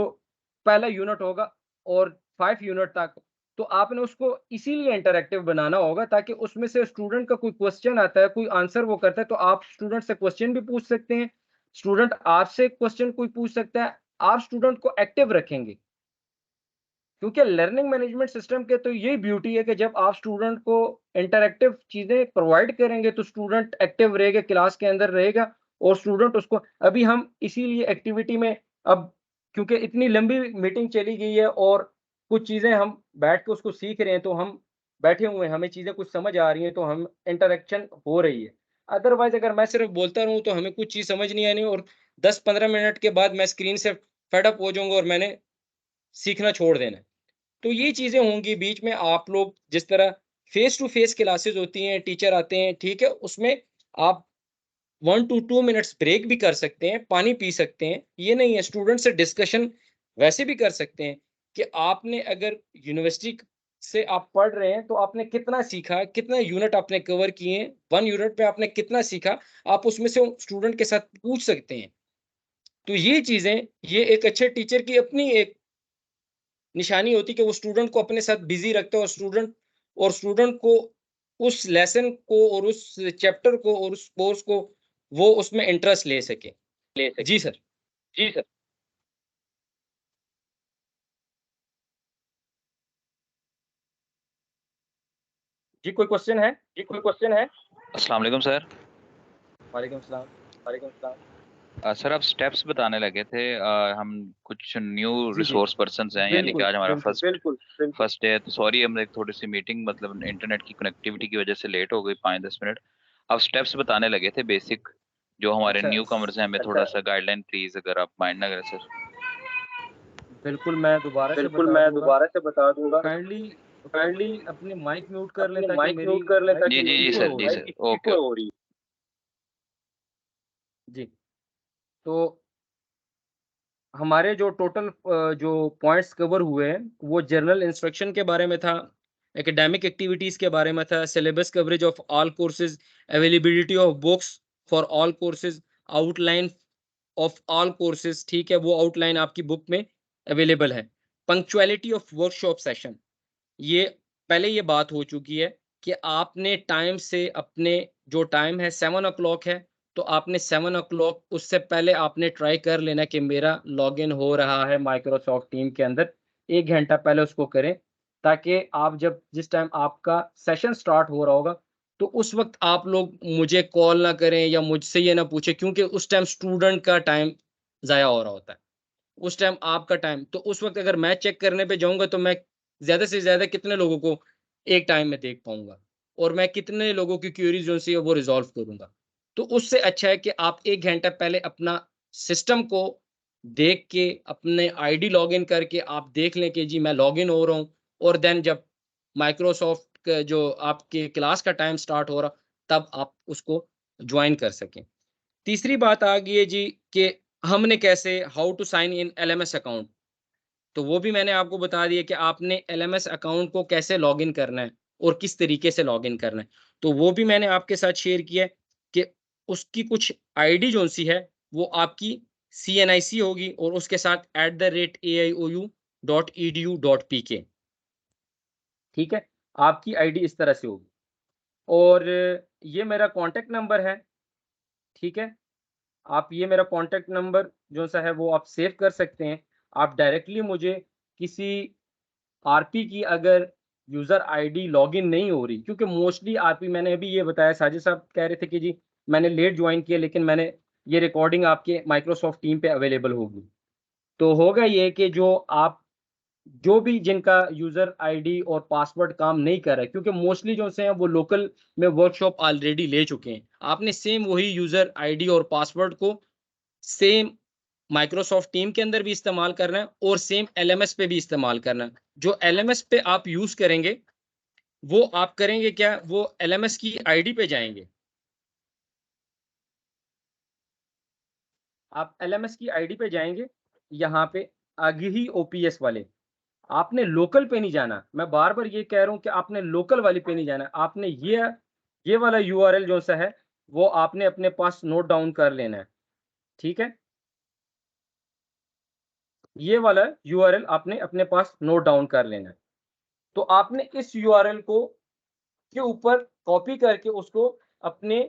पहला यूनिट होगा और 5 यूनिट तक, तो आपने उसको इसीलिए इंटरैक्टिव बनाना होगा ताकि उसमें से स्टूडेंट का कोई क्वेश्चन आता है, कोई आंसर वो करता है, तो आप स्टूडेंट से क्वेश्चन भी पूछ सकते हैं, स्टूडेंट आपसे क्वेश्चन कोई पूछ सकता है, आप स्टूडेंट को एक्टिव रखेंगे। क्योंकि लर्निंग मैनेजमेंट सिस्टम के तो यही ब्यूटी है कि जब आप स्टूडेंट को इंटरैक्टिव चीजें प्रोवाइड करेंगे तो स्टूडेंट एक्टिव रहेगा, क्लास के अंदर रहेगा, और स्टूडेंट उसको, अभी हम इसीलिए एक्टिविटी में, अब क्योंकि इतनी लंबी मीटिंग चली गई है और कुछ चीजें हम बैठ के उसको सीख रहे हैं, तो हम बैठे हुए हैं, हमें चीजें कुछ समझ आ रही हैं, तो हम इंटरेक्शन हो रही है। अदरवाइज अगर मैं सिर्फ बोलता रहूं तो हमें कुछ चीज समझ नहीं आनी, और 10-15 मिनट के बाद मैं स्क्रीन से फेड अप हो जाऊंगा और मैंने सीखना छोड़ देना है। तो ये चीज़ें होंगी बीच में, आप लोग जिस तरह फेस टू फेस क्लासेस होती हैं, टीचर आते हैं, ठीक है, उसमें आप 1 टू 2 मिनट्स ब्रेक भी कर सकते हैं, पानी पी सकते हैं। ये नहीं है, स्टूडेंट से डिस्कशन वैसे भी कर सकते हैं कि आपने अगर यूनिवर्सिटी से आप पढ़ रहे हैं, तो आपने कितना सीखा, कितना यूनिट आपने कवर किए हैं, 1 यूनिट में आपने कितना सीखा, आप उसमें से स्टूडेंट के साथ पूछ सकते हैं। तो ये चीज़ें, ये एक अच्छे टीचर की अपनी एक निशानी होती है कि वो स्टूडेंट को अपने साथ बिजी रखते हैं, और स्टूडेंट को उस लेसन को और उस चैप्टर को और उस कोर्स को वो उसमें इंटरेस्ट ले सके। जी सर। जी सर। जी कोई क्वेश्चन है? अस्सलाम वालेकुम सर। वालेकुम सलाम। सर आप स्टेप्स बताने लगे थे, हम कुछ न्यू जी जी रिसोर्स पर्सन्स हैं, यानी कि बिल्कुल आज हमारा बिल्कुल फर्स्ट डे है, तो सॉरी हम एक थोड़ी सी मीटिंग, मतलब इंटरनेट की कनेक्टिविटी की वजह से लेट हो गई 5-10 मिनट। आप स्टेप्स बताने लगे थे बेसिक, जो हमारे अच्छा न्यू कमर्स हैं, हमें थोड़ा सा गाइडलाइन प्लीज, अगर आप माइंड ना करें सर। बिल्कुल मैं दोबारा से बता दूंगा। काइंडली अपने माइक म्यूट कर लें ताकि मेरी माइक जी जी जी इको सर, हो जी रही सर, है। ओके। जी, तो हमारे जो टोटल जो पॉइंट्स कवर हुए हैं वो जनरल इंस्ट्रक्शन के बारे में था, एकेडमिक एक्टिविटीज के बारे में था, syllabus coverage of all courses, availability of books for all courses, outline of all courses, ठीक है, वो आउटलाइन आपकी बुक में अवेलेबल है, पंक्चुअलिटी ऑफ वर्कशॉप सेशन, ये पहले ये बात हो चुकी है कि आपने टाइम से, अपने जो टाइम है 7 o'clock है, तो आपने 7 o'clock उससे पहले आपने ट्राई कर लेना कि मेरा लॉगिन हो रहा है माइक्रोसॉफ्ट टीम के अंदर, 1 घंटा पहले उसको करें, ताकि आप जब जिस टाइम आपका सेशन स्टार्ट हो रहा होगा तो उस वक्त आप लोग मुझे कॉल ना करें या मुझसे ये ना पूछे, क्योंकि उस टाइम स्टूडेंट का टाइम ज़ाया हो रहा होता है, उस टाइम आपका टाइम, तो उस वक्त अगर मैं चेक करने पे जाऊंगा तो मैं ज़्यादा से ज़्यादा कितने लोगों को एक टाइम में देख पाऊँगा और मैं कितने लोगों की क्वेरीज़ जो सी है वो रिज़ॉल्व करूँगा। तो उससे अच्छा है कि आप 1 घंटा पहले अपना सिस्टम को देख के अपने आईडी लॉगिन करके आप देख लें कि जी मैं लॉगिन हो रहा हूँ, और देन जब माइक्रोसॉफ्ट का जो आपके क्लास का टाइम स्टार्ट हो रहा तब आप उसको ज्वाइन कर सकें। तीसरी बात आ गई है जी कि हमने कैसे how to sign in LMS account, तो वो भी मैंने आपको बता दिया कि आपने एलएमएस अकाउंट को कैसे लॉगिन करना है और किस तरीके से लॉगिन करना है। तो वो भी मैंने आपके साथ शेयर किया है कि उसकी कुछ आईडी जो सी है वो आपकी CNIC होगी और उसके साथ @aiou.edu.pk, ठीक है, आपकी आईडी इस तरह से होगी। और ये मेरा कॉन्टैक्ट नंबर है, ठीक है, आप ये मेरा कॉन्टैक्ट नंबर जो सा है वो आप सेव कर सकते हैं। आप डायरेक्टली मुझे किसी आरपी की अगर यूज़र आईडी लॉगिन नहीं हो रही, क्योंकि मोस्टली आरपी मैंने अभी ये बताया, साजिद साहब कह रहे थे कि जी मैंने लेट ज्वाइन किया, लेकिन मैंने ये रिकॉर्डिंग आपके माइक्रोसॉफ्ट टीम पे अवेलेबल होगी। तो होगा ये कि जो भी जिनका यूज़र आईडी और पासवर्ड काम नहीं कर रहा है, क्योंकि मोस्टली जो से हैं वो लोकल में वर्कशॉप ऑलरेडी ले चुके हैं, आपने सेम वही यूज़र आईडी और पासवर्ड को सेम माइक्रोसॉफ्ट टीम के अंदर भी इस्तेमाल करना है और सेम एलएमएस पे भी इस्तेमाल करना है। जो एलएमएस पे आप यूज़ करेंगे वो आप करेंगे क्या, वो एलएमएस की आईडी पे जाएंगे, आप एलएमएस की आईडी पे जाएंगे, यहाँ पे आगे ही ओपीएस वाले, आपने लोकल पे नहीं जाना। मैं बार बार ये कह रहा हूँ कि आपने लोकल वाली पे नहीं जाना, आपने ये वाला यूआरएल जो सा है वो आपने अपने पास नोट डाउन कर लेना है, ठीक है, ये वाला यूआरएल आपने अपने पास नोट डाउन कर लेना है। तो आपने इस यूआरएल को के ऊपर कॉपी करके उसको अपने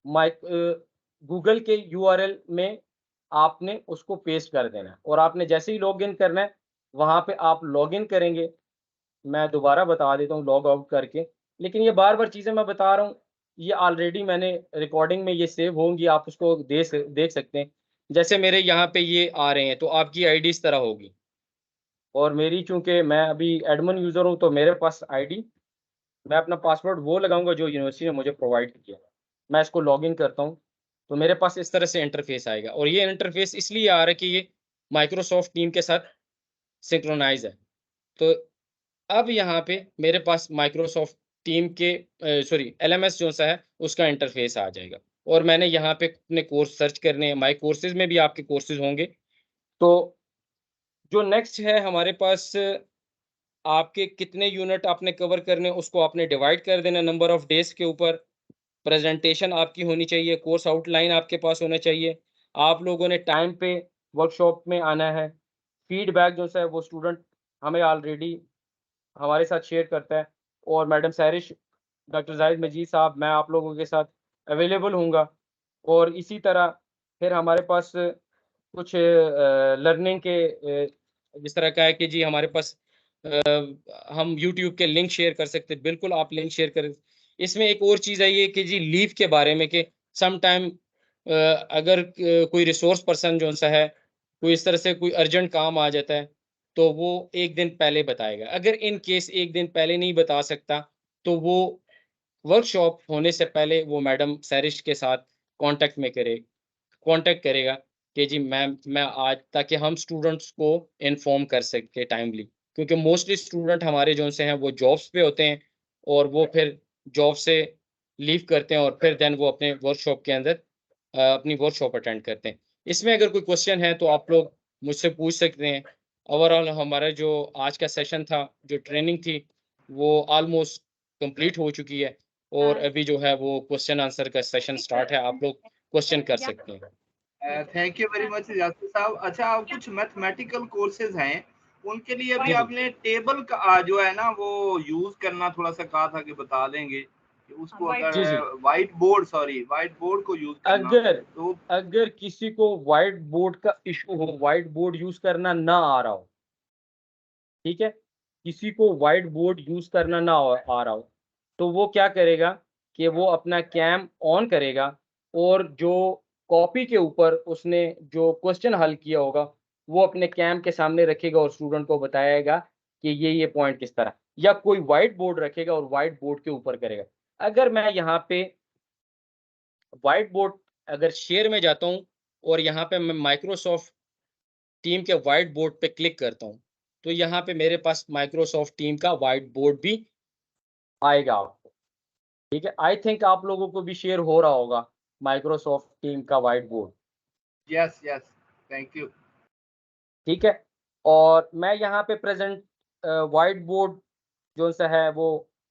गूगल के यूआरएल में आपने उसको पेस्ट कर देना है, और आपने जैसे ही लॉगिन करना है वहां पे आप लॉगिन करेंगे। मैं दोबारा बता देता हूँ लॉग आउट करके, लेकिन ये बार बार चीजें मैं बता रहा हूँ, ये ऑलरेडी मैंने रिकॉर्डिंग में ये सेव होंगी, आप उसको देख सकते हैं। जैसे मेरे यहाँ पे ये आ रहे हैं तो आपकी आईडी इस तरह होगी, और मेरी चूंकि मैं अभी एडमिन यूजर हूँ तो मेरे पास आईडी, मैं अपना पासवर्ड वो लगाऊंगा जो यूनिवर्सिटी ने मुझे प्रोवाइड किया। मैं इसको लॉगिन करता हूँ तो मेरे पास इस तरह से इंटरफेस आएगा, और ये इंटरफेस इसलिए आ रहा है कि ये माइक्रोसॉफ्ट टीम के साथ सिंक्रोनाइज है। तो अब यहाँ पे मेरे पास माइक्रोसॉफ्ट टीम के सॉरी एलएमएस जो सा है उसका इंटरफेस आ जाएगा, और मैंने यहाँ पे अपने कोर्स सर्च करने हैं, माई कोर्सेज में भी आपके कोर्सेज होंगे। तो जो नेक्स्ट है हमारे पास, आपके कितने यूनिट आपने कवर करने उसको आपने डिवाइड कर देना नंबर ऑफ डेज के ऊपर। प्रेजेंटेशन आपकी होनी चाहिए, कोर्स आउटलाइन आपके पास होना चाहिए, आप लोगों ने टाइम पे वर्कशॉप में आना है। फीडबैक जो है वो स्टूडेंट हमें ऑलरेडी हमारे साथ शेयर करता है, और मैडम सैरिश, डॉक्टर जाहिद मजीद साहब, मैं आप लोगों के साथ अवेलेबल हूँगा। और इसी तरह फिर हमारे पास कुछ लर्निंग के जिस तरह का है कि जी हमारे पास हम यूट्यूब के लिंक शेयर कर सकते हैं, बिल्कुल आप लिंक शेयर करें। इसमें एक और चीज़ आई है कि जी लीव के बारे में, कि सम टाइम अगर कोई रिसोर्स पर्सन जो सा है कोई इस तरह से कोई अर्जेंट काम आ जाता है तो वो 1 दिन पहले बताएगा। अगर इन केस 1 दिन पहले नहीं बता सकता तो वो वर्कशॉप होने से पहले वो मैडम सैरिश के साथ कांटेक्ट करेगा कि जी मैम मैं आज, ताकि हम स्टूडेंट्स को इन्फॉर्म कर सके टाइमली, क्योंकि मोस्टली स्टूडेंट हमारे जो से हैं वो जॉब्स पे होते हैं और वो फिर जॉब से लीव करते हैं और फिर देन वो अपने वर्कशॉप के अंदर अपनी वर्कशॉप अटेंड करते हैं। इसमें अगर कोई क्वेश्चन है तो आप लोग मुझसे पूछ सकते हैं। ओवरऑल हमारा जो आज का सेशन था, जो ट्रेनिंग थी, वो ऑलमोस्ट कंप्लीट हो चुकी है, और अभी जो है वो क्वेश्चन आंसर का सेशन स्टार्ट है, आप लोग क्वेश्चन कर सकते हैं। Thank you very much Yasir साहब। अच्छा, आप कुछ मैथमेटिकल कोर्सेज हैं उनके लिए अभी आपने टेबल का जो है ना वो यूज करना थोड़ा सा कहा था कि बता देंगे कि उसको अगर व्हाइट बोर्ड को यूज करना, अगर किसी को व्हाइट बोर्ड का इशू हो, व्हाइट बोर्ड यूज करना ना आ रहा हो, ठीक है, किसी को व्हाइट बोर्ड यूज करना ना आ रहा हो तो वो क्या करेगा कि वो अपना कैम ऑन करेगा और जो कॉपी के ऊपर उसने जो क्वेश्चन हल किया होगा वो अपने कैम के सामने रखेगा और स्टूडेंट को बताएगा कि ये पॉइंट किस तरह, या कोई व्हाइट बोर्ड रखेगा और व्हाइट बोर्ड के ऊपर करेगा। अगर मैं यहाँ पे वाइट बोर्ड अगर शेयर में जाता हूँ और यहाँ पे मैं माइक्रोसॉफ्ट टीम के वाइट बोर्ड पे क्लिक करता हूँ, तो यहाँ पे मेरे पास माइक्रोसॉफ्ट टीम का वाइट बोर्ड भी आएगा आपको। ठीक है, आई थिंक आप लोगों को भी शेयर हो रहा होगा माइक्रोसॉफ्ट टीम का white board. Yes yes, thank you. ठीक है, और मैं यहाँ पे प्रेजेंट वाइट बोर्ड जो सा है वो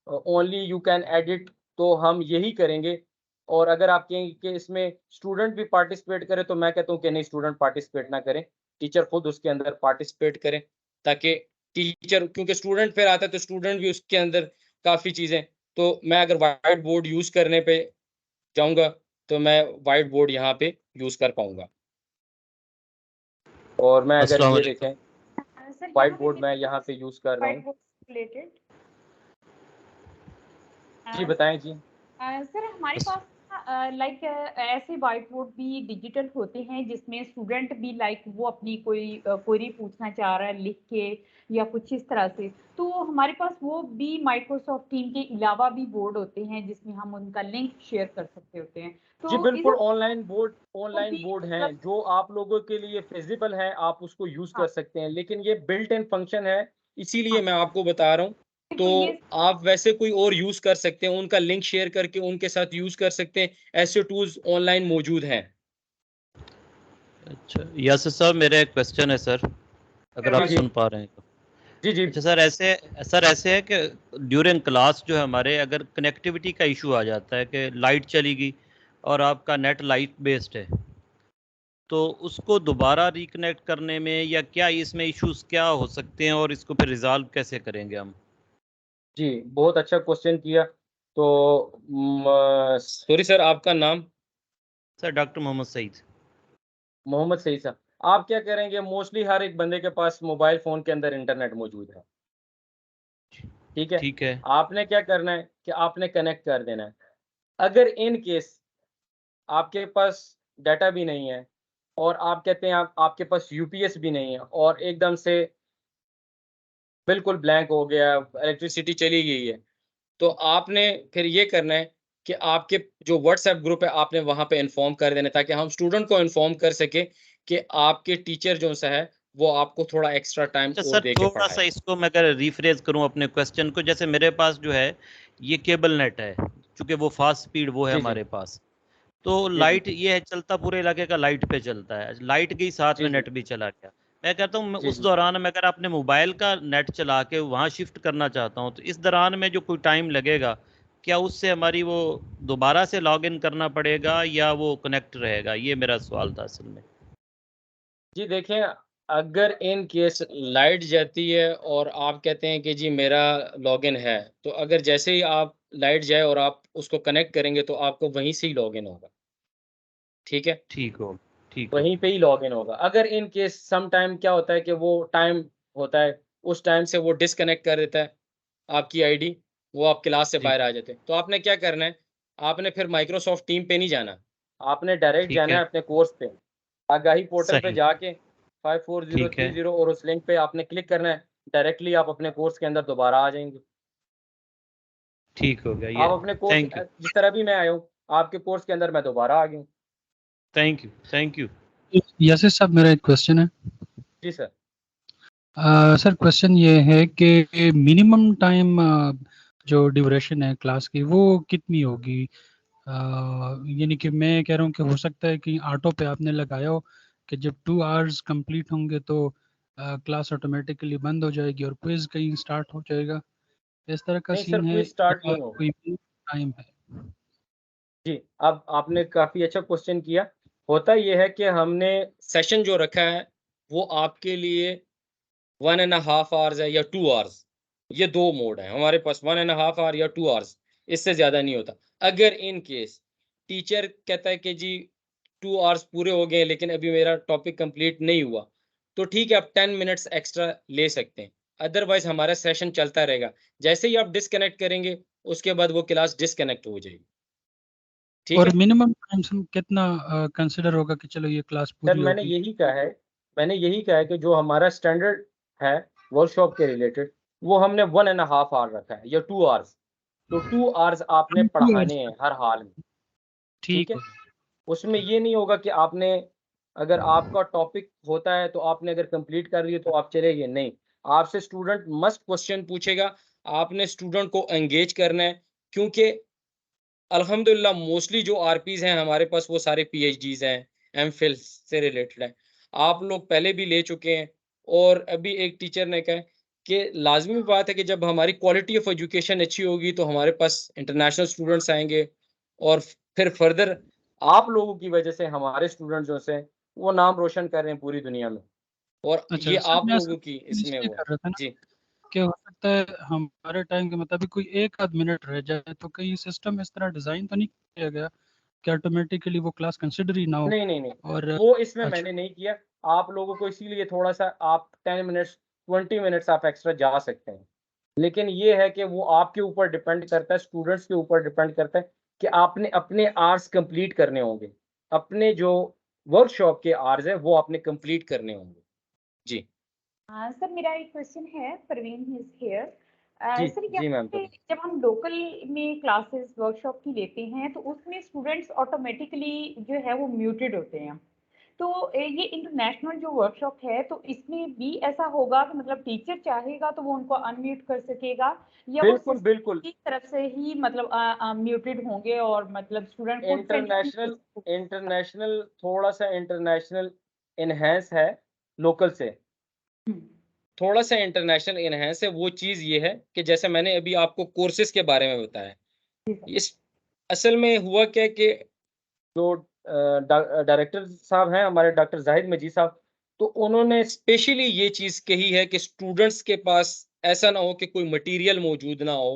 ओनली यू कैन एडिट, तो हम यही करेंगे। और अगर आप कहेंगे कि इसमें स्टूडेंट भी पार्टिसिपेट करें, तो मैं कहता हूँ कि नहीं, स्टूडेंट पार्टिसिपेट ना करें, टीचर खुद उसके अंदर पार्टिसिपेट करें, ताकि टीचर, क्योंकि स्टूडेंट फिर आता है तो स्टूडेंट भी उसके अंदर काफ़ी चीज़ें, तो मैं अगर वाइट बोर्ड यूज़ करने पे जाऊँगा तो मैं वाइट बोर्ड यहाँ पे यूज़ कर पाऊँगा। और मैं अगर ये देखें वाइट बोर्ड मैं यहाँ पे यूज़ कर रहा हूँ। रिलेटेड जी बताएं जी। सर हमारे पास लाइक ऐसे व्हाइट बोर्ड भी डिजिटल होते हैं जिसमें स्टूडेंट भी लाइक वो अपनी कोई क्वेरी पूछना चाह रहा है लिख के या कुछ इस तरह से, तो हमारे पास वो भी माइक्रोसॉफ्ट टीम के अलावा भी बोर्ड होते हैं जिसमें हम उनका लिंक शेयर कर सकते होते हैं। जी तो बिल्कुल, ऑनलाइन बोर्ड हैं जो आप लोगों के लिए फिजिबल है, आप उसको यूज कर सकते हैं, लेकिन ये बिल्ट इन फंक्शन है, इसीलिए मैं आपको बता रहा हूँ। तो आप वैसे कोई और यूज कर सकते हैं, उनका लिंक शेयर करके उनके साथ यूज कर सकते हैं, ऐसे टूल्स ऑनलाइन मौजूद हैं। अच्छा यस सर, मेरा एक क्वेश्चन है सर, अगर आप सुन पा रहे हैं तो। जी जी। अच्छा सर ऐसे है कि ड्यूरिंग क्लास जो है हमारे, अगर कनेक्टिविटी का इशू आ जाता है कि लाइट चली गई और आपका नेट लाइट बेस्ड है, तो उसको दोबारा रिकनेक्ट करने में या क्या इसमें इश्यूज क्या हो सकते हैं और इसको फिर रिजॉल्व कैसे करेंगे हम? जी बहुत अच्छा क्वेश्चन किया। तो सॉरी सर, आपका नाम? Sir doctor Mohammad Saeed. मोहम्मद सईद साहब, आप क्या करेंगे, मोस्टली हर एक बंदे के पास मोबाइल फ़ोन के अंदर इंटरनेट मौजूद है। ठीक है, ठीक है। आपने क्या करना है कि आपने कनेक्ट कर देना है। अगर इन केस आपके पास डाटा भी नहीं है और आप कहते हैं आपके पास यूपीएस भी नहीं है और एकदम से बिल्कुल ब्लैंक हो गया, इलेक्ट्रिसिटी चली गई है, तो आपने फिर ये करना है कि आपके जो व्हाट्सएप ग्रुप है आपने वहाँ पे इन्फॉर्म कर देना, ताकि हम स्टूडेंट को इन्फॉर्म कर सके कि आपके टीचर जो सा है वो आपको थोड़ा एक्स्ट्रा टाइम अच्छा और सर, दे के थोड़ा सा पढ़ाए। इसको मैं अगर रिफ्रेज करूं अपने क्वेश्चन को, जैसे मेरे पास जो है ये केबल नेट है, क्योंकि वो फास्ट स्पीड वो है जी जी हमारे पास, तो जी जी लाइट ये है चलता पूरे इलाके का लाइट पे चलता है, लाइट गई साथ जी में जी नेट भी चला गया। मैं कहता हूँ जी उस जी। दौरान मैं अगर अपने मोबाइल का नेट चला के वहाँ शिफ्ट करना चाहता हूँ, तो इस दौरान में जो कोई टाइम लगेगा, क्या उससे हमारी वो दोबारा से लॉग इन करना पड़ेगा या वो कनेक्ट रहेगा? ये मेरा सवाल था असल में। जी देखें, अगर इन केस लाइट जाती है और आप कहते हैं कि जी मेरा लॉगिन है, तो अगर जैसे ही आप लाइट जाए और आप उसको कनेक्ट करेंगे तो आपको वहीं से ही लॉगिन होगा। ठीक है, ठीक हो, ठीक हो। वहीं पे ही लॉगिन होगा। अगर इन केस सम टाइम क्या होता है कि वो टाइम होता है, उस टाइम से वो डिस्कनेक्ट कर देता है आपकी आईडी, वो आप क्लास से जी बाहर आ जाते हैं, तो आपने क्या करना है, आपने फिर माइक्रोसॉफ्ट टीम पे नहीं जाना, आपने डायरेक्ट ठीक जाना है। है अपने कोर्स पे, आगाही पोर्टल पे सही। जाके ठीक है। 54030 और उस लिंक पे आपने क्लिक करना है, डायरेक्टली आप अपने कोर्स के अंदर दोबारा आ जाएंगे। ठीक हो गया ये। आप अपने कोर्स थैंक यू। जिस तरह भी मैं आया हूँ, आपके कोर्स के अंदर मैं दोबारा आ गया हूँ। Thank you, thank you. Yes साहब, मेरा एक क्वेश्चन है। जी सर। सर क्वेश्चन ये है कि मिनिमम टाइम जो ड्यूरेशन है क्लास की वो कितनी होगी? यानी कि मैं कह रहा हूँ कि हो सकता है कि ऑटो पे आपने लगाया हो कि जब 2 आवर्स कंप्लीट होंगे तो क्लास ऑटोमेटिकली बंद हो जाएगी और क्विज कहीं स्टार्ट हो जाएगा, इस तरह का नहीं सर, सीन है क्विज स्टार्ट या नहीं होगा। कोई टाइम है? जी, अब आपने काफ़ी अच्छा क्वेश्चन किया। होता ये है कि हमने सेशन जो रखा है, वो आपके लिए 1 एंड हाफ आवर्स है या 2 आवर्स, ये 2 मोड हैं हमारे पास, 1 एंड हाफ आवर या 2 आवर्स, इससे ज़्यादा नहीं होता। अगर इन केस टीचर कहता है कि जी 2 आवर्स पूरे हो गए हैं लेकिन अभी मेरा टॉपिक कंप्लीट नहीं हुआ, तो ठीक है, आप 10 मिनट्स एक्स्ट्रा ले सकते हैं, अदरवाइज़ हमारा सेशन चलता रहेगा। जैसे ही आप डिस्कनेक्ट करेंगे, उसके बाद वो क्लास डिस्कनेक्ट हो जाएगी। ठीक और है? मिनिमम टाइम कितना कंसिडर होगा कि चलो ये क्लास सर पूरी मैंने होगी? यही कहा है कि जो हमारा स्टैंडर्ड है वर्कशॉप के रिलेटेड, वो हमने 1 एंड हाफ आवर रखा है या 2 आवर्स। तो 2 आवर्स आपने 2 आवर्स पढ़ाने हैं हर हाल में। ठीक है। उसमें ये नहीं होगा कि आपने अगर आपका टॉपिक होता है तो आपने अगर कंप्लीट कर लिया तो आप चले गए, नहीं, आपसे स्टूडेंट मस्ट क्वेश्चन पूछेगा, आपने स्टूडेंट को एंगेज करना है, क्योंकि अल्हम्दुलिल्लाह मोस्टली जो आरपीज हैं हमारे पास वो सारे पीएचडीज हैं, एमफिल से रिलेटेड है, आप लोग पहले भी ले चुके हैं। और अभी एक टीचर ने कहा कि लाजमी बात है कि जब हमारी क्वालिटी ऑफ एजुकेशन अच्छी होगी तो हमारे पास इंटरनेशनल स्टूडेंट्स आएंगे और फिर फर्दर आप लोगों की वजह से हमारे स्टूडेंट जो से वो नाम रोशन कर रहे हैं पूरी दुनिया में, और अच्छा ये सर, आप मैं लोगों की इसमें इसलिए वो कर रहा था ना जी कि हो सकता है हमारे टाइम के मुताबिक कोई एक आध मिनट रह जाए, तो कहीं सिस्टम इस तरह डिजाइन तो नहीं किया गया कि ऑटोमेटिकली वो क्लास कंसिडर ही ना हो। नहीं नहीं नहीं, और वो इसमें अच्छा मैंने नहीं किया, आप लोगों को इसीलिए थोड़ा सा आप 10 मिनट्स 20 मिनट्स आप एक्स्ट्रा जा सकते हैं, लेकिन ये है कि वो आपके ऊपर डिपेंड करता है, स्टूडेंट्स के ऊपर डिपेंड करता है कि आपने अपने आवर्स कंप्लीट करने होंगे, अपने जो वर्कशॉप के आवर्स है वो आपने कंप्लीट करने होंगे। जी सर मेरा एक क्वेश्चन है, परवीन इज हियर। जी सर जी मैम। यहाँ पे जब हम लोकल में क्लासेस वर्कशॉप की लेते हैं तो उसमें स्टूडेंट्स ऑटोमेटिकली जो है वो म्यूटेड होते हैं, तो ये इंटरनेशनल जो वर्कशॉप है तो इसमें भी ऐसा होगा कि मतलब टीचर चाहेगा तो वो उनको अनम्यूट कर सकेगा, या वो बिल्कुल सिस्टम बिल्कुल, की तरफ से ही मतलब म्यूटेड होंगे और मतलब स्टूडेंट खुद से इंटरनेशनल इंटरनेशनल थोड़ा सा इंटरनेशनल इनहेंस है लोकल से, थोड़ा सा इंटरनेशनल इनहेंस है। वो चीज़ ये है कि जैसे मैंने अभी आपको कोर्सेज के बारे में बताया, इस असल में हुआ क्या कि जो डायरेक्टर साहब हैं हमारे डॉक्टर जाहिद मजीद साहब, तो उन्होंने स्पेशली ये चीज़ कही है कि स्टूडेंट्स के पास ऐसा ना हो कि कोई मटेरियल मौजूद ना हो,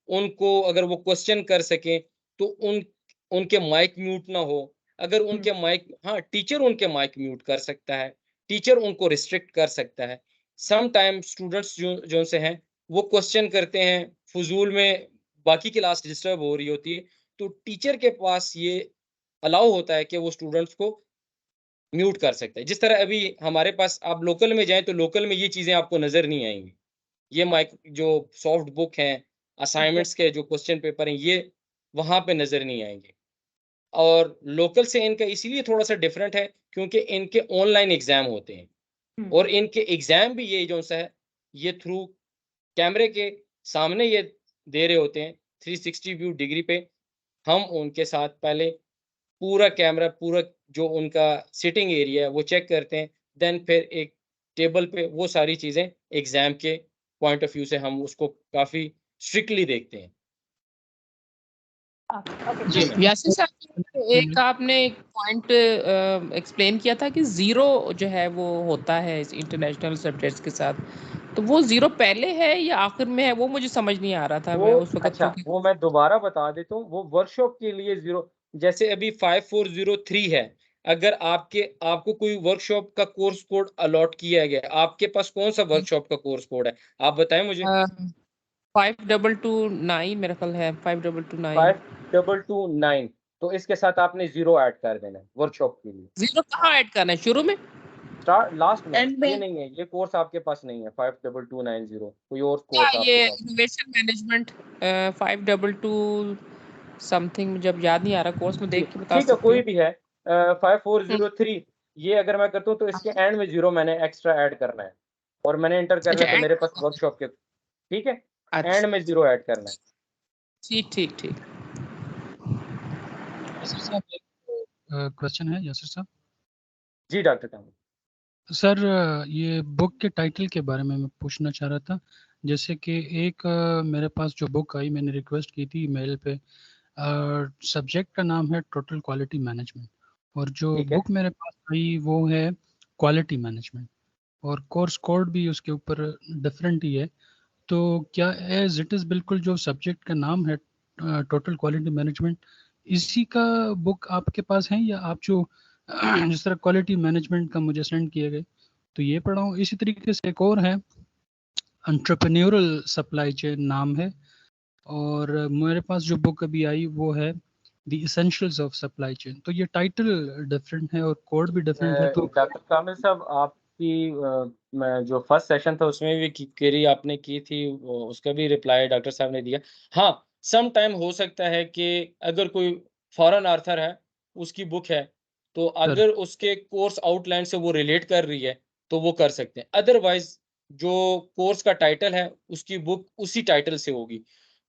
उनको अगर वो क्वेश्चन कर सकें तो उनके माइक म्यूट ना हो, अगर उनके माइक, हाँ टीचर उनके माइक म्यूट कर सकता है, टीचर उनको रिस्ट्रिक्ट कर सकता है। सम टाइम स्टूडेंट्स जो से हैं वो क्वेश्चन करते हैं फजूल में, बाकी क्लास डिस्टर्ब हो रही होती है, तो टीचर के पास ये अलाउ होता है कि वो स्टूडेंट्स को म्यूट कर सकता है। जिस तरह अभी हमारे पास आप लोकल में जाएं तो लोकल में ये चीज़ें आपको नज़र नहीं आएंगी, ये माइक जो सॉफ्ट बुक हैं, असाइनमेंट्स के जो क्वेश्चन पेपर हैं, ये वहाँ पे नज़र नहीं आएंगे। और लोकल से इनका इसीलिए थोड़ा-सा डिफरेंट है क्योंकि इनके ऑनलाइन एग्ज़ाम होते हैं और इनके एग्ज़ाम भी ये जो सा है, ये थ्रू कैमरे के सामने ये दे रहे होते हैं, 360 व्यू डिग्री पे। हम उनके साथ पहले पूरा कैमरा, पूरा जो उनका सिटिंग एरिया है वो चेक करते हैं, देन फिर एक टेबल पे वो सारी चीज़ें एग्ज़ाम के पॉइंट ऑफ व्यू से हम उसको काफ़ी स्ट्रिक्टली देखते हैं। जी मैम। यासिर साहब, एक आपने एक पॉइंट एक्सप्लेन किया था कि जीरो जो है वो होता है इंटरनेशनल सब्जेक्ट्स के साथ, तो वो जीरो पहले है या आखिर में है, वो मुझे समझ नहीं आ रहा था। वो मैं उस वक्त अच्छा, वो मैं दोबारा बता देता हूँ, वो वर्कशॉप के लिए जीरो, जैसे अभी 5403 है, अगर आपको कोई वर्कशॉप का कोर्स कोड अलॉट किया गया, आपके पास कौन सा वर्कशॉप का कोर्स कोड है, आप बताएं मुझे। 5229 मेरा ख्याल है, 5229। 5229, तो इसके साथ आपने जीरो ऐड कर देना है वर्कशॉप के लिए। जीरो कहाँ ऐड करना है, शुरू में? स्टार्ट लास्ट में, एंड में? ये नहीं है, ये कोर्स आपके पास नहीं है 5290, कोई और क्या कोर्स आपके ये पास। इनोवेशन मैनेजमेंट 522 समथिंग, जब याद नहीं आ रहा, कोर्स में देख के बता ठीक है, सकती कोई हूँ। भी है 5403, ये अगर मैं करता हूँ तो इसके एंड में जीरो मैंने एक्स्ट्रा ऐड करना है, और मैंने एंटर करना है तो मेरे पास वर्कशॉप के, ठीक है, एंड में जीरो ऐड करना है। ठीक ठीक ठीक। यासिर साहब, एक क्वेश्चन है यासिर साहब। जी डॉक्टर साहब। सर, ये बुक के टाइटल के बारे में मैं पूछना चाह रहा था। जैसे कि एक मेरे पास जो बुक आई, मैंने रिक्वेस्ट की थी ईमेल पे, सब्जेक्ट का नाम है टोटल क्वालिटी मैनेजमेंट, और जो ठीक है। बुक मेरे पास आई वो है क्वालिटी मैनेजमेंट, और कोर्स कोड भी उसके ऊपर डिफरेंट ही है। तो क्या एज इट इज़ बिल्कुल जो सब्जेक्ट का नाम है टोटल क्वालिटी मैनेजमेंट, इसी का बुक आपके पास है, या आप जो जिस तरह क्वालिटी मैनेजमेंट का मुझे सेंड किए गए तो ये पढ़ा हूँ। इसी तरीके से एक और है, एंटरप्रेन्योरल सप्लाई चेन नाम है, और मेरे पास जो बुक अभी आई वो है the essentials of supply chain. तो ये टाइटल डिफरेंट है और कोड भी डिफरेंट है। तो डॉक्टर कामिल साहब, आपकी मैं जो फर्स्ट सेशन था उसमें भी क्वेरी आपने की थी, उसका भी रिप्लाई डॉक्टर साहब ने दिया। हाँ, सम टाइम हो सकता है कि अगर कोई फॉरेन आर्थर है, उसकी बुक है, तो अगर उसके कोर्स आउटलाइन से वो रिलेट कर रही है तो वो कर सकते हैं। अदरवाइज जो कोर्स का टाइटल है उसकी बुक उसी टाइटल से होगी।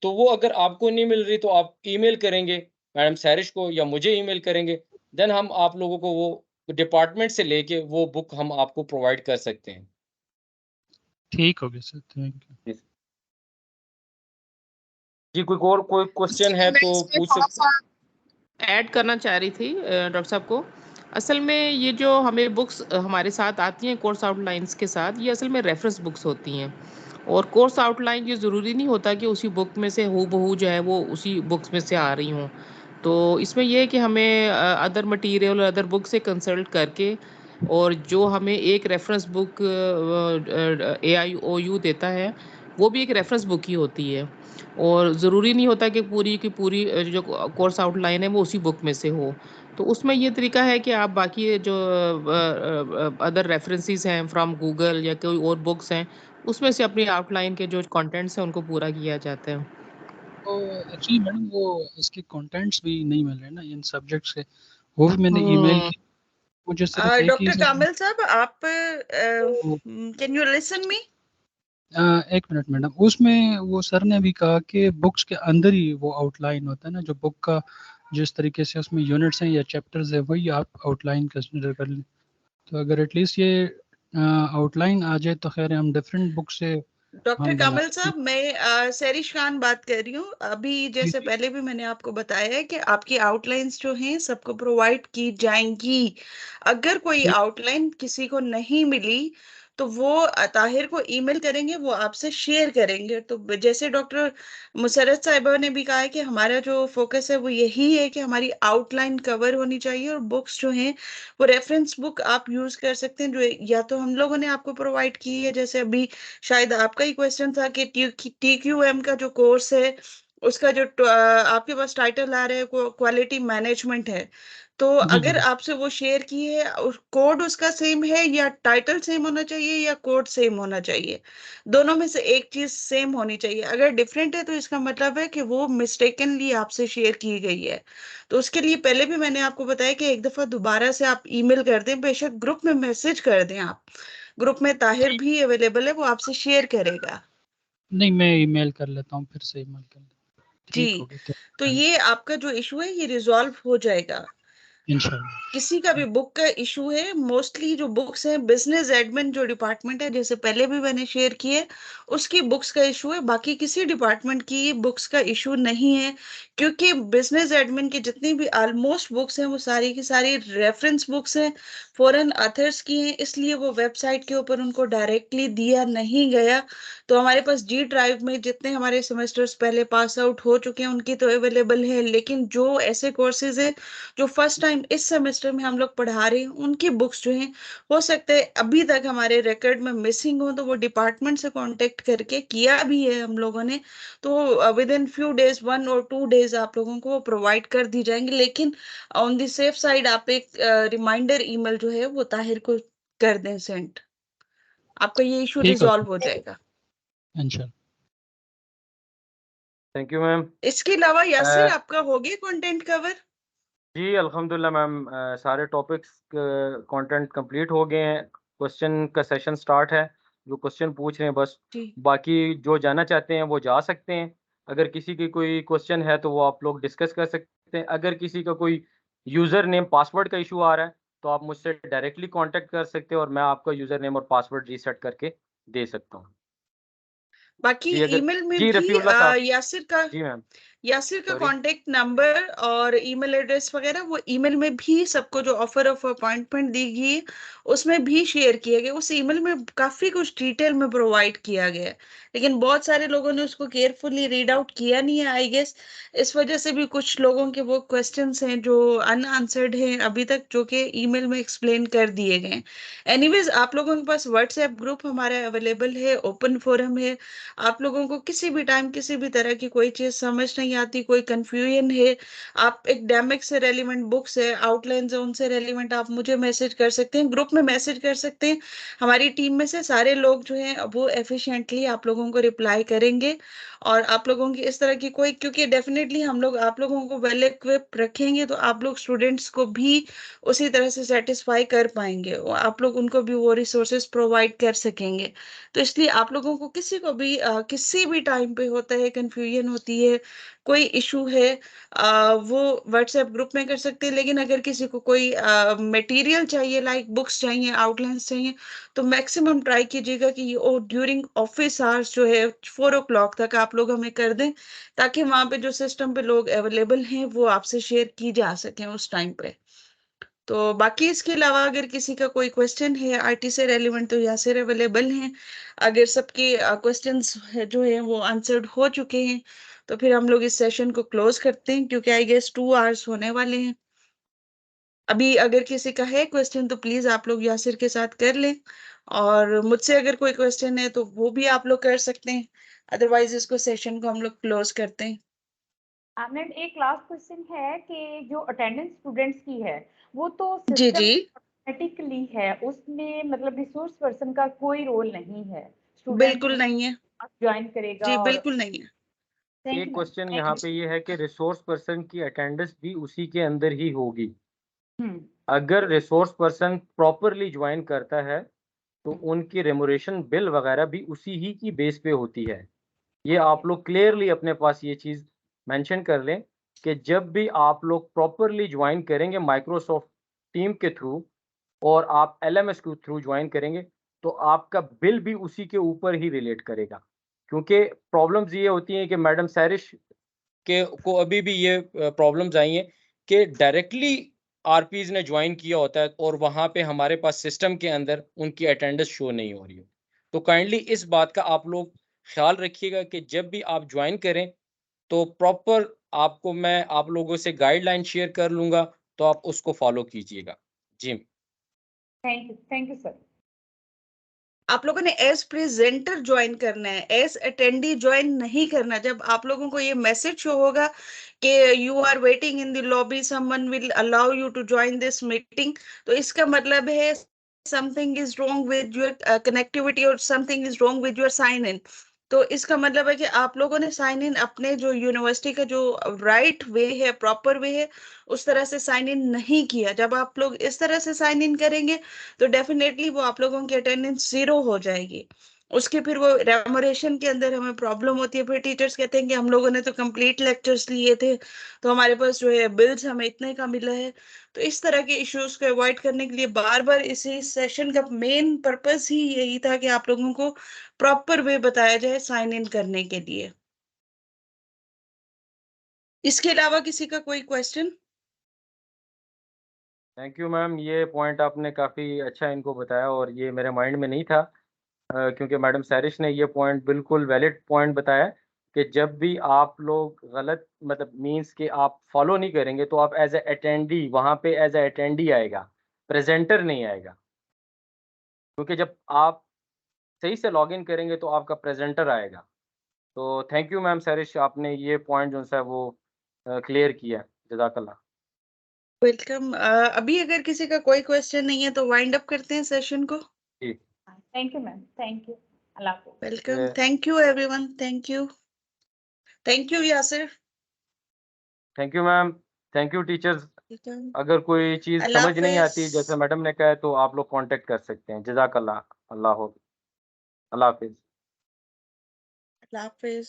तो वो अगर आपको नहीं मिल रही तो आप ईमेल करेंगे मैडम सैरिश को या मुझे ईमेल करेंगे, देन हम आप लोगों को वो डिपार्टमेंट से लेके वो बुक हम आपको प्रोवाइड कर सकते हैं। ठीक हो गया सर, थैंक यू। जी कोई क्वेश्चन है तो पूछ सकते। ऐड करना चाह रही थी डॉक्टर साहब को। असल में ये जो हमें बुक्स हमारे साथ आती हैं कोर्स आउटलाइंस के साथ, ये असल में रेफरेंस बुक्स होती हैं। और कोर्स आउटलाइन ये ज़रूरी नहीं होता कि उसी बुक में से हूबहू जो है वो उसी बुक्स में से आ रही हों। तो इसमें यह है कि हमें अदर मटेरियल और अदर बुक से कंसल्ट करके, और जो हमें एक रेफरेंस बुक AIOU देता है वो भी एक रेफरेंस बुक ही होती है। और ज़रूरी नहीं होता कि पूरी की पूरी जो कोर्स आउटलाइन है वो उसी बुक में से हो। तो उसमें ये तरीका है कि आप बाकी जो अदर रेफरेंसेस हैं फ्रॉम गूगल या कोई और बुक्स हैं, उसमें से अपनी आउटलाइन के जो कंटेंट्स हैं उनको पूरा किया जाता है। तो एक्चुअली मैडम वो इसके कंटेंट्स भी नहीं मिल रहे ना इन सब्जेक्ट्स के, वो भी मैंने ईमेल की, मुझे सिर्फ एक ही डॉक्टर कामिल साहब, आप कैन यू लिसन मी? एक मिनट मैडम, उसमें वो सर ने भी कहा कि बुक्स के अंदर ही वो आउटलाइन होता है ना, जो बुक का जिस तरीके से उसमें यूनिट्स हैं या चैप्टर्स है वही आप आउटलाइन कंसिडर कर लें। तो अगर एटलीस्ट ये आउटलाइन आ जाए तो खैर हम डिफरेंट बुक से डॉक्टर हम कामिल साहब, मैं सैरिश खान बात कर रही हूँ। अभी जैसे पहले भी मैंने आपको बताया है कि आपकी आउटलाइंस जो हैं सबको प्रोवाइड की जाएंगी। अगर कोई आउटलाइन किसी को नहीं मिली तो वो ताहिर को ईमेल करेंगे, वो आपसे शेयर करेंगे। तो जैसे डॉक्टर मुसरत साहिबा ने भी कहा है कि हमारा जो फोकस है वो यही है कि हमारी आउटलाइन कवर होनी चाहिए, और बुक्स जो हैं वो रेफरेंस बुक आप यूज कर सकते हैं, जो या तो हम लोगों ने आपको प्रोवाइड की है, जैसे अभी शायद आपका ही क्वेश्चन था कि TQM का जो कोर्स है उसका जो आपके पास टाइटल आ रहा है क्वालिटी मैनेजमेंट है। तो अगर आपसे वो शेयर की है, कोड उसका सेम है या टाइटल सेम होना चाहिए या कोड सेम होना चाहिए, दोनों में से एक चीज सेम होनी चाहिए। अगर डिफरेंट है तो इसका मतलब है कि वो मिस्टेकनली आपसे शेयर की गई है। तो उसके लिए पहले भी मैंने आपको बताया कि एक दफा दोबारा से आप ईमेल कर दें, बेशक ग्रुप में मैसेज कर दें। आप ग्रुप में ताहिर भी अवेलेबल है, वो आपसे शेयर करेगा। नहीं, मैं ईमेल कर लेता हूँ, फिर से ईमेल कर लेता हूँ। ठीक जी, हो गया तो ये आपका जो इशू है ये रिजॉल्व हो जाएगा। इंशाल्लाह। किसी का भी बुक का इशू है, मोस्टली जो बुक्स हैं बिजनेस एडमिन जो डिपार्टमेंट है, जैसे पहले भी मैंने शेयर किए, उसकी बुक्स का इशू है। बाकी किसी डिपार्टमेंट की बुक्स का इशू नहीं है, क्योंकि बिजनेस एडमिन की जितनी भी ऑलमोस्ट बुक्स हैं वो सारी की सारी रेफरेंस बुक्स हैं, फॉरेन ऑथर्स की हैं, इसलिए वो वेबसाइट के ऊपर उनको डायरेक्टली दिया नहीं गया। तो हमारे पास जी ड्राइव में जितने हमारे सेमेस्टर्स पहले पास आउट हो चुके हैं उनकी तो अवेलेबल है, लेकिन जो ऐसे कोर्सेज है जो फर्स्ट टाइम इस सेमेस्टर में हम लोग पढ़ा रहे हैं उनकी बुक्स जो हैं हो सकता है अभी तक हमारे रिकॉर्ड में मिसिंग हो, तो वो डिपार्टमेंट से कांटेक्ट करके किया भी है हम लोगों ने। तो विद इन फ्यू डेज, 1 और 2 डेज आप लोगों को वो प्रोवाइड कर दी जाएंगी। लेकिन ऑन द सेफ साइड आप एक रिमाइंडर ईमेल जो है वो ताहिर को कर दें सेंड, आपका ये इशू रिजॉल्व हो जाएगा इंशाल्लाह। Thank you ma'am. इसके अलावा यासिर आपका हो गया कंटेंट कवर? जी अल्हम्दुलिल्लाह मैम, सारे टॉपिक्स कंटेंट कंप्लीट हो गए हैं। क्वेश्चन का सेशन स्टार्ट है, जो क्वेश्चन पूछ रहे हैं बस, बाकी जो जाना चाहते हैं वो जा सकते हैं। अगर किसी की कोई क्वेश्चन है तो वो आप लोग डिस्कस कर सकते हैं। अगर किसी का कोई यूज़र नेम पासवर्ड का इशू आ रहा है तो आप मुझसे डायरेक्टली कांटेक्ट कर सकते हैं और मैं आपका यूज़र नेम और पासवर्ड रीसेट करके दे सकता हूँ। बाकी ईमेल में जी भी रफीउल्लाह साहब। यासिर का जी मैम, यासिर का Sorry. कांटेक्ट नंबर और ईमेल एड्रेस वगैरह वो ईमेल में भी सबको जो ऑफर ऑफ अपॉइंटमेंट दी गई है उसमें भी शेयर किया गया। उस ईमेल में काफी कुछ डिटेल में प्रोवाइड किया गया है, लेकिन बहुत सारे लोगों ने उसको केयरफुली रीड आउट किया नहीं है आई गेस। इस वजह से भी कुछ लोगों के वो क्वेश्चंस हैं जो अनआंसर्ड हैं अभी तक, जो कि ईमेल में एक्सप्लेन कर दिए गए हैं। एनीवेज, आप लोगों के पास व्हाट्सएप ग्रुप हमारा अवेलेबल है, ओपन फोरम है। आप लोगों को किसी भी टाइम किसी भी तरह की कोई चीज समझ नहीं आती, कोई कंफ्यूजन है, आप एकेडमिक से रेलिवेंट बुक्स है, आउटलाइन है, उनसे रेलिवेंट आप मुझे मैसेज कर सकते हैं, ग्रुप में मैसेज कर सकते हैं। हमारी टीम में से सारे लोग जो हैं वो एफिशिएंटली आप लोगों को रिप्लाई करेंगे। और आप लोगों की इस तरह की कोई, क्योंकि डेफिनेटली हम लोग आप लोगों को वेल इक्विप रखेंगे तो आप लोग स्टूडेंट्स को भी उसी तरह से सेटिस्फाई कर पाएंगे, आप लोग उनको भी वो रिसोर्सेज प्रोवाइड कर सकेंगे। तो इसलिए आप लोगों को किसी को भी किसी भी टाइम पे होता है, कंफ्यूजन होती है, कोई इशू है, वो व्हाट्सएप ग्रुप में कर सकते हैं। लेकिन अगर किसी को कोई मटेरियल चाहिए, लाइक बुक्स चाहिए, आउटलाइंस चाहिए, तो मैक्सिमम ट्राई कीजिएगा कि वो ड्यूरिंग ऑफिस आवर्स जो है 4 o'clock तक आप लोग हमें कर दें, ताकि वहां पे जो सिस्टम पे लोग अवेलेबल हैं वो आपसे शेयर की जा सके उस टाइम पे। तो बाकी इसके अलावा अगर किसी का कोई क्वेश्चन है आईटी से रेलिवेंट, तो यासिर अवेलेबल हैं। अगर सबके क्वेश्चंस जो है वो आंसर्ड हो चुके हैं तो फिर हम लोग इस सेशन को क्लोज करते हैं, क्योंकि आई गेस 2 hours होने वाले हैं। अभी अगर किसी का है क्वेश्चन तो प्लीज आप लोग यासिर के साथ कर लें, और मुझसे अगर कोई क्वेश्चन है तो वो भी आप लोग कर सकते हैं। अदरवाइज इसको सेशन को हम लोग क्लोज करते हैं। मैम एक लास्ट क्वेश्चन है कि जो अटेंडेंस स्टूडेंट्स की है वो तो जी सिस्टम जी ऑटोमेटिकली है, उसमें मतलब रिसोर्स पर्सन का कोई रोल नहीं है, बिल्कुल स्टूडेंट नहीं है ज्वाइन करेगा जी, और बिल्कुल नहीं है। थैंक एक यू क्वेश्चन मैम, यहाँ थैंक पे ये है कि रिसोर्स पर्सन की अटेंडेंस भी उसी के अंदर ही होगी। यू। अगर रिसोर्स पर्सन प्रॉपरली ज्वाइन करता है तो उनकी रेमुरेशन बिल वगैरह भी उसी ही की बेस पे होती है। ये आप लोग क्लियरली अपने पास ये चीज़ मेंशन कर लें कि जब भी आप लोग प्रॉपरली ज्वाइन करेंगे माइक्रोसॉफ्ट टीम के थ्रू और आप एलएमएस के थ्रू ज्वाइन करेंगे तो आपका बिल भी उसी के ऊपर ही रिलेट करेगा। क्योंकि प्रॉब्लम्स ये होती हैं कि मैडम सैरिश के को अभी भी ये प्रॉब्लम्स आई हैं कि डायरेक्टली आरपीज ने ज्वाइन किया होता है और वहाँ पे हमारे पास सिस्टम के अंदर उनकी अटेंडेंस शो नहीं हो रही हो। तो काइंडली इस बात का आप लोग ख्याल रखिएगा कि जब भी आप ज्वाइन करें तो प्रॉपर आपको मैं आप लोगों से गाइडलाइन शेयर कर लूँगा, तो आप उसको फॉलो कीजिएगा। जी। Thank you sir. आप लोगों ने एज प्रेजेंटर ज्वाइन करना है, एज अटेंडी ज्वाइन नहीं करना। जब आप लोगों को ये मैसेज शो होगा कि you are waiting in the lobby, someone will allow you to join this meeting, तो इसका मतलब है something is wrong with your connectivity और something is wrong with your sign in. तो इसका मतलब है कि आप लोगों ने साइन इन अपने जो यूनिवर्सिटी का जो राइट वे है, प्रॉपर वे है, उस तरह से साइन इन नहीं किया। जब आप लोग इस तरह से साइन इन करेंगे तो डेफिनेटली वो आप लोगों की अटेंडेंस 0 हो जाएगी। उसके फिर वो रेमोरेशन के अंदर हमें प्रॉब्लम होती है। फिर टीचर्स कहते हैं कि हम लोगों ने तो कंप्लीट लेक्चर्स लिए थे, तो हमारे पास जो है बिल्स हमें इतने का मिला है। तो इस तरह के इश्यूज को अवॉइड करने के लिए बार बार इसी सेशन का मेन पर्पस ही यही था कि आप लोगों को प्रॉपर वे बताया जाए साइन इन करने के लिए। इसके अलावा किसी का कोई क्वेश्चन? थैंक यू मैम, ये पॉइंट आपने काफ़ी अच्छा इनको बताया और ये मेरे माइंड में नहीं था क्योंकि मैडम सैरिश ने ये पॉइंट बिल्कुल वैलिड पॉइंट बताया कि जब भी आप लोग गलत मतलब मींस कि आप फॉलो नहीं करेंगे तो आप एज ए अटेंडी वहाँ पे एज ए अटेंडी आएगा, प्रेजेंटर नहीं आएगा। क्योंकि जब आप सही से लॉगिन करेंगे तो आपका प्रेजेंटर आएगा। तो थैंक यू मैम सैरिश, आपने ये पॉइंट जो है वो क्लियर किया। जज़ाकल्लाह। वेलकम। अभी अगर किसी का कोई क्वेश्चन नहीं है तो वाइंड अप करते हैं सेशन को। जी thank you ma'am, thank you, अल्लाह हाफिज़। Welcome, thank you everyone, thank you Yasir. Thank you ma'am, thank you teachers. Welcome, अगर कोई चीज़ अल्लाह समझ नहीं हाफिज। आती जैसे मैडम ने कहा है तो आप लोग कांटेक्ट कर सकते हैं। जज़ाकल्लाह। अल्लाह हाफिज़। अल्लाह हाफिज।